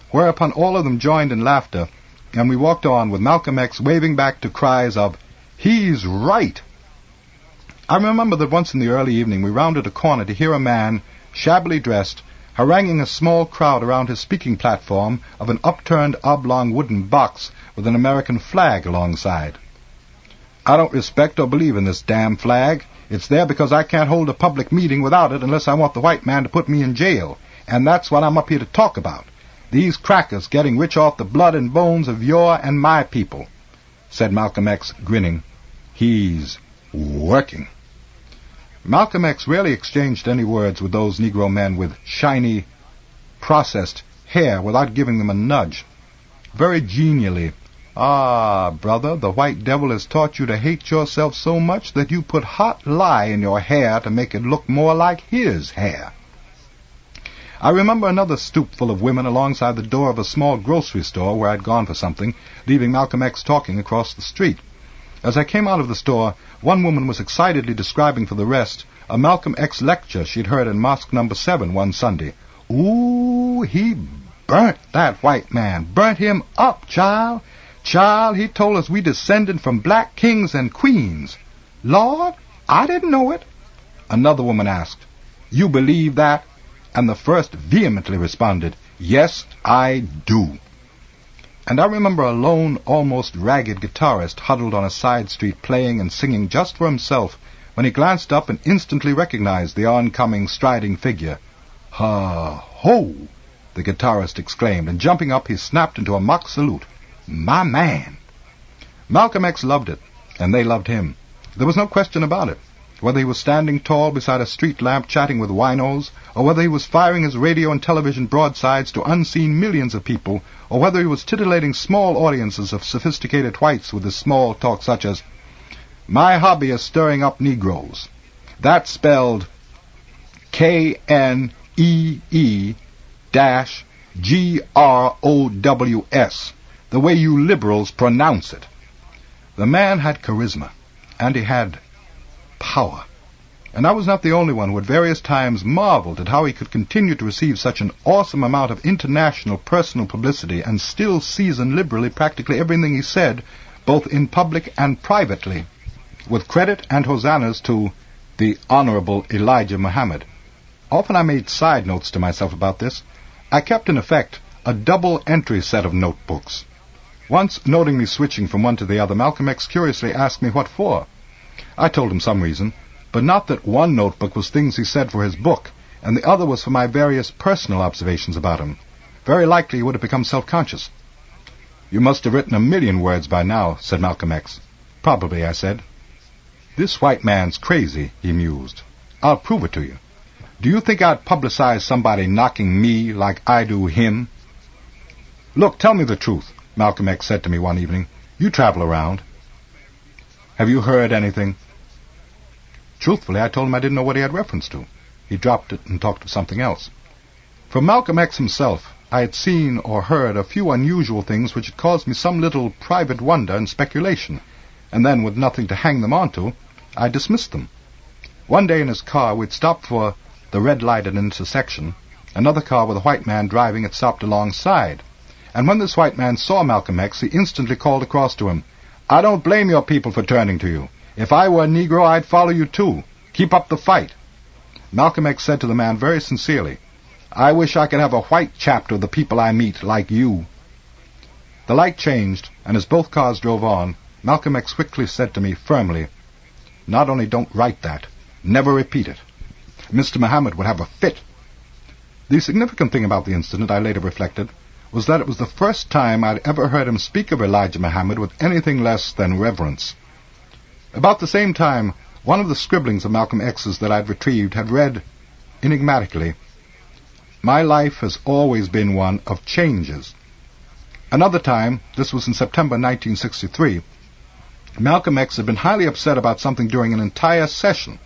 whereupon all of them joined in laughter, and we walked on with Malcolm X waving back to cries of, "He's right." I remember that once in the early evening we rounded a corner to hear a man, shabbily dressed, haranguing a small crowd around his speaking platform of an upturned oblong wooden box with an American flag alongside. "I don't respect or believe in this damn flag. It's there because I can't hold a public meeting without it unless I want the white man to put me in jail, and that's what I'm up here to talk about. These crackers getting rich off the blood and bones of your and my people," said Malcolm X, grinning. "He's working." Malcolm X rarely exchanged any words with those Negro men with shiny, processed hair without giving them a nudge. Very genially, "Ah, brother, the white devil has taught you to hate yourself so much that you put hot lye in your hair to make it look more like his hair." I remember another stoop full of women alongside the door of a small grocery store where I'd gone for something, leaving Malcolm X talking across the street. As I came out of the store, one woman was excitedly describing for the rest a Malcolm X lecture she'd heard in Mosque No. 7 one Sunday. "Ooh, he burnt that white man, burnt him up, child. Child, he told us we descended from black kings and queens. Lord, I didn't know it." Another woman asked, "You believe that?" And the first vehemently responded, "Yes, I do." And I remember a lone, almost ragged guitarist huddled on a side street playing and singing just for himself when he glanced up and instantly recognized the oncoming striding figure. "Ha-ho!" the guitarist exclaimed, and jumping up he snapped into a mock salute. "My man!" Malcolm X loved it, and they loved him. There was no question about it. Whether he was standing tall beside a street lamp chatting with winos, or whether he was firing his radio and television broadsides to unseen millions of people, or whether he was titillating small audiences of sophisticated whites with his small talk such as, "My hobby is stirring up Negroes. That's spelled KNEE-GROWS, the way you liberals pronounce it." The man had charisma, and he had power. And I was not the only one who at various times marveled at how he could continue to receive such an awesome amount of international personal publicity and still season liberally practically everything he said, both in public and privately, with credit and hosannas to the Honorable Elijah Muhammad. Often I made side notes to myself about this. I kept, in effect, a double-entry set of notebooks. Once, noting me switching from one to the other, Malcolm X curiously asked me what for. I told him some reason, but not that one notebook was things he said for his book, and the other was for my various personal observations about him. Very likely he would have become self-conscious. "You must have written 1,000,000 words by now," said Malcolm X. "Probably," I said. "This white man's crazy," he mused. "I'll prove it to you. Do you think I'd publicize somebody knocking me like I do him?" "Look, tell me the truth," Malcolm X said to me one evening. "You travel around. Have you heard anything?" Truthfully, I told him I didn't know what he had reference to. He dropped it and talked of something else. From Malcolm X himself, I had seen or heard a few unusual things which had caused me some little private wonder and speculation, and then, with nothing to hang them onto, I dismissed them. One day in his car we'd stopped for the red light at an intersection. Another car with a white man driving had stopped alongside, and when this white man saw Malcolm X, he instantly called across to him, "I don't blame your people for turning to you. If I were a Negro, I'd follow you too. Keep up the fight." Malcolm X said to the man very sincerely, "I wish I could have a white chapter of the people I meet like you." The light changed, and as both cars drove on, Malcolm X quickly said to me firmly, "Not only don't write that, never repeat it. Mr. Muhammad would have a fit." The significant thing about the incident, I later reflected, was that it was the first time I'd ever heard him speak of Elijah Muhammad with anything less than reverence. About the same time, one of the scribblings of Malcolm X's that I'd retrieved had read, enigmatically, "My life has always been one of changes." Another time, this was in September 1963, Malcolm X had been highly upset about something during an entire session,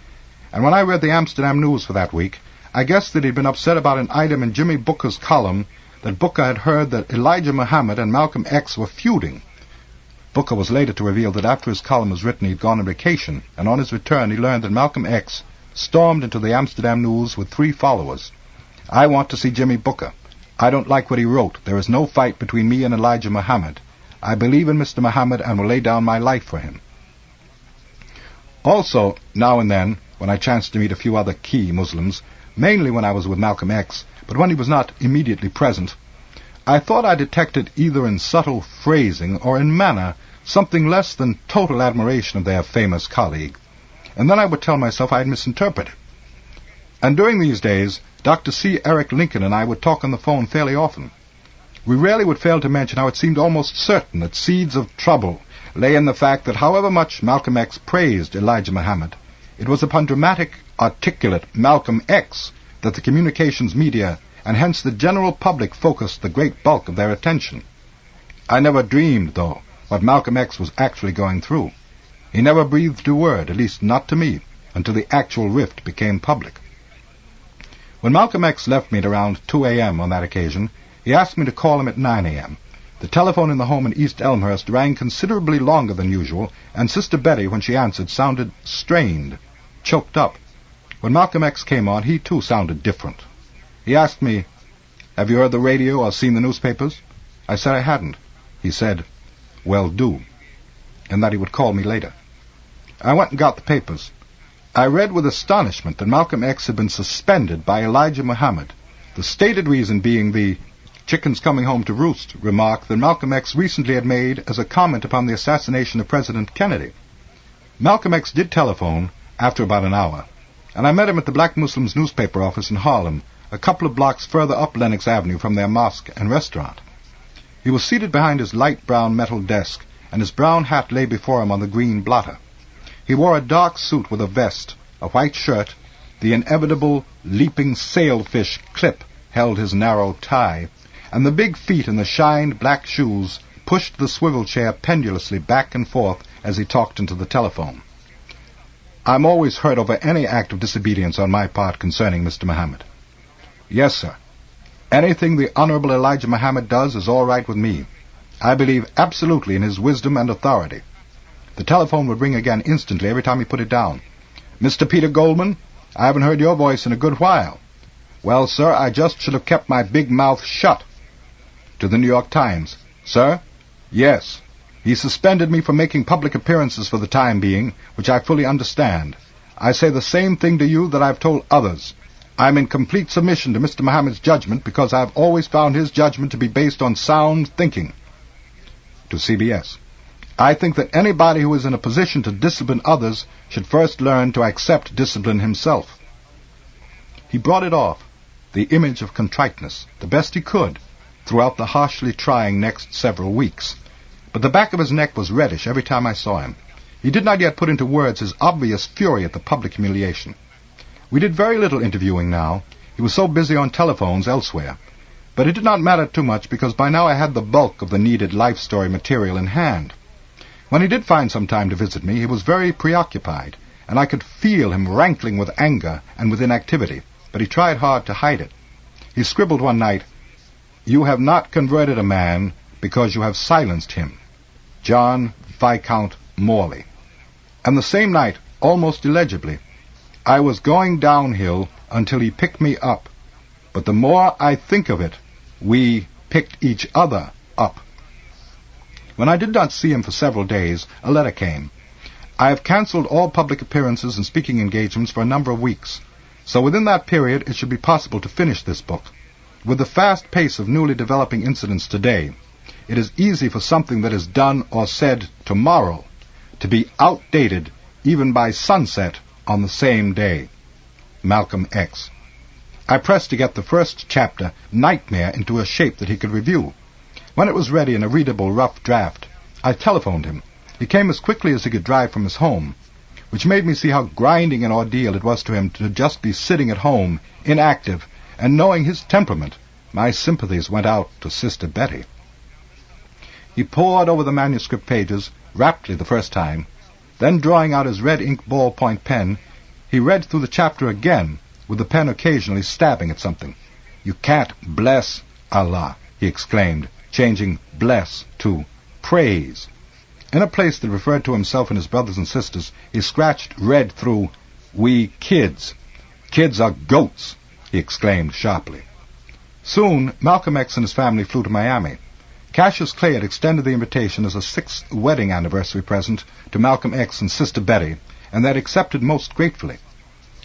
and when I read the Amsterdam News for that week, I guessed that he'd been upset about an item in Jimmy Booker's column that Booker had heard that Elijah Muhammad and Malcolm X were feuding. Booker was later to reveal that after his column was written he'd gone on vacation, and on his return he learned that Malcolm X stormed into the Amsterdam News with 3 followers. "I want to see Jimmy Booker. I don't like what he wrote. There is no fight between me and Elijah Muhammad. I believe in Mr. Muhammad and will lay down my life for him." Also, now and then, when I chanced to meet a few other key Muslims, mainly when I was with Malcolm X, but when he was not immediately present, I thought I detected either in subtle phrasing or in manner something less than total admiration of their famous colleague, and then I would tell myself I had misinterpreted. And during these days, Dr. C. Eric Lincoln and I would talk on the phone fairly often. We rarely would fail to mention how it seemed almost certain that seeds of trouble lay in the fact that however much Malcolm X praised Elijah Muhammad, it was upon dramatic, articulate Malcolm X that the communications media and hence the general public focused the great bulk of their attention. I never dreamed, though, what Malcolm X was actually going through. He never breathed a word, at least not to me, until the actual rift became public. When Malcolm X left me at around 2 a.m. on that occasion, he asked me to call him at 9 a.m. The telephone in the home in East Elmhurst rang considerably longer than usual, and Sister Betty, when she answered, sounded strained, choked up. When Malcolm X came on, he too sounded different. He asked me, "Have you heard the radio or seen the newspapers?" I said I hadn't. He said, "Well, do," and that he would call me later. I went and got the papers. I read with astonishment that Malcolm X had been suspended by Elijah Muhammad, the stated reason being the "chickens coming home to roost" remark that Malcolm X recently had made as a comment upon the assassination of President Kennedy. Malcolm X did telephone after about an hour, and I met him at the Black Muslims newspaper office in Harlem, a couple of blocks further up Lenox Avenue from their mosque and restaurant. He was seated behind his light brown metal desk, and his brown hat lay before him on the green blotter. He wore a dark suit with a vest, a white shirt, the inevitable leaping sailfish clip held his narrow tie, and the big feet in the shined black shoes pushed the swivel chair pendulously back and forth as he talked into the telephone. "I'm always hurt over any act of disobedience on my part concerning Mr. Muhammad." "Yes, sir. Anything the Honorable Elijah Muhammad does is all right with me. I believe absolutely in his wisdom and authority." The telephone would ring again instantly every time he put it down. "Mr. Peter Goldman, I haven't heard your voice in a good while." "Well, sir, I just should have kept my big mouth shut." To the New York Times, "Sir? Yes. He suspended me from making public appearances for the time being, which I fully understand. I say the same thing to you that I've told others. I'm in complete submission to Mr. Muhammad's judgment because I've always found his judgment to be based on sound thinking." To CBS, "I think that anybody who is in a position to discipline others should first learn to accept discipline himself." He brought it off, the image of contriteness, the best he could, throughout the harshly trying next several weeks. But the back of his neck was reddish every time I saw him. He did not yet put into words his obvious fury at the public humiliation. We did very little interviewing now. He was so busy on telephones elsewhere. But it did not matter too much because by now I had the bulk of the needed life story material in hand. When he did find some time to visit me, he was very preoccupied, and I could feel him rankling with anger and with inactivity, but he tried hard to hide it. He scribbled one night, "You have not converted a man because you have silenced him. John Viscount Morley." And the same night, almost illegibly, "I was going downhill until he picked me up. But the more I think of it, we picked each other up. When I did not see him for several days, a letter came. I have cancelled all public appearances and speaking engagements for a number of weeks, so within that period it should be possible to finish this book. With the fast pace of newly developing incidents today, it is easy for something that is done or said tomorrow to be outdated even by sunset on the same day. Malcolm X. I pressed to get the first chapter, Nightmare, into a shape that he could review. When it was ready in a readable rough draft, I telephoned him. He came as quickly as he could drive from his home, which made me see how grinding an ordeal it was to him to just be sitting at home, inactive, and knowing his temperament, my sympathies went out to Sister Betty. He pored over the manuscript pages raptly the first time. Then, drawing out his red ink ballpoint pen, he read through the chapter again, with the pen occasionally stabbing at something. "You can't bless Allah," he exclaimed, changing bless to praise. In a place that referred to himself and his brothers and sisters, he read through, "We kids. Kids are goats," he exclaimed sharply. Soon, Malcolm X and his family flew to Miami. Cassius Clay had extended the invitation as a 6th wedding anniversary present to Malcolm X and Sister Betty, and they had accepted most gratefully.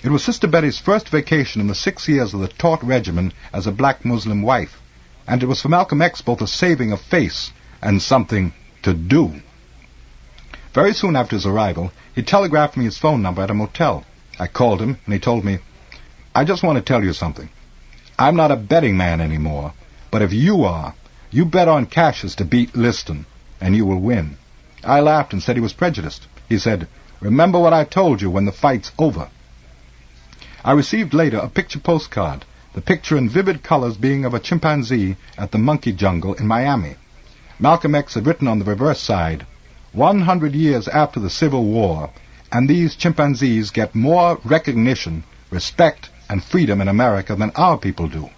It was Sister Betty's first vacation in the 6 years of the taut regimen as a black Muslim wife, and it was for Malcolm X both a saving of face and something to do. Very soon after his arrival, he telegraphed me his phone number at a motel. I called him, and he told me, "I just want to tell you something. I'm not a betting man anymore, but if you are, you bet on Cassius to beat Liston, and you will win." I laughed and said he was prejudiced. He said, "Remember what I told you when the fight's over." I received later a picture postcard, the picture in vivid colors being of a chimpanzee at the monkey jungle in Miami. Malcolm X had written on the reverse side, 100 years after the Civil War, and these chimpanzees get more recognition, respect, and freedom in America than our people do.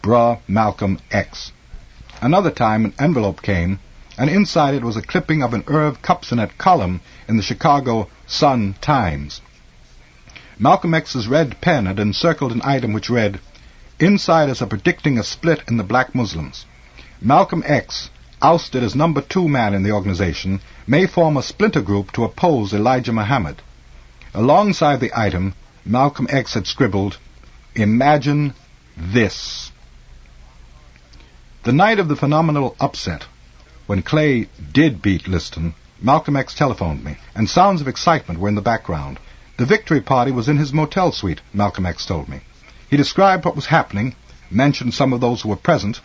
Bruh Malcolm X. Another time an envelope came, and inside it was a clipping of an Irv Kupcinet column in the Chicago Sun-Times. Malcolm X's red pen had encircled an item which read, "Insiders are predicting a split in the black Muslims. Malcolm X, ousted as number 2 man in the organization, may form a splinter group to oppose Elijah Muhammad." Alongside the item, Malcolm X had scribbled, "Imagine this." The night of the phenomenal upset, when Clay did beat Liston, Malcolm X telephoned me, and sounds of excitement were in the background. The victory party was in his motel suite, Malcolm X told me. He described what was happening, mentioned some of those who were present,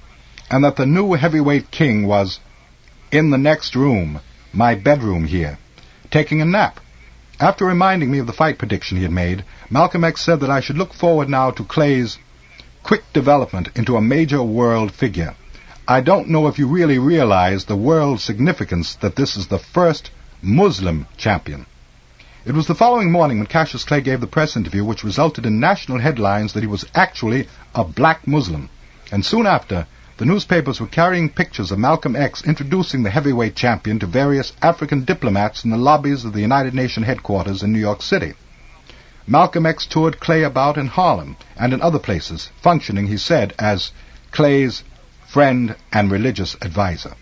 and that the new heavyweight king was in the next room, my bedroom here, taking a nap. After reminding me of the fight prediction he had made, Malcolm X said that I should look forward now to Clay's quick development into a major world figure. I don't know if you really realize the world significance that this is the first Muslim champion. It was the following morning when Cassius Clay gave the press interview which resulted in national headlines that he was actually a black Muslim, and soon after, the newspapers were carrying pictures of Malcolm X introducing the heavyweight champion to various African diplomats in the lobbies of the United Nations headquarters in New York City. Malcolm X toured Clay about in Harlem and in other places, functioning, he said, as Clay's friend and religious advisor.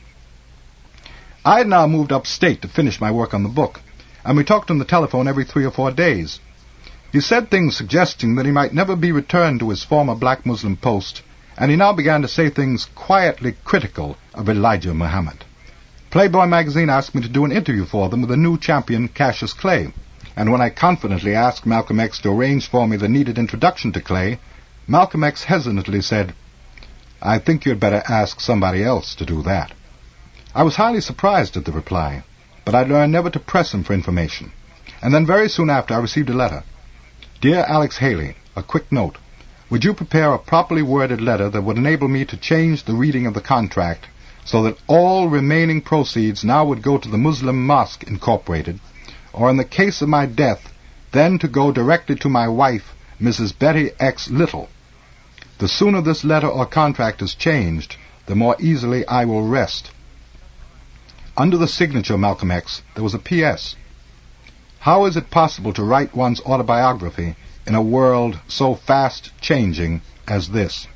I had now moved upstate to finish my work on the book, and we talked on the telephone every 3 or 4 days. He said things suggesting that he might never be returned to his former black Muslim post, and he now began to say things quietly critical of Elijah Muhammad. Playboy magazine asked me to do an interview for them with the new champion Cassius Clay, and when I confidently asked Malcolm X to arrange for me the needed introduction to Clay, Malcolm X hesitantly said, "I think you'd better ask somebody else to do that." I was highly surprised at the reply, but I learned never to press him for information. And then very soon after I received a letter. "Dear Alex Haley, a quick note. Would you prepare a properly worded letter that would enable me to change the reading of the contract so that all remaining proceeds now would go to the Muslim Mosque Incorporated, or in the case of my death, then to go directly to my wife, Mrs. Betty X. Little. The sooner this letter or contract is changed, the more easily I will rest." Under the signature Malcolm X, there was a P.S. How is it possible to write one's autobiography in a world so fast-changing as this?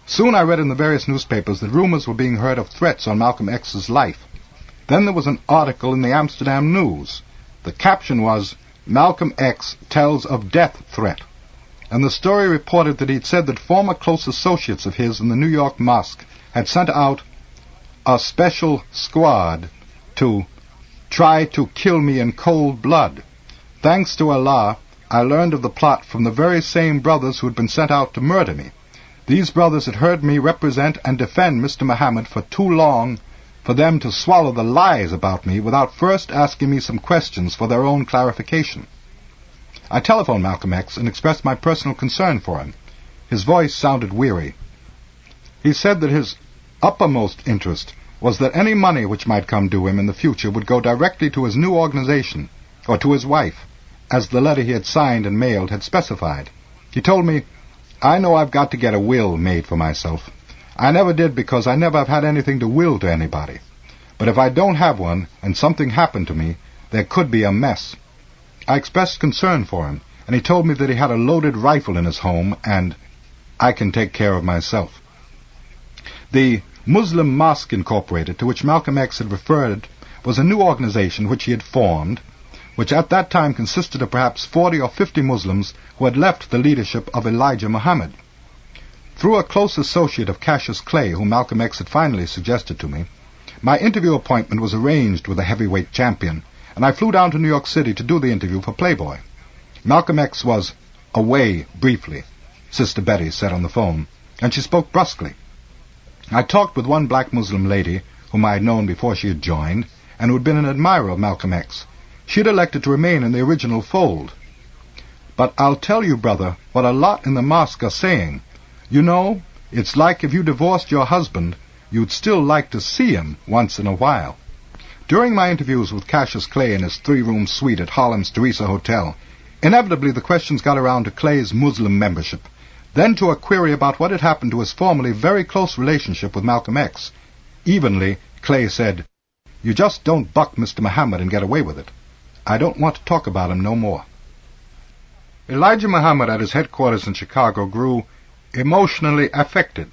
Soon I read in the various newspapers that rumors were being heard of threats on Malcolm X's life. Then there was an article in the Amsterdam News. The caption was, "Malcolm X tells of death threat." And the story reported that he'd said that former close associates of his in the New York mosque had sent out a special squad to try to kill me in cold blood. Thanks to Allah, I learned of the plot from the very same brothers who had been sent out to murder me. These brothers had heard me represent and defend Mr. Muhammad for too long for them to swallow the lies about me without first asking me some questions for their own clarification. I telephoned Malcolm X and expressed my personal concern for him. His voice sounded weary. He said that his uppermost interest was that any money which might come due him in the future would go directly to his new organization, or to his wife, as the letter he had signed and mailed had specified. He told me, "I know I've got to get a will made for myself. I never did because I never have had anything to will to anybody. But if I don't have one and something happened to me, there could be a mess." I expressed concern for him, and he told me that he had a loaded rifle in his home, and I can take care of myself. The Muslim Mosque Incorporated, to which Malcolm X had referred, was a new organization which he had formed, which at that time consisted of perhaps 40 or 50 Muslims who had left the leadership of Elijah Muhammad. Through a close associate of Cassius Clay, whom Malcolm X had finally suggested to me, my interview appointment was arranged with the heavyweight champion, and I flew down to New York City to do the interview for Playboy. Malcolm X was away briefly, Sister Betty said on the phone, and she spoke brusquely. I talked with one black Muslim lady, whom I had known before she had joined, and who had been an admirer of Malcolm X. She had elected to remain in the original fold. "But I'll tell you, brother, what a lot in the mosque are saying. You know, it's like if you divorced your husband, you'd still like to see him once in a while." During my interviews with Cassius Clay in his 3-room suite at Harlem's Teresa Hotel, inevitably the questions got around to Clay's Muslim membership, then to a query about what had happened to his formerly very close relationship with Malcolm X. Evenly, Clay said, "You just don't buck Mr. Muhammad and get away with it. I don't want to talk about him no more." Elijah Muhammad at his headquarters in Chicago grew emotionally affected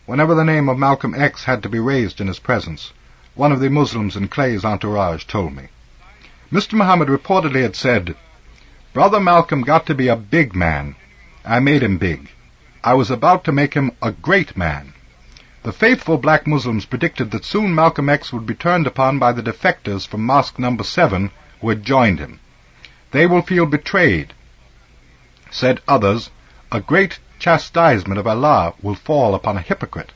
whenever the name of Malcolm X had to be raised in his presence, one of the Muslims in Clay's entourage told me. Mr. Muhammad reportedly had said, "Brother Malcolm got to be a big man. I made him big. I was about to make him a great man." The faithful black Muslims predicted that soon Malcolm X would be turned upon by the defectors from Mosque No. 7 who had joined him. "They will feel betrayed," said others. "A great chastisement of Allah will fall upon a hypocrite."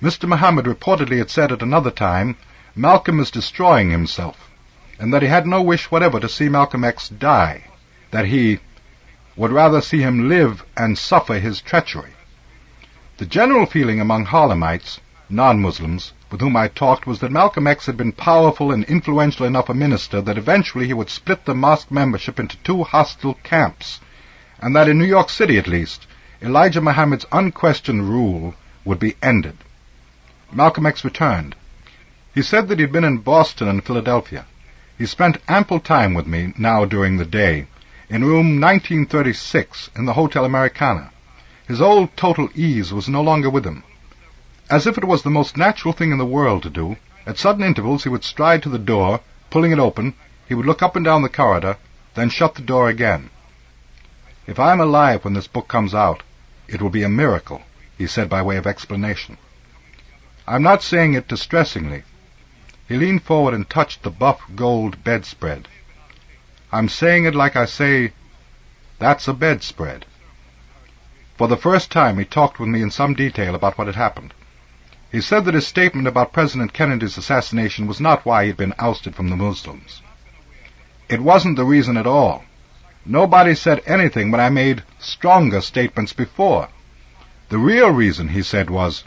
Mr. Muhammad reportedly had said at another time, "Malcolm is destroying himself," and that he had no wish whatever to see Malcolm X die, that he would rather see him live and suffer his treachery. The general feeling among Harlemites, non-Muslims, with whom I talked was that Malcolm X had been powerful and influential enough a minister that eventually he would split the mosque membership into 2 hostile camps, and that in New York City at least, Elijah Muhammad's unquestioned rule would be ended. Malcolm X returned. He said that he had been in Boston and Philadelphia. He spent ample time with me now during the day, in room 1936 in the Hotel Americana. His old total ease was no longer with him. As if it was the most natural thing in the world to do, at sudden intervals he would stride to the door, pulling it open, he would look up and down the corridor, then shut the door again. "If I am alive when this book comes out, it will be a miracle," he said by way of explanation. "I'm not saying it distressingly." He leaned forward and touched the buff gold bedspread. "I'm saying it like I say, that's a bedspread." For the first time he talked with me in some detail about what had happened. He said that his statement about President Kennedy's assassination was not why he had been ousted from the Muslims. It wasn't the reason at all. Nobody said anything when I made stronger statements before. The real reason, he said, was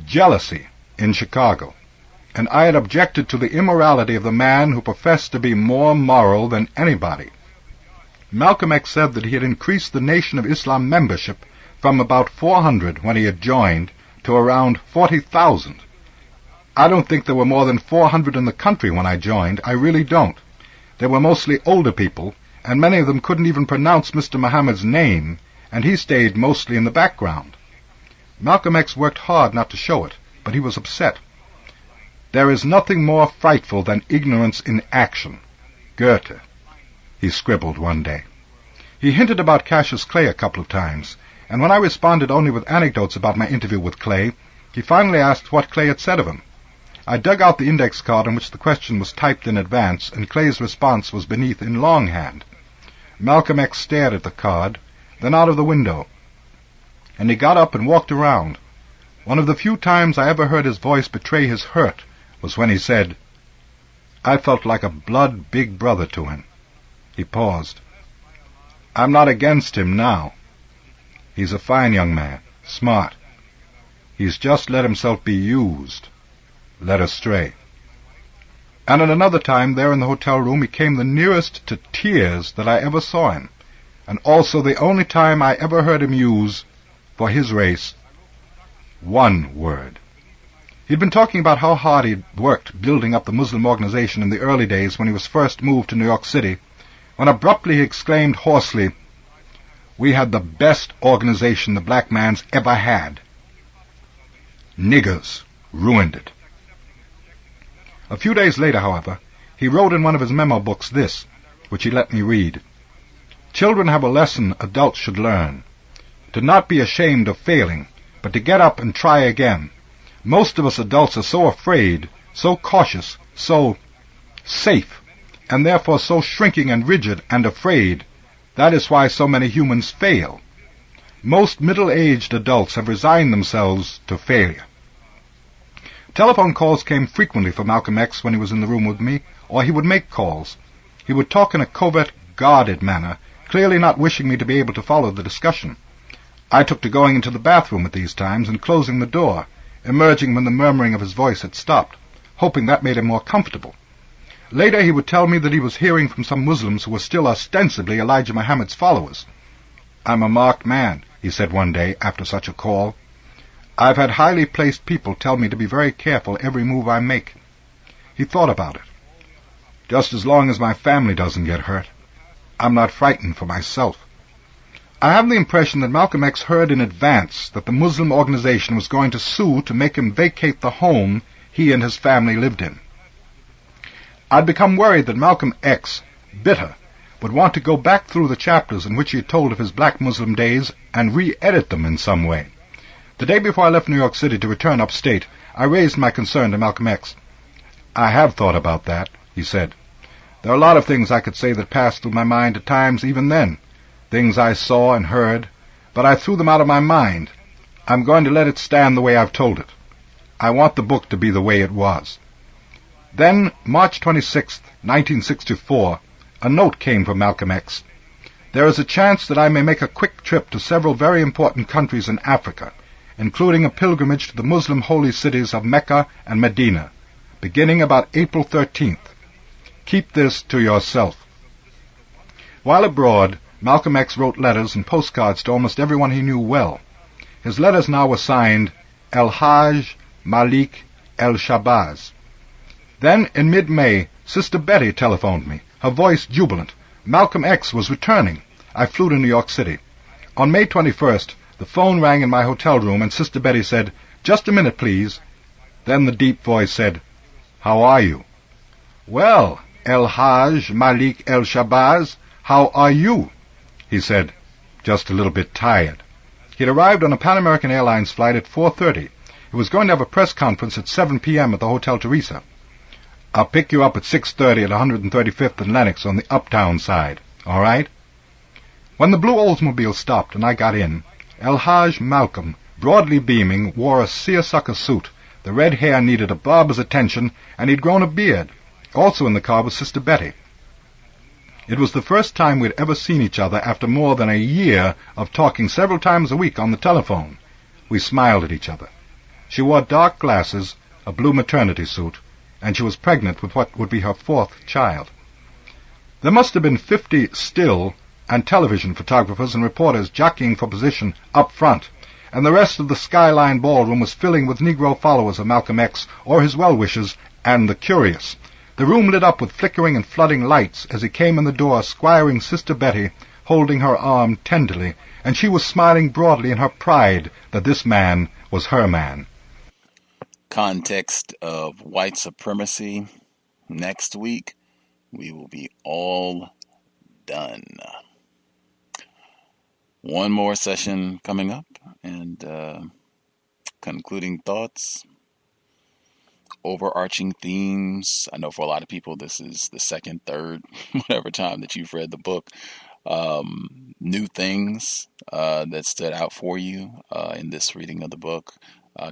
jealousy in Chicago, and I had objected to the immorality of the man who professed to be more moral than anybody. Malcolm X said that he had increased the Nation of Islam membership from about 400 when he had joined to around 40,000. I don't think there were more than 400 in the country when I joined. I really don't. They were mostly older people, and many of them couldn't even pronounce Mr. Muhammad's name, and he stayed mostly in the background. Malcolm X worked hard not to show it, but he was upset. "There is nothing more frightful than ignorance in action." Goethe, he scribbled one day. He hinted about Cassius Clay a couple of times, and when I responded only with anecdotes about my interview with Clay, he finally asked what Clay had said of him. I dug out the index card on which the question was typed in advance, and Clay's response was beneath in longhand. Malcolm X stared at the card, then out of the window, and he got up and walked around. One of the few times I ever heard his voice betray his hurt was when he said, "I felt like a blood big brother to him." He paused. "I'm not against him now. He's a fine young man, smart. He's just let himself be used, led astray." And at another time, there in the hotel room, he came the nearest to tears that I ever saw him, and also the only time I ever heard him use, for his race, one word. He'd been talking about how hard he'd worked building up the Muslim organization in the early days when he was first moved to New York City, when abruptly he exclaimed hoarsely, "We had the best organization the black man's ever had. Niggers ruined it." A few days later, however, he wrote in one of his memo books this, which he let me read. "Children have a lesson adults should learn. To not be ashamed of failing, but to get up and try again. Most of us adults are so afraid, so cautious, so safe, and therefore so shrinking and rigid and afraid. That is why so many humans fail. Most middle-aged adults have resigned themselves to failure." Telephone calls came frequently for Malcolm X when he was in the room with me, or he would make calls. He would talk in a covert, guarded manner, clearly not wishing me to be able to follow the discussion. I took to going into the bathroom at these times and closing the door, emerging when the murmuring of his voice had stopped, hoping that made him more comfortable. Later he would tell me that he was hearing from some Muslims who were still ostensibly Elijah Muhammad's followers. "I'm a marked man," he said one day after such a call. "I've had highly placed people tell me to be very careful every move I make." He thought about it. "Just as long as my family doesn't get hurt, I'm not frightened for myself." I have the impression that Malcolm X heard in advance that the Muslim organization was going to sue to make him vacate the home he and his family lived in. I'd become worried that Malcolm X, bitter, would want to go back through the chapters in which he had told of his black Muslim days and re-edit them in some way. The day before I left New York City to return upstate, I raised my concern to Malcolm X. "I have thought about that," he said. "There are a lot of things I could say that passed through my mind at times even then, things I saw and heard, but I threw them out of my mind. I'm going to let it stand the way I've told it. I want the book to be the way it was." Then, March 26, 1964, a note came from Malcolm X. "There is a chance that I may make a quick trip to several very important countries in Africa, including a pilgrimage to the Muslim holy cities of Mecca and Medina, beginning about April 13th. Keep this to yourself." While abroad, Malcolm X wrote letters and postcards to almost everyone he knew well. His letters now were signed El Hajj Malik El Shabazz. Then, in mid-May, Sister Betty telephoned me, her voice jubilant. Malcolm X was returning. I flew to New York City. On May 21st, the phone rang in my hotel room, and Sister Betty said, "Just a minute, please." Then the deep voice said, "How are you?" "Well, El Hajj Malik El Shabazz, how are you?" He said, "Just a little bit tired." He had arrived on a Pan American Airlines flight at 4:30. He was going to have a press conference at 7 p.m. at the Hotel Teresa. "I'll pick you up at 6:30 at 135th and Lenox on the uptown side. All right?" When the blue Oldsmobile stopped and I got in, El Hajj Malcolm, broadly beaming, wore a seersucker suit. The red hair needed a barber's attention, and he'd grown a beard. Also in the car was Sister Betty. It was the first time we'd ever seen each other after more than a year of talking several times a week on the telephone. We smiled at each other. She wore dark glasses, a blue maternity suit, and she was pregnant with what would be her 4th child. There must have been 50 still and television photographers and reporters jockeying for position up front, and the rest of the Skyline Ballroom was filling with Negro followers of Malcolm X or his well-wishers and the curious. The room lit up with flickering and flooding lights as he came in the door, squiring Sister Betty, holding her arm tenderly, and she was smiling broadly in her pride that this man was her man. Context of White Supremacy. Next week, we will be all done. One more session coming up, and concluding thoughts, overarching themes. I know for a lot of people this is the second, third, whatever time that you've read the book. New things that stood out for you in this reading of the book.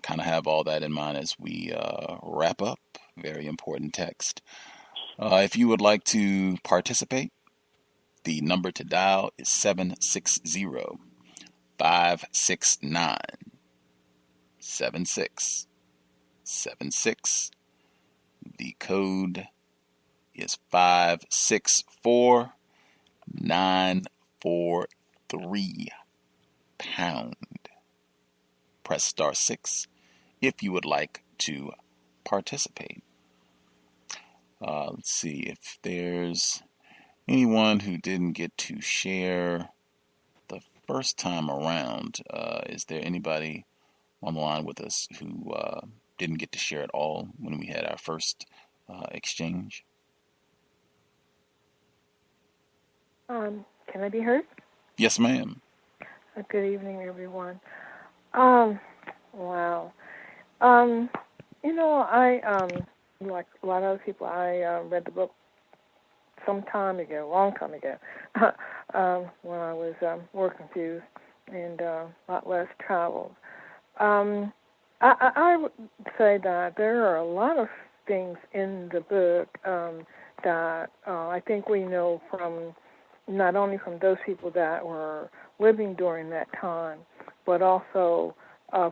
Kind of have all that in mind as we wrap up. Very important text. If you would like to participate, the number to dial is 760-569-7676. The code is 564943 pound. Press star 6 if you would like to participate. Let's see if there's anyone who didn't get to share the first time around. Is there anybody on the line with us who didn't get to share at all when we had our first exchange? Can I be heard? Yes, ma'am. Good evening, everyone. Wow. I like a lot of other people, I read the book some time ago, long time ago, when I was more confused and a lot less traveled. I would say that there are a lot of things in the book that I think we know from not only from those people that were living during that time, but also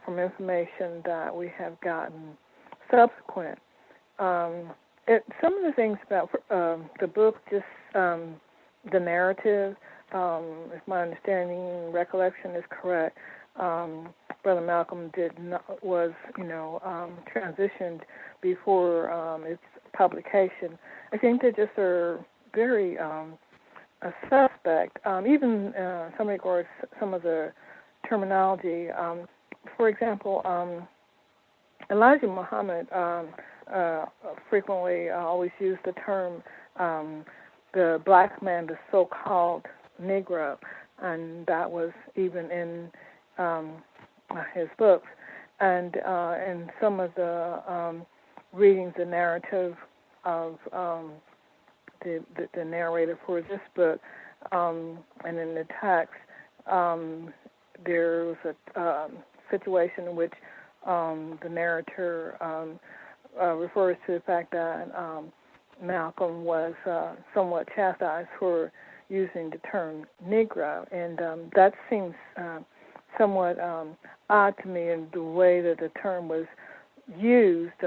from information that we have gotten subsequent. Some of the things about the book, just the narrative, if my understanding and recollection is correct, Brother Malcolm was transitioned before its publication. I think they just are very suspect, even some regards some of the terminology. For example, Elijah Muhammad frequently always used the term the black man, the so-called Negro, and that was even in his books. And in some of the readings, the narrative of the narrator for this book, and in the text, there was a situation in which the narrator refers to the fact that Malcolm was somewhat chastised for using the term Negro, and that seems somewhat odd to me in the way that the term was used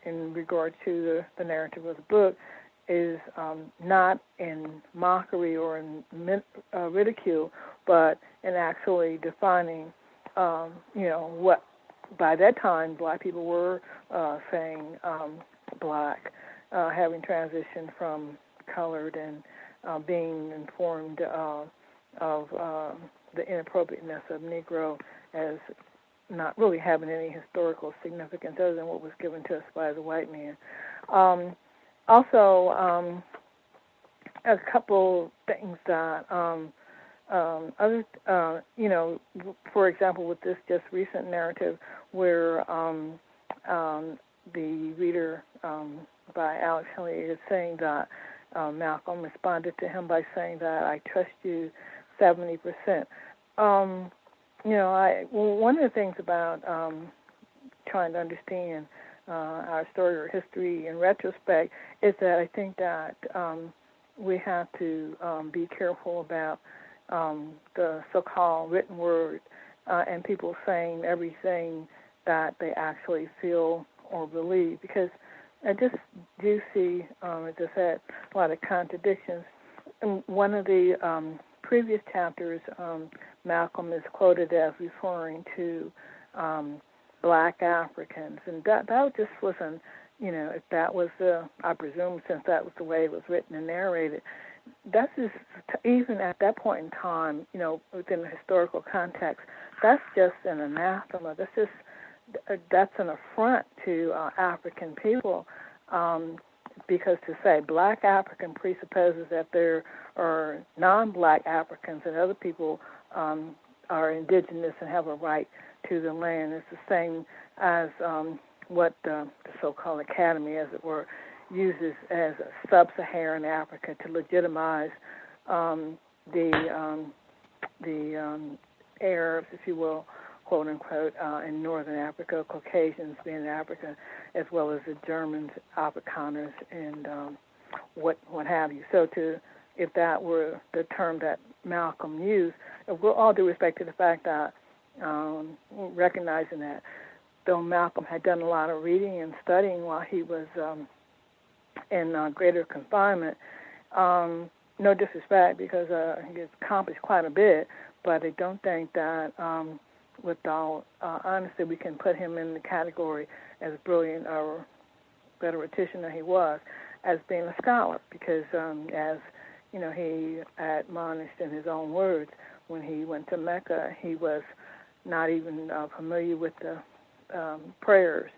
in regard to the narrative of the book is not in mockery or in ridicule, but in actually defining, what by that time black people were saying black, having transitioned from colored and being informed of the inappropriateness of Negro as not really having any historical significance other than what was given to us by the white man. Also, a couple things that for example, with this just recent narrative where the reader by Alex Henley is saying that Malcolm responded to him by saying that I trust you 70%. One of the things about trying to understand our story or history in retrospect is that I think that we have to be careful about the so-called written word and people saying everything that they actually feel or believe, because I just do see, as I said, a lot of contradictions. In one of the previous chapters, Malcolm is quoted as referring to black Africans, and that just wasn't, if that was I presume since that was the way it was written and narrated, that's just, even at that point in time, within the historical context, that's just an anathema. That's an affront to African people, because to say black African presupposes that there are non-black Africans and other people are indigenous and have a right to the land. It's the same as what the so-called academy, as it were, uses as sub-Saharan Africa to legitimize the Arabs, if you will, quote unquote, in northern Africa, Caucasians being in Africa, as well as the Germans, Afrikaners, and what have you. So if that were the term that Malcolm used, with all due respect to the fact that recognizing that though Malcolm had done a lot of reading and studying while he was in greater confinement, no disrespect, because he accomplished quite a bit, but I don't think that, with all honesty, we can put him in the category as brilliant or rhetorician that he was, as being a scholar, because as he admonished in his own words, when he went to Mecca, he was not even familiar with the prayers.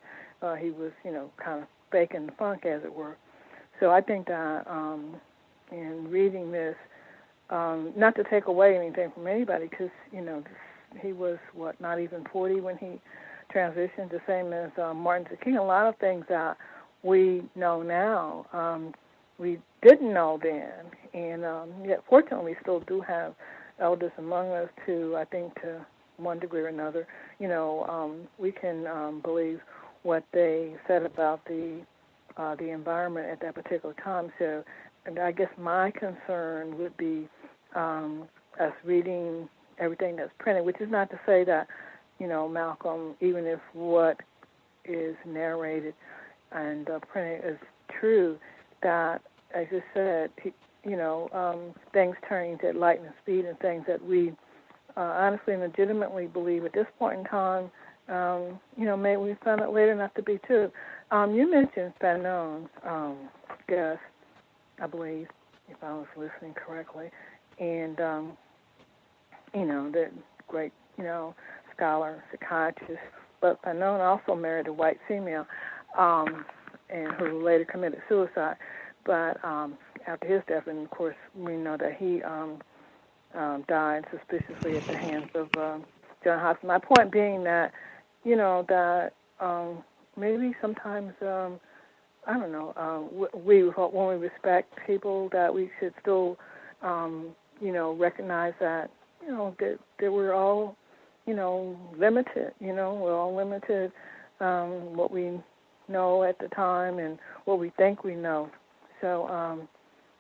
He was, kind of faking the funk, as it were. So I think that in reading this, not to take away anything from anybody, because, he was, not even 40 when he transitioned, the same as Martin Luther King. A lot of things that we know now, we didn't know then. And yet, fortunately, we still do have elders among us to, I think, to one degree or another, we can believe what they said about the environment at that particular time. So, and I guess my concern would be us reading everything that's printed, which is not to say that, Malcolm, even if what is narrated and printed is true, that, as you said, things turning to lightning speed and things that we honestly and legitimately believe at this point in time, maybe we found out later not to be true. You mentioned Fanon's, Gus, I believe, if I was listening correctly, and, the great, scholar, psychiatrist, but Fanon also married a white female, and who later committed suicide. But after his death, and of course we know that he died suspiciously at the hands of John Hopkins. My point being that, that maybe sometimes, I don't know, when we respect people, that we should still, recognize that, that we're all, limited, we're all limited, what we know at the time and what we think we know. So,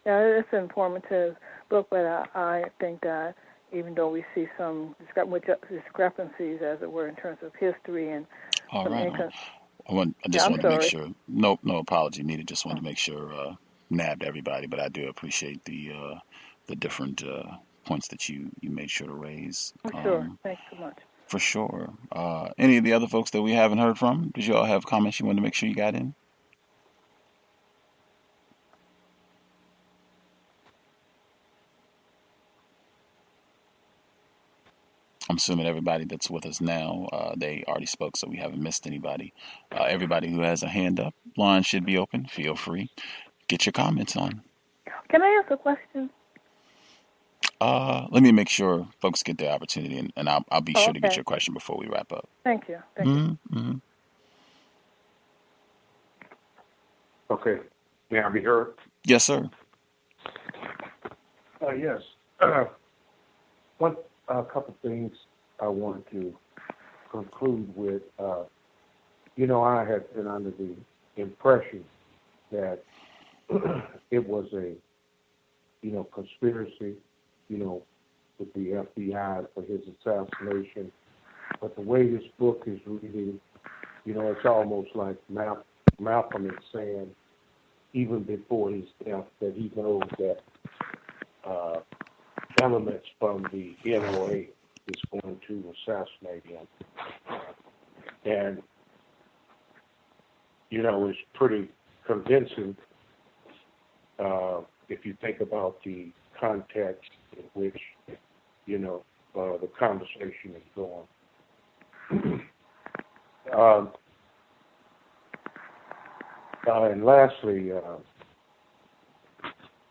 it's an informative book, but I think that even though we see some discrepancies, as it were, in terms of history and all right. I just wanted to make sure. No apology needed. Just wanted to make sure nabbed everybody, but I do appreciate the different points that you made sure to raise. Sure. Thanks so much. For sure. Any of the other folks that we haven't heard from? Did you all have comments you wanted to make sure you got in? I'm assuming everybody that's with us now, they already spoke, so we haven't missed anybody. Everybody who has a hand up, line should be open. Feel free. Get your comments on. Can I ask a question? Let me make sure folks get their opportunity, and I'll be sure to get your question before we wrap up. Thank you. Thank you. Mm-hmm. Okay. May I be heard? Yes, sir. Yes. A couple things I want to conclude with. I had been under the impression that it was a, conspiracy, with the FBI for his assassination. But the way this book is reading, it's almost like Malcolm is saying, even before his death, that he knows that elements from the NOA is going to assassinate him. And, it's pretty convincing if you think about the context in which, the conversation is going. And lastly,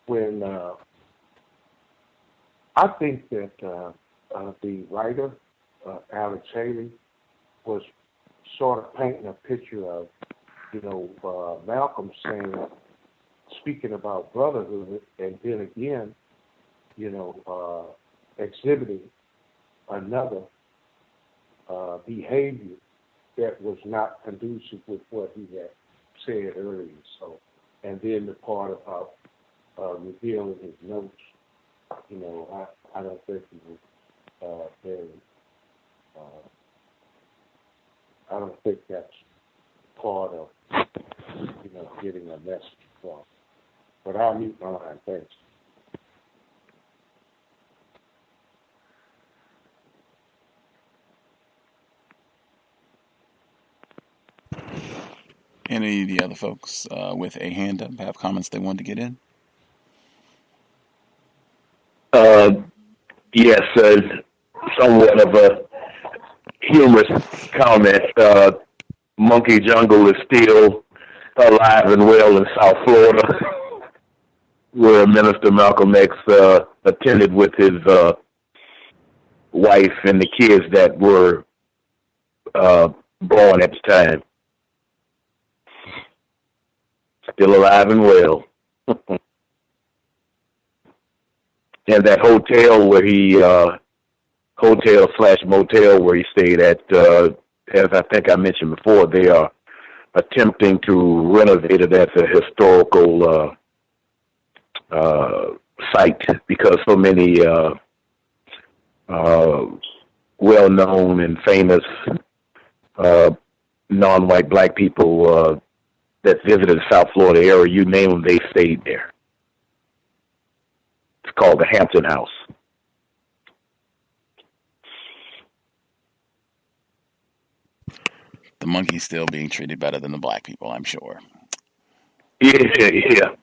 when I think that the writer, Alex Haley, was sort of painting a picture of, Malcolm speaking about brotherhood, and then again, exhibiting another behavior that was not conducive with what he had said earlier. So, and then the part about revealing his notes, I don't think he was very. I don't think that's part of, getting a message across. But I'll mute my line. Thanks. Any of the other folks with a hand up have comments they want to get in? Yes, somewhat of a humorous comment. Monkey Jungle is still alive and well in South Florida, where Minister Malcolm X attended with his wife and the kids that were born at the time. Still alive and well. And that hotel where he, hotel/motel where he stayed at, as I think I mentioned before, they are attempting to renovate it as a historical site because so many well-known and famous non-white black people that visited the South Florida area, you name them, they stayed there. It's called the Hampton House. The monkey's still being treated better than the black people, I'm sure. Yeah.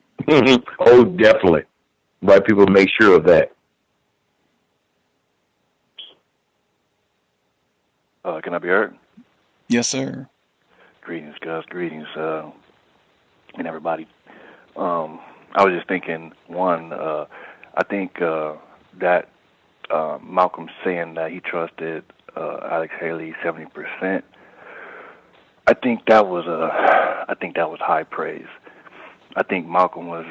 Oh, definitely. White people make sure of that. Can I be heard? Yes, sir. Greetings, Gus. Greetings, and everybody. I was just thinking, I think that Malcolm saying that he trusted Alex Haley 70%. I think that was high praise. I think Malcolm was,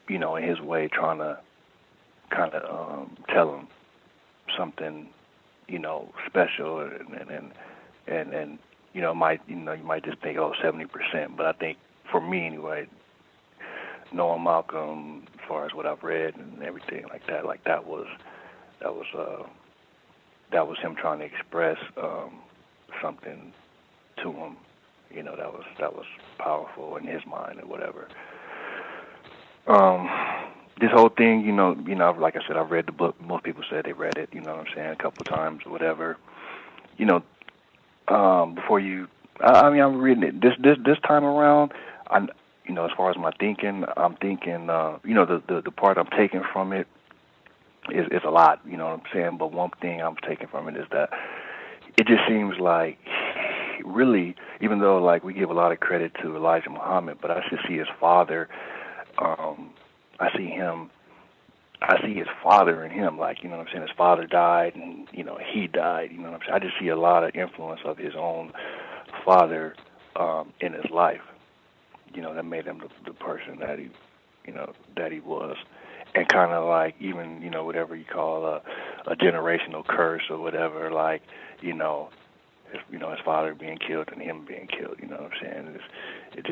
in his way, trying to kind of tell him something, special, and you might just think, 70%. But I think for me anyway, knowing Malcolm, as far as what I've read and everything like that was him trying to express something to him, that was powerful in his mind or whatever. This whole thing, like I said, I've read the book. Most people said they read it, a couple of times or whatever. Before you, I'm reading it this time around. As far as my thinking, I'm thinking, the part I'm taking from it is a lot, But one thing I'm taking from it is that it just seems like, really, even though like we give a lot of credit to Elijah Muhammad, but I should see his father. I see his father in him, his father died and, he died, I just see a lot of influence of his own father in his life, that made him the person that he was. And kind of like even, whatever you call a generational curse or whatever, his father being killed and him being killed, It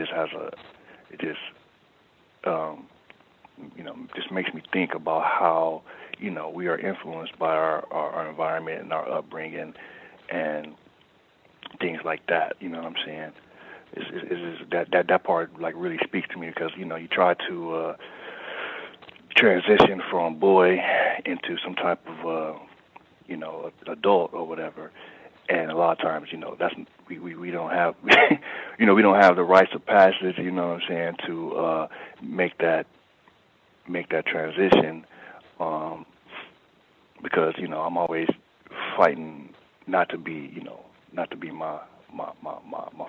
just makes me think about how, we are influenced by our environment and our upbringing and things like that, That part like really speaks to me because, you try to transition from boy into some type of, adult or whatever. And a lot of times, that's we don't have, we don't have the rites of passage, you know what I'm saying, to make that transition, because I'm always fighting not to be my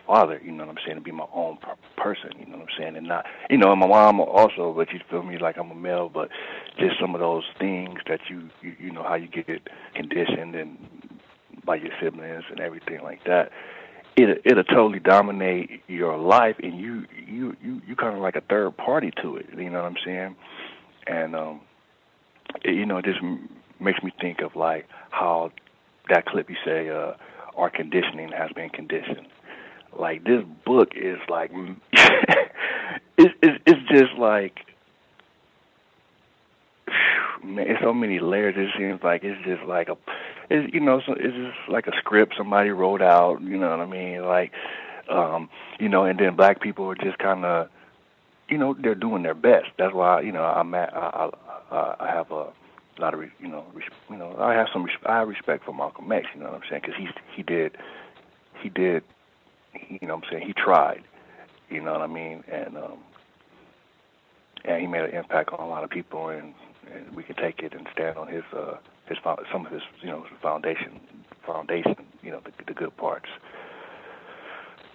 father, you know what I'm saying, to be my own person, you know what I'm saying, and not, my mom also, but you feel me, like I'm a male, but just some of those things that you know how you get conditioned and by your siblings and everything like that, it'll totally dominate your life, and you kind of like a third party to it, you know what I'm saying, and it just makes me think of like how that clip you say, our conditioning has been conditioned. Like this book is like, it's just like, man, it's so many layers. It seems like it's just like it's just like a script somebody wrote out. You know what I mean? Like, and then black people are just kind of, they're doing their best. That's why I have a lot of I have respect for Malcolm X. You know what I'm saying? Because he did. You know what I'm saying? He tried. You know what I mean? And he made an impact on a lot of people, and we can take it and stand on some of his foundation, the good parts.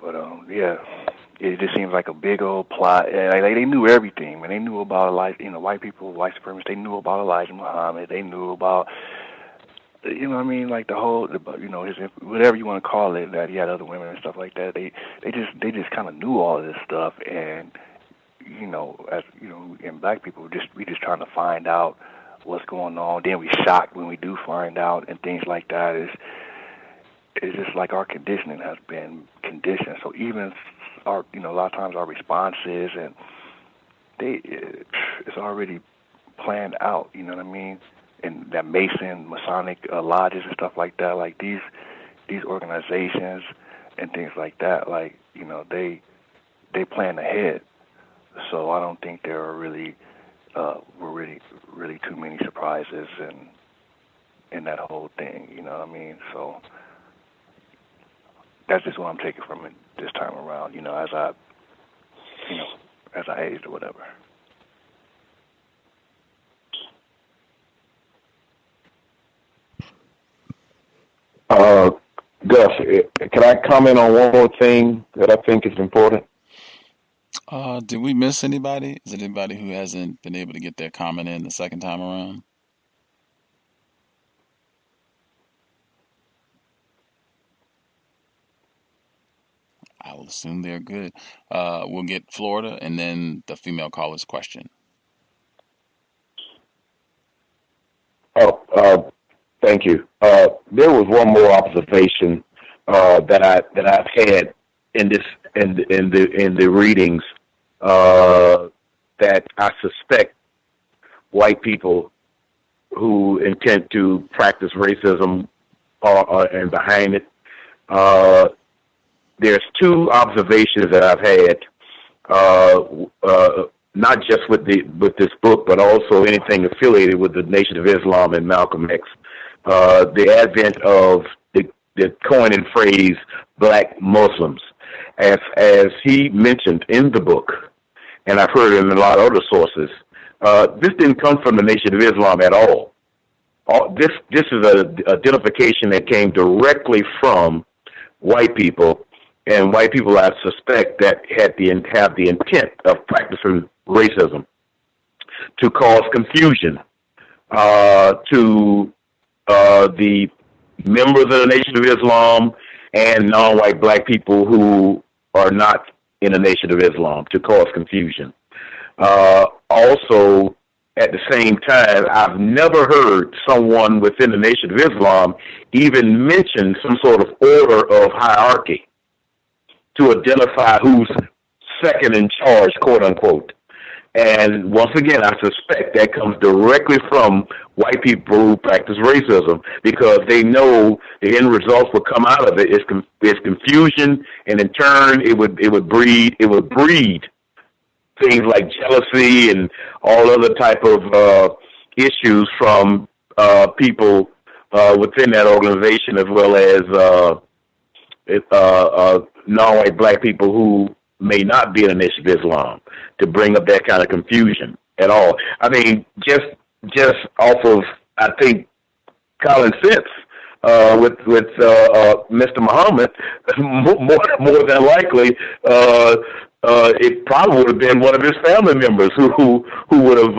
But yeah, it just seems like a big old plot. Like they knew everything, man. They knew about white people, white supremacists. They knew about Elijah Muhammad. They knew about, what I mean, like the whole, his, whatever you want to call it, that he had other women and stuff like that. They just kind of knew all of this stuff, and and black people we just trying to find out what's going on. Then we shocked when we do find out and things like that. It's just like our conditioning has been conditioned. So even our, a lot of times our responses and it's already planned out. You know what I mean? And that Masonic lodges and stuff like that, like these organizations and things like that, like they plan ahead. So I don't think there are really too many surprises in that whole thing. You know what I mean? So that's just what I'm taking from it this time around. As I aged or whatever. Gus, can I comment on one more thing that I think is important? Did we miss anybody? Is it anybody who hasn't been able to get their comment in the second time around? I will assume they're good. We'll get Florida and then the female caller's question. Thank you. There was one more observation that I've had in the readings that I suspect white people who intend to practice racism are behind it. There's two observations that I've had, not just with this book, but also anything affiliated with the Nation of Islam and Malcolm X. The advent of the coining phrase "Black Muslims," as he mentioned in the book, and I've heard it in a lot of other sources. This didn't come from the Nation of Islam at all. This is an identification that came directly from white people, and white people I suspect that have the intent of practicing racism to cause confusion to the members of the Nation of Islam and non-white black people who are not in the Nation of Islam, to cause confusion. Also, at the same time, I've never heard someone within the Nation of Islam even mention some sort of order of hierarchy to identify who's second in charge, quote unquote. And once again, I suspect that comes directly from white people who practice racism, because they know the end results will come out of it is confusion, and in turn, it would breed things like jealousy and all other type of issues from people within that organization, as well as non-white black people who may not be in the Nation of Islam, to bring up that kind of confusion at all. I mean, just off of, I think, common sense, with Mr. Muhammad, more than likely, it probably would have been one of his family members who would have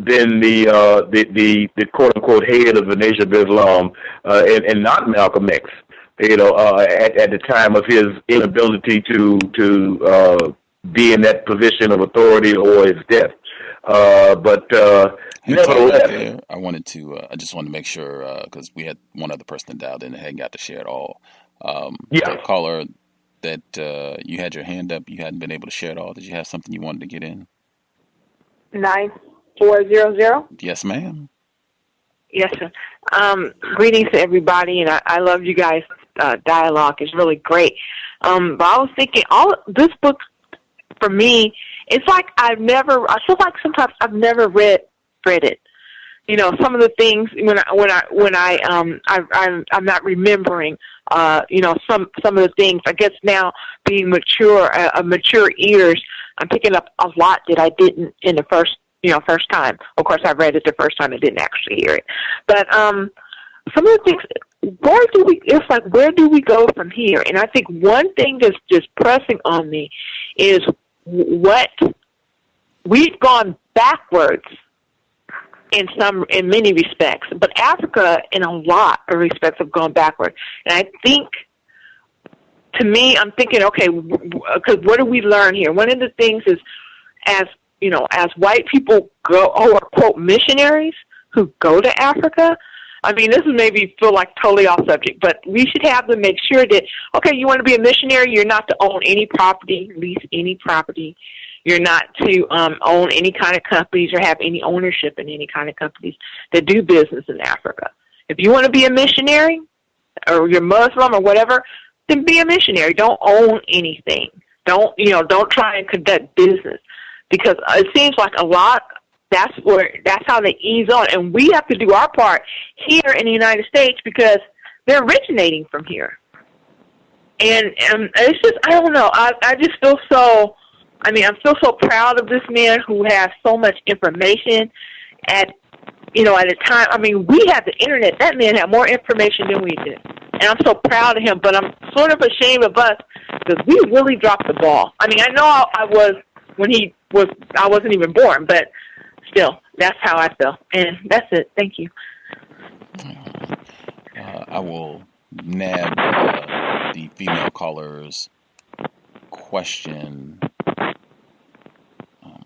been the quote unquote head of the Nation of Islam, and not Malcolm X. At the time of his inability to be in that position of authority or his death. Nevertheless, I wanted to. I just wanted to make sure, because we had one other person that dialed in and hadn't got to share it all. The caller that you had your hand up, you hadn't been able to share it all. Did you have something you wanted to get in? 9400. Yes, ma'am. Yes, sir. Greetings to everybody, and I love you guys' dialogue. It's really great. But I was thinking, this book for me, it's like I feel like sometimes I've never read it. Some of the things I'm not remembering. Some of the things. I guess now being mature ears, I'm picking up a lot that I didn't in the first time. Of course, I read it the first time. I didn't actually hear it. But some of the things, where do we go from here? And I think one thing that's just pressing on me is what we've gone backwards in many respects, but Africa in a lot of respects have gone backward. And I think, to me, I'm thinking, okay, because what do we learn here? One of the things is, as white people go, or quote, missionaries who go to Africa, I mean, this is maybe feel like totally off subject, but we should have them make sure that, okay, you want to be a missionary, you're not to own any property, lease any property. You're not to own any kind of companies or have any ownership in any kind of companies that do business in Africa. If you want to be a missionary, or you're Muslim or whatever, then be a missionary. Don't own anything. Don't try and conduct business, because it seems like a lot. That's how they ease on, and we have to do our part here in the United States because they're originating from here. And it's just, I don't know. I just feel so. I feel so proud of this man who has so much information at a time. I mean, we have the internet. That man had more information than we did. And I'm so proud of him, but I'm sort of ashamed of us because we really dropped the ball. I mean, I know I was I wasn't even born, but still, that's how I feel. And that's it. Thank you. I will nab the female caller's question.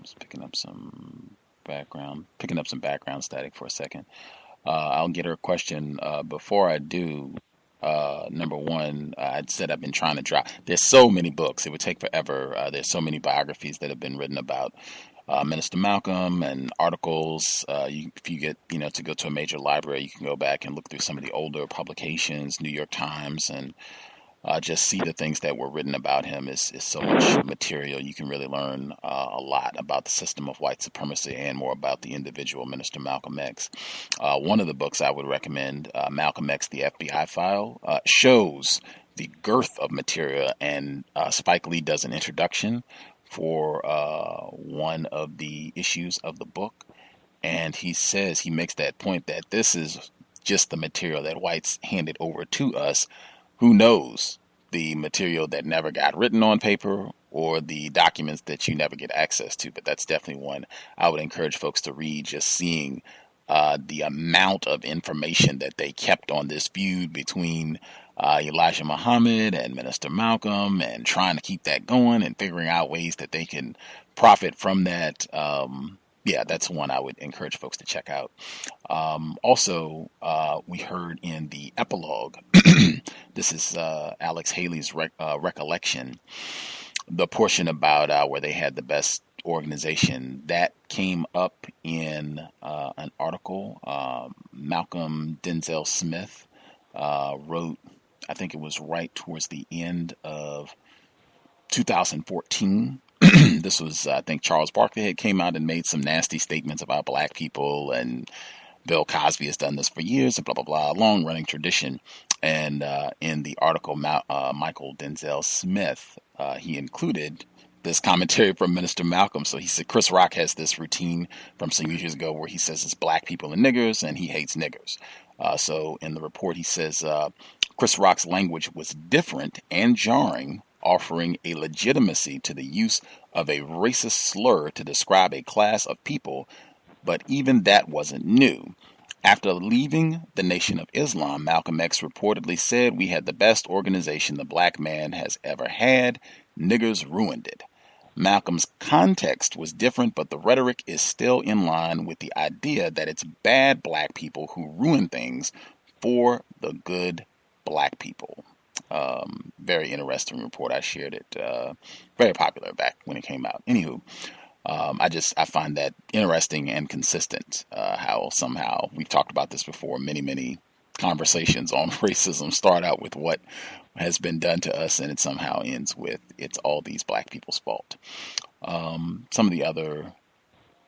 Just picking up some background static for a second. I'll get her question. Before I do, number one, I'd said I've been trying to drop. There's so many books. It would take forever. There's so many biographies that have been written about Minister Malcolm and articles. If you get, to go to a major library, you can go back and look through some of the older publications, New York Times, and just see the things that were written about him. Is so much material. You can really learn a lot about the system of white supremacy and more about the individual Minister Malcolm X. One of the books I would recommend, Malcolm X, the FBI File, shows the girth of material, and Spike Lee does an introduction for one of the issues of the book, and he makes that point that this is just the material that whites handed over to us. Who knows the material that never got written on paper or the documents that you never get access to? But that's definitely one I would encourage folks to read, just seeing the amount of information that they kept on this feud between Elijah Muhammad and Minister Malcolm, and trying to keep that going and figuring out ways that they can profit from that. That's one I would encourage folks to check out. Also, we heard in the epilogue, this is Alex Haley's recollection, the portion about where they had the best organization. That came up in an article. Malcolm Denzel Smith wrote, I think it was right towards the end of 2014. This was, I think, Charles Barkley had came out and made some nasty statements about black people and Bill Cosby has done this for years, and blah, blah, blah, long running tradition. And in the article, Michael Denzel Smith, he included this commentary from Minister Malcolm. So he said Chris Rock has this routine from some years ago where he says it's black people and niggers, and he hates niggers. So in the report, he says Chris Rock's language was different and jarring, offering a legitimacy to the use of a racist slur to describe a class of people, but even that wasn't new. After leaving the Nation of Islam, Malcolm X reportedly said, "We had the best organization the black man has ever had. Niggers ruined it." Malcolm's context was different, but the rhetoric is still in line with the idea that it's bad black people who ruin things for the good black people. Very interesting report. I shared it. Very popular back when it came out. Anywho, I find that interesting and consistent, how somehow we've talked about this before. Many conversations on racism start out with what has been done to us, and it somehow ends with it's all these black people's fault. Some of the other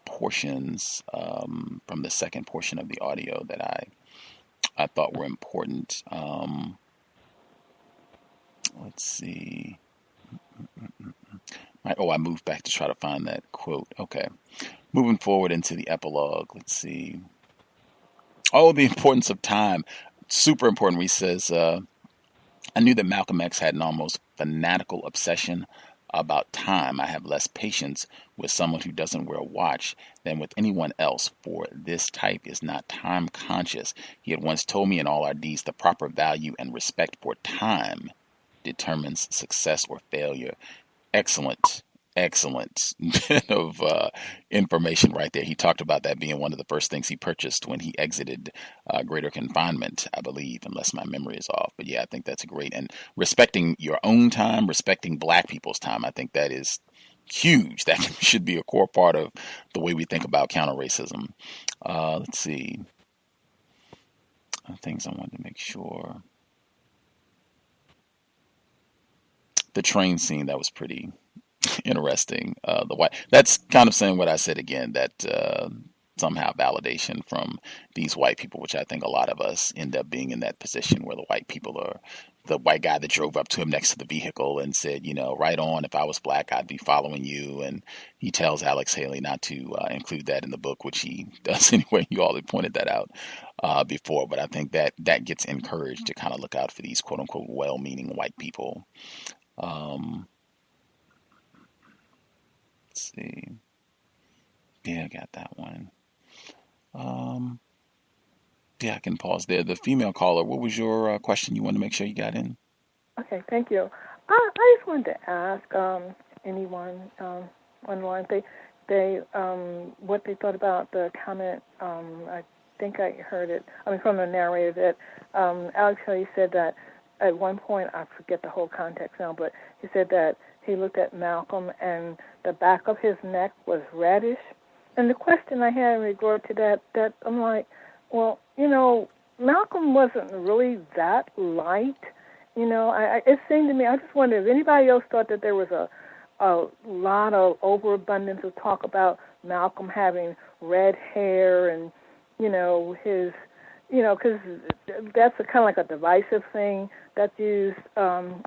portions from the second portion of the audio that I thought were important. Let's see. I moved back to try to find that quote. Okay. Moving forward into the epilogue. Let's see. Oh, the importance of time. Super important. Where he says, I knew that Malcolm X had an almost fanatical obsession about time. I have less patience with someone who doesn't wear a watch than with anyone else, for this type is not time conscious. He had once told me in all our deeds, the proper value and respect for time determines success or failure. Excellent bit of information right there. He talked about that being one of the first things he purchased when he exited greater confinement, I believe, unless my memory is off. But yeah, I think that's great. And respecting your own time, respecting black people's time, I think that is huge. That should be a core part of the way we think about counter-racism. Let's see. Things I wanted to make sure. The train scene, that was pretty interesting. That's kind of saying what I said again, that somehow validation from these white people, which I think a lot of us end up being in that position where the white people are the white guy that drove up to him next to the vehicle and said, right on, if I was black, I'd be following you. And he tells Alex Haley not to include that in the book, which he does anyway. You all had pointed that out before. But I think that gets encouraged to kind of look out for these quote unquote well-meaning white people. Let's see. Yeah, I got that one. Yeah, I can pause there. The female caller, what was your question you wanted to make sure you got in? Okay, thank you. I just wanted to ask anyone online they what they thought about the comment. I think I heard it. From the narrator that Alex Haley said that at one point, I forget the whole context now, but he said that he looked at Malcolm and the back of his neck was reddish. And the question I had in regard to that I'm like, well, Malcolm wasn't really that light. It seemed to me, I just wondered if anybody else thought that there was a lot of overabundance of talk about Malcolm having red hair and, his, because that's kind of like a divisive thing that's used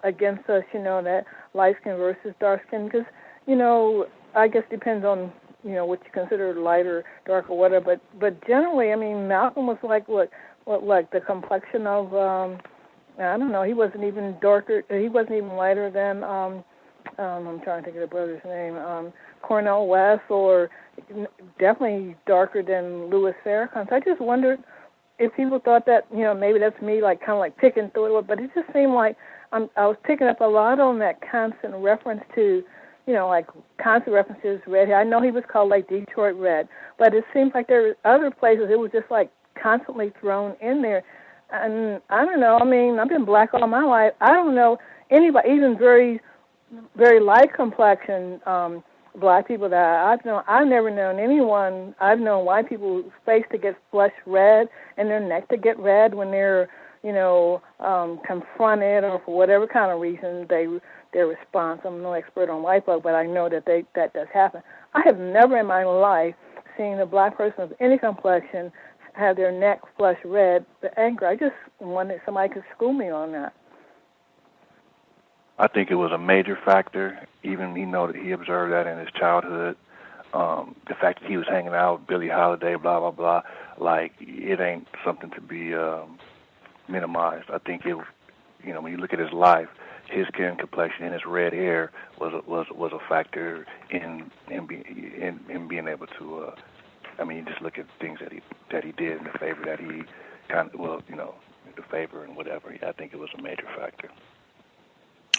against us, that light skin versus dark skin, because, I guess depends on, what you consider light or dark or whatever, but generally, Malcolm was like like the complexion of, I don't know, he wasn't even darker, he wasn't even lighter than, I'm trying to think of the brother's name, Cornel West, or definitely darker than Louis Farrakhan. So I just wondered if people thought that, maybe that's me, like kind of like picking through it, but it just seemed like I was picking up a lot on that constant reference to, like constant references, red hair. I know he was called like Detroit Red, but it seems like there were other places it was just like constantly thrown in there. And I don't know, I've been black all my life. I don't know anybody, even very, very light complexion black people that I've known. I've never known anyone. I've known white people's face to get flushed red and their neck to get red when they're, confronted or for whatever kind of reason their response. I'm no expert on white folk, but I know that that does happen. I have never in my life seen a black person of any complexion have their neck flushed red, the anger. I just wanted somebody could school me on that. I think it was a major factor. Even that he observed that in his childhood. The fact that he was hanging out with Billie Holiday, blah, blah, blah, like, it ain't something to be minimized. I think it, when you look at his life, his skin complexion and his red hair was a factor in being able to. You just look at things that he did and the favor that he the favor and whatever. I think it was a major factor.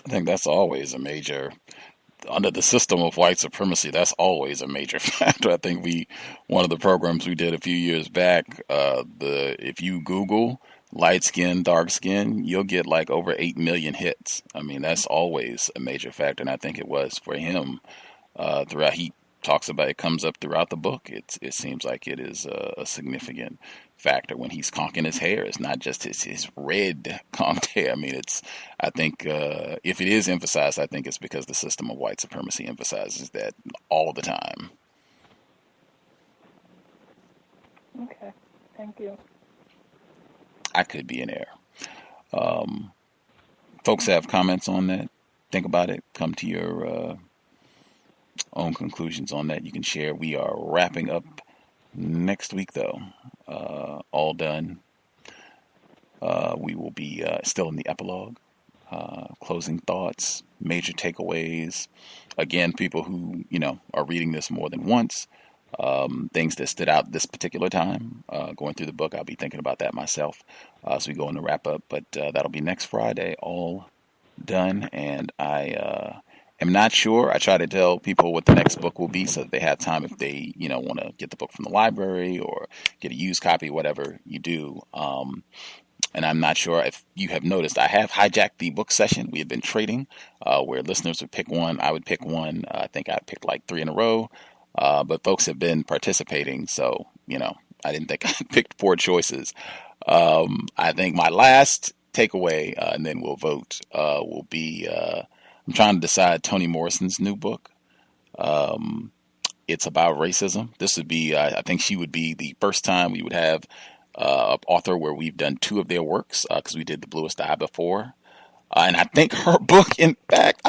I think that's always a major, under the system of white supremacy, that's always a major factor. I think one of the programs we did a few years back, if you Google light skin, dark skin, you'll get like over 8 million hits. That's always a major factor. And I think it was for him throughout. He talks about it, comes up throughout the book. It seems like it is a significant factor when he's conking his hair. It's not just his red conked hair. I think if it is emphasized, I think it's because the system of white supremacy emphasizes that all the time. Okay, thank you. I could be in error. Folks have comments on that. Think about it. Come to your own conclusions on that. You can share. We are wrapping up next week, though. All done. We will be still in the epilogue. Closing thoughts, major takeaways. Again, people who are reading this more than once. Things that stood out this particular time. Going through the book, I'll be thinking about that myself. So we go in the wrap up, but that'll be next Friday. All done, and I am not sure. I try to tell people what the next book will be so that they have time if they want to get the book from the library or get a used copy, whatever you do. And I'm not sure if you have noticed, I have hijacked the book session. We have been trading where listeners would pick one. I would pick one. I think I picked like 3 in a row. But folks have been participating. So, I didn't think I picked 4 choices. I think my last takeaway, and then we'll vote, will be I'm trying to decide Toni Morrison's new book. It's about racism. This would be, I think she would be the first time we would have an author where we've done 2 of their works, because we did The Bluest Eye before. And I think her book, in fact,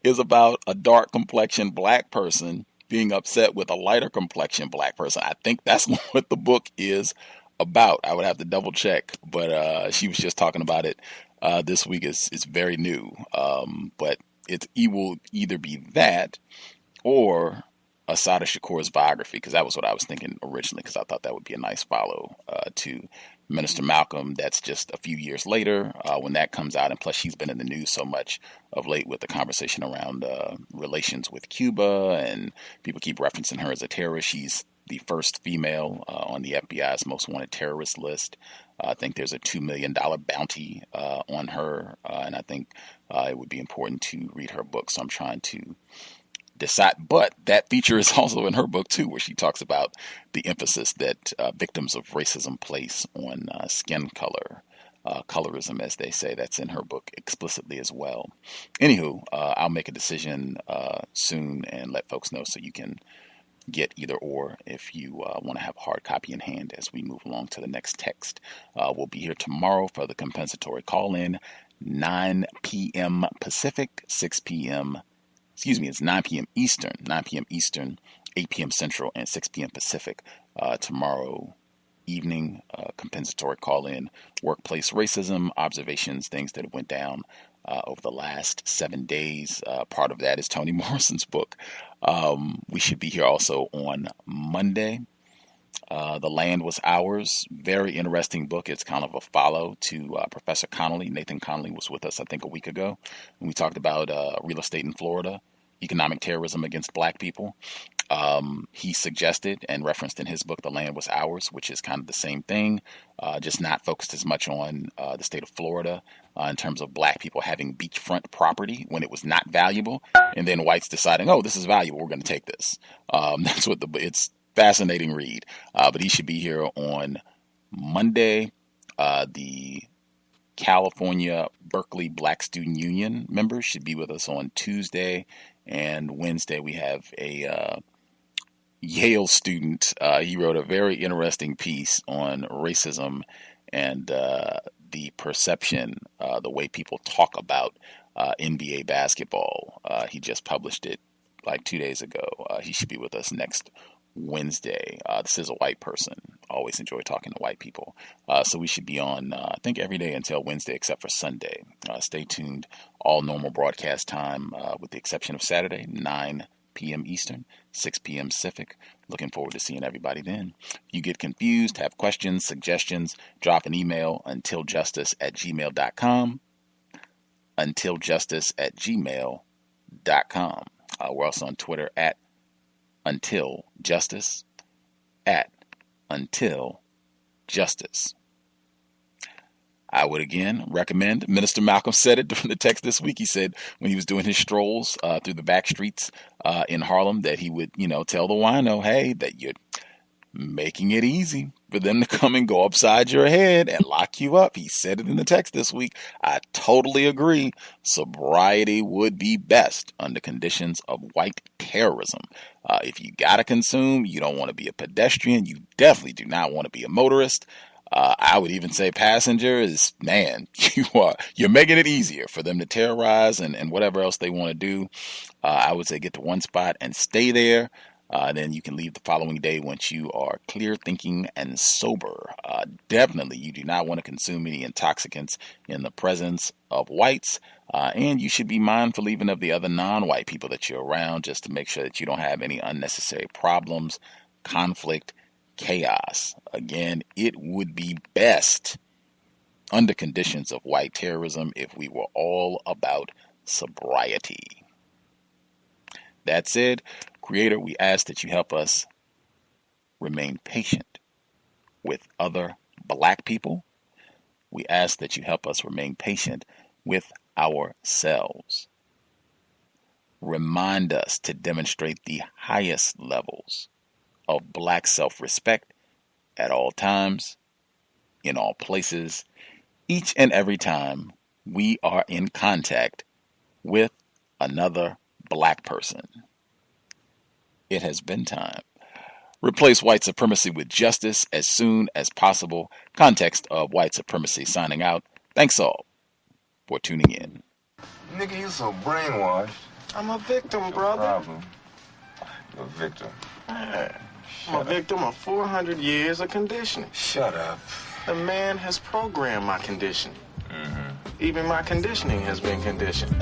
is about a dark complexioned black person being upset with a lighter complexioned black person. I think that's what the book is about. I would have to double check, but she was just talking about it this week. It's very new, but it will either be that or Assata Shakur's biography, because that was what I was thinking originally, because I thought that would be a nice follow to Minister Malcolm. That's just a few years later when that comes out, and plus she's been in the news so much of late with the conversation around relations with Cuba, and people keep referencing her as a terrorist. She's the first female on the FBI's most wanted terrorist list. I think there's a $2 million bounty on her, and I think it would be important to read her book, so I'm trying to decide. But that feature is also in her book too, where she talks about the emphasis that victims of racism place on skin color, colorism, as they say. That's in her book explicitly as well. Anywho, I'll make a decision soon and let folks know so you can get either or if you want to have a hard copy in hand as we move along to the next text. We'll be here tomorrow for the compensatory call-in, 9 p.m. Pacific, 6 p.m. It's 9 p.m. Eastern, 8 p.m. Central, and 6 p.m. Pacific. Tomorrow evening, compensatory call-in, workplace racism, observations, things that went down over the last 7 days. Part of that is Toni Morrison's book. We should be here also on Monday. The Land Was Ours. Very interesting book. It's kind of a follow to Professor Connolly. Nathan Connolly was with us, I think, a week ago. And we talked about real estate in Florida, economic terrorism against black people. He suggested and referenced in his book, The Land Was Ours, which is kind of the same thing, just not focused as much on the state of Florida in terms of black people having beachfront property when it was not valuable. And then whites deciding, oh, this is valuable, we're going to take this. That's what it's fascinating read. But he should be here on Monday. The California Berkeley Black Student Union members should be with us on Tuesday, and Wednesday we have a Yale student. He wrote a very interesting piece on racism and the perception, the way people talk about NBA basketball. He just published it like 2 days ago. He should be with us next Wednesday. This is a white person. Always enjoy talking to white people. So we should be on, I think, every day until Wednesday except for Sunday. Stay tuned. All normal broadcast time with the exception of Saturday, 9 p.m. Eastern, 6 p.m. Pacific. Looking forward to seeing everybody then. If you get confused, have questions, suggestions, drop an email, untiljustice@gmail.com. untiljustice@gmail.com. We're also on Twitter at untiljustice, at untiljustice. I would again recommend, Minister Malcolm said it during the text this week. He said when he was doing his strolls through the back streets in Harlem that he would, tell the wino, hey, that you're making it easy for them to come and go upside your head and lock you up. He said it in the text this week. I totally agree. Sobriety would be best under conditions of white terrorism. If you gotta consume, you don't want to be a pedestrian. You definitely do not want to be a motorist. I would even say passenger is, man, you're making it easier for them to terrorize and whatever else they want to do. I would say get to one spot and stay there. Then you can leave the following day once you are clear thinking and sober. Definitely, you do not want to consume any intoxicants in the presence of whites. And you should be mindful even of the other non-white people that you're around, just to make sure that you don't have any unnecessary problems, conflict, chaos. Again, it would be best under conditions of white terrorism if we were all about sobriety. That said, Creator, we ask that you help us remain patient with other black people. We ask that you help us remain patient with ourselves. Remind us to demonstrate the highest levels of black self-respect at all times, in all places, each and every time we are in contact with another black person. It has been time. Replace white supremacy with justice as soon as possible. Context of White Supremacy signing out. Thanks all for tuning in. Nigga, you so brainwashed. I'm a victim, brother. Problem. You're a victim. Yeah. I'm a victim of 400 years of conditioning. Shut up. The man has programmed my conditioning. Mm-hmm. Even my conditioning has been conditioned.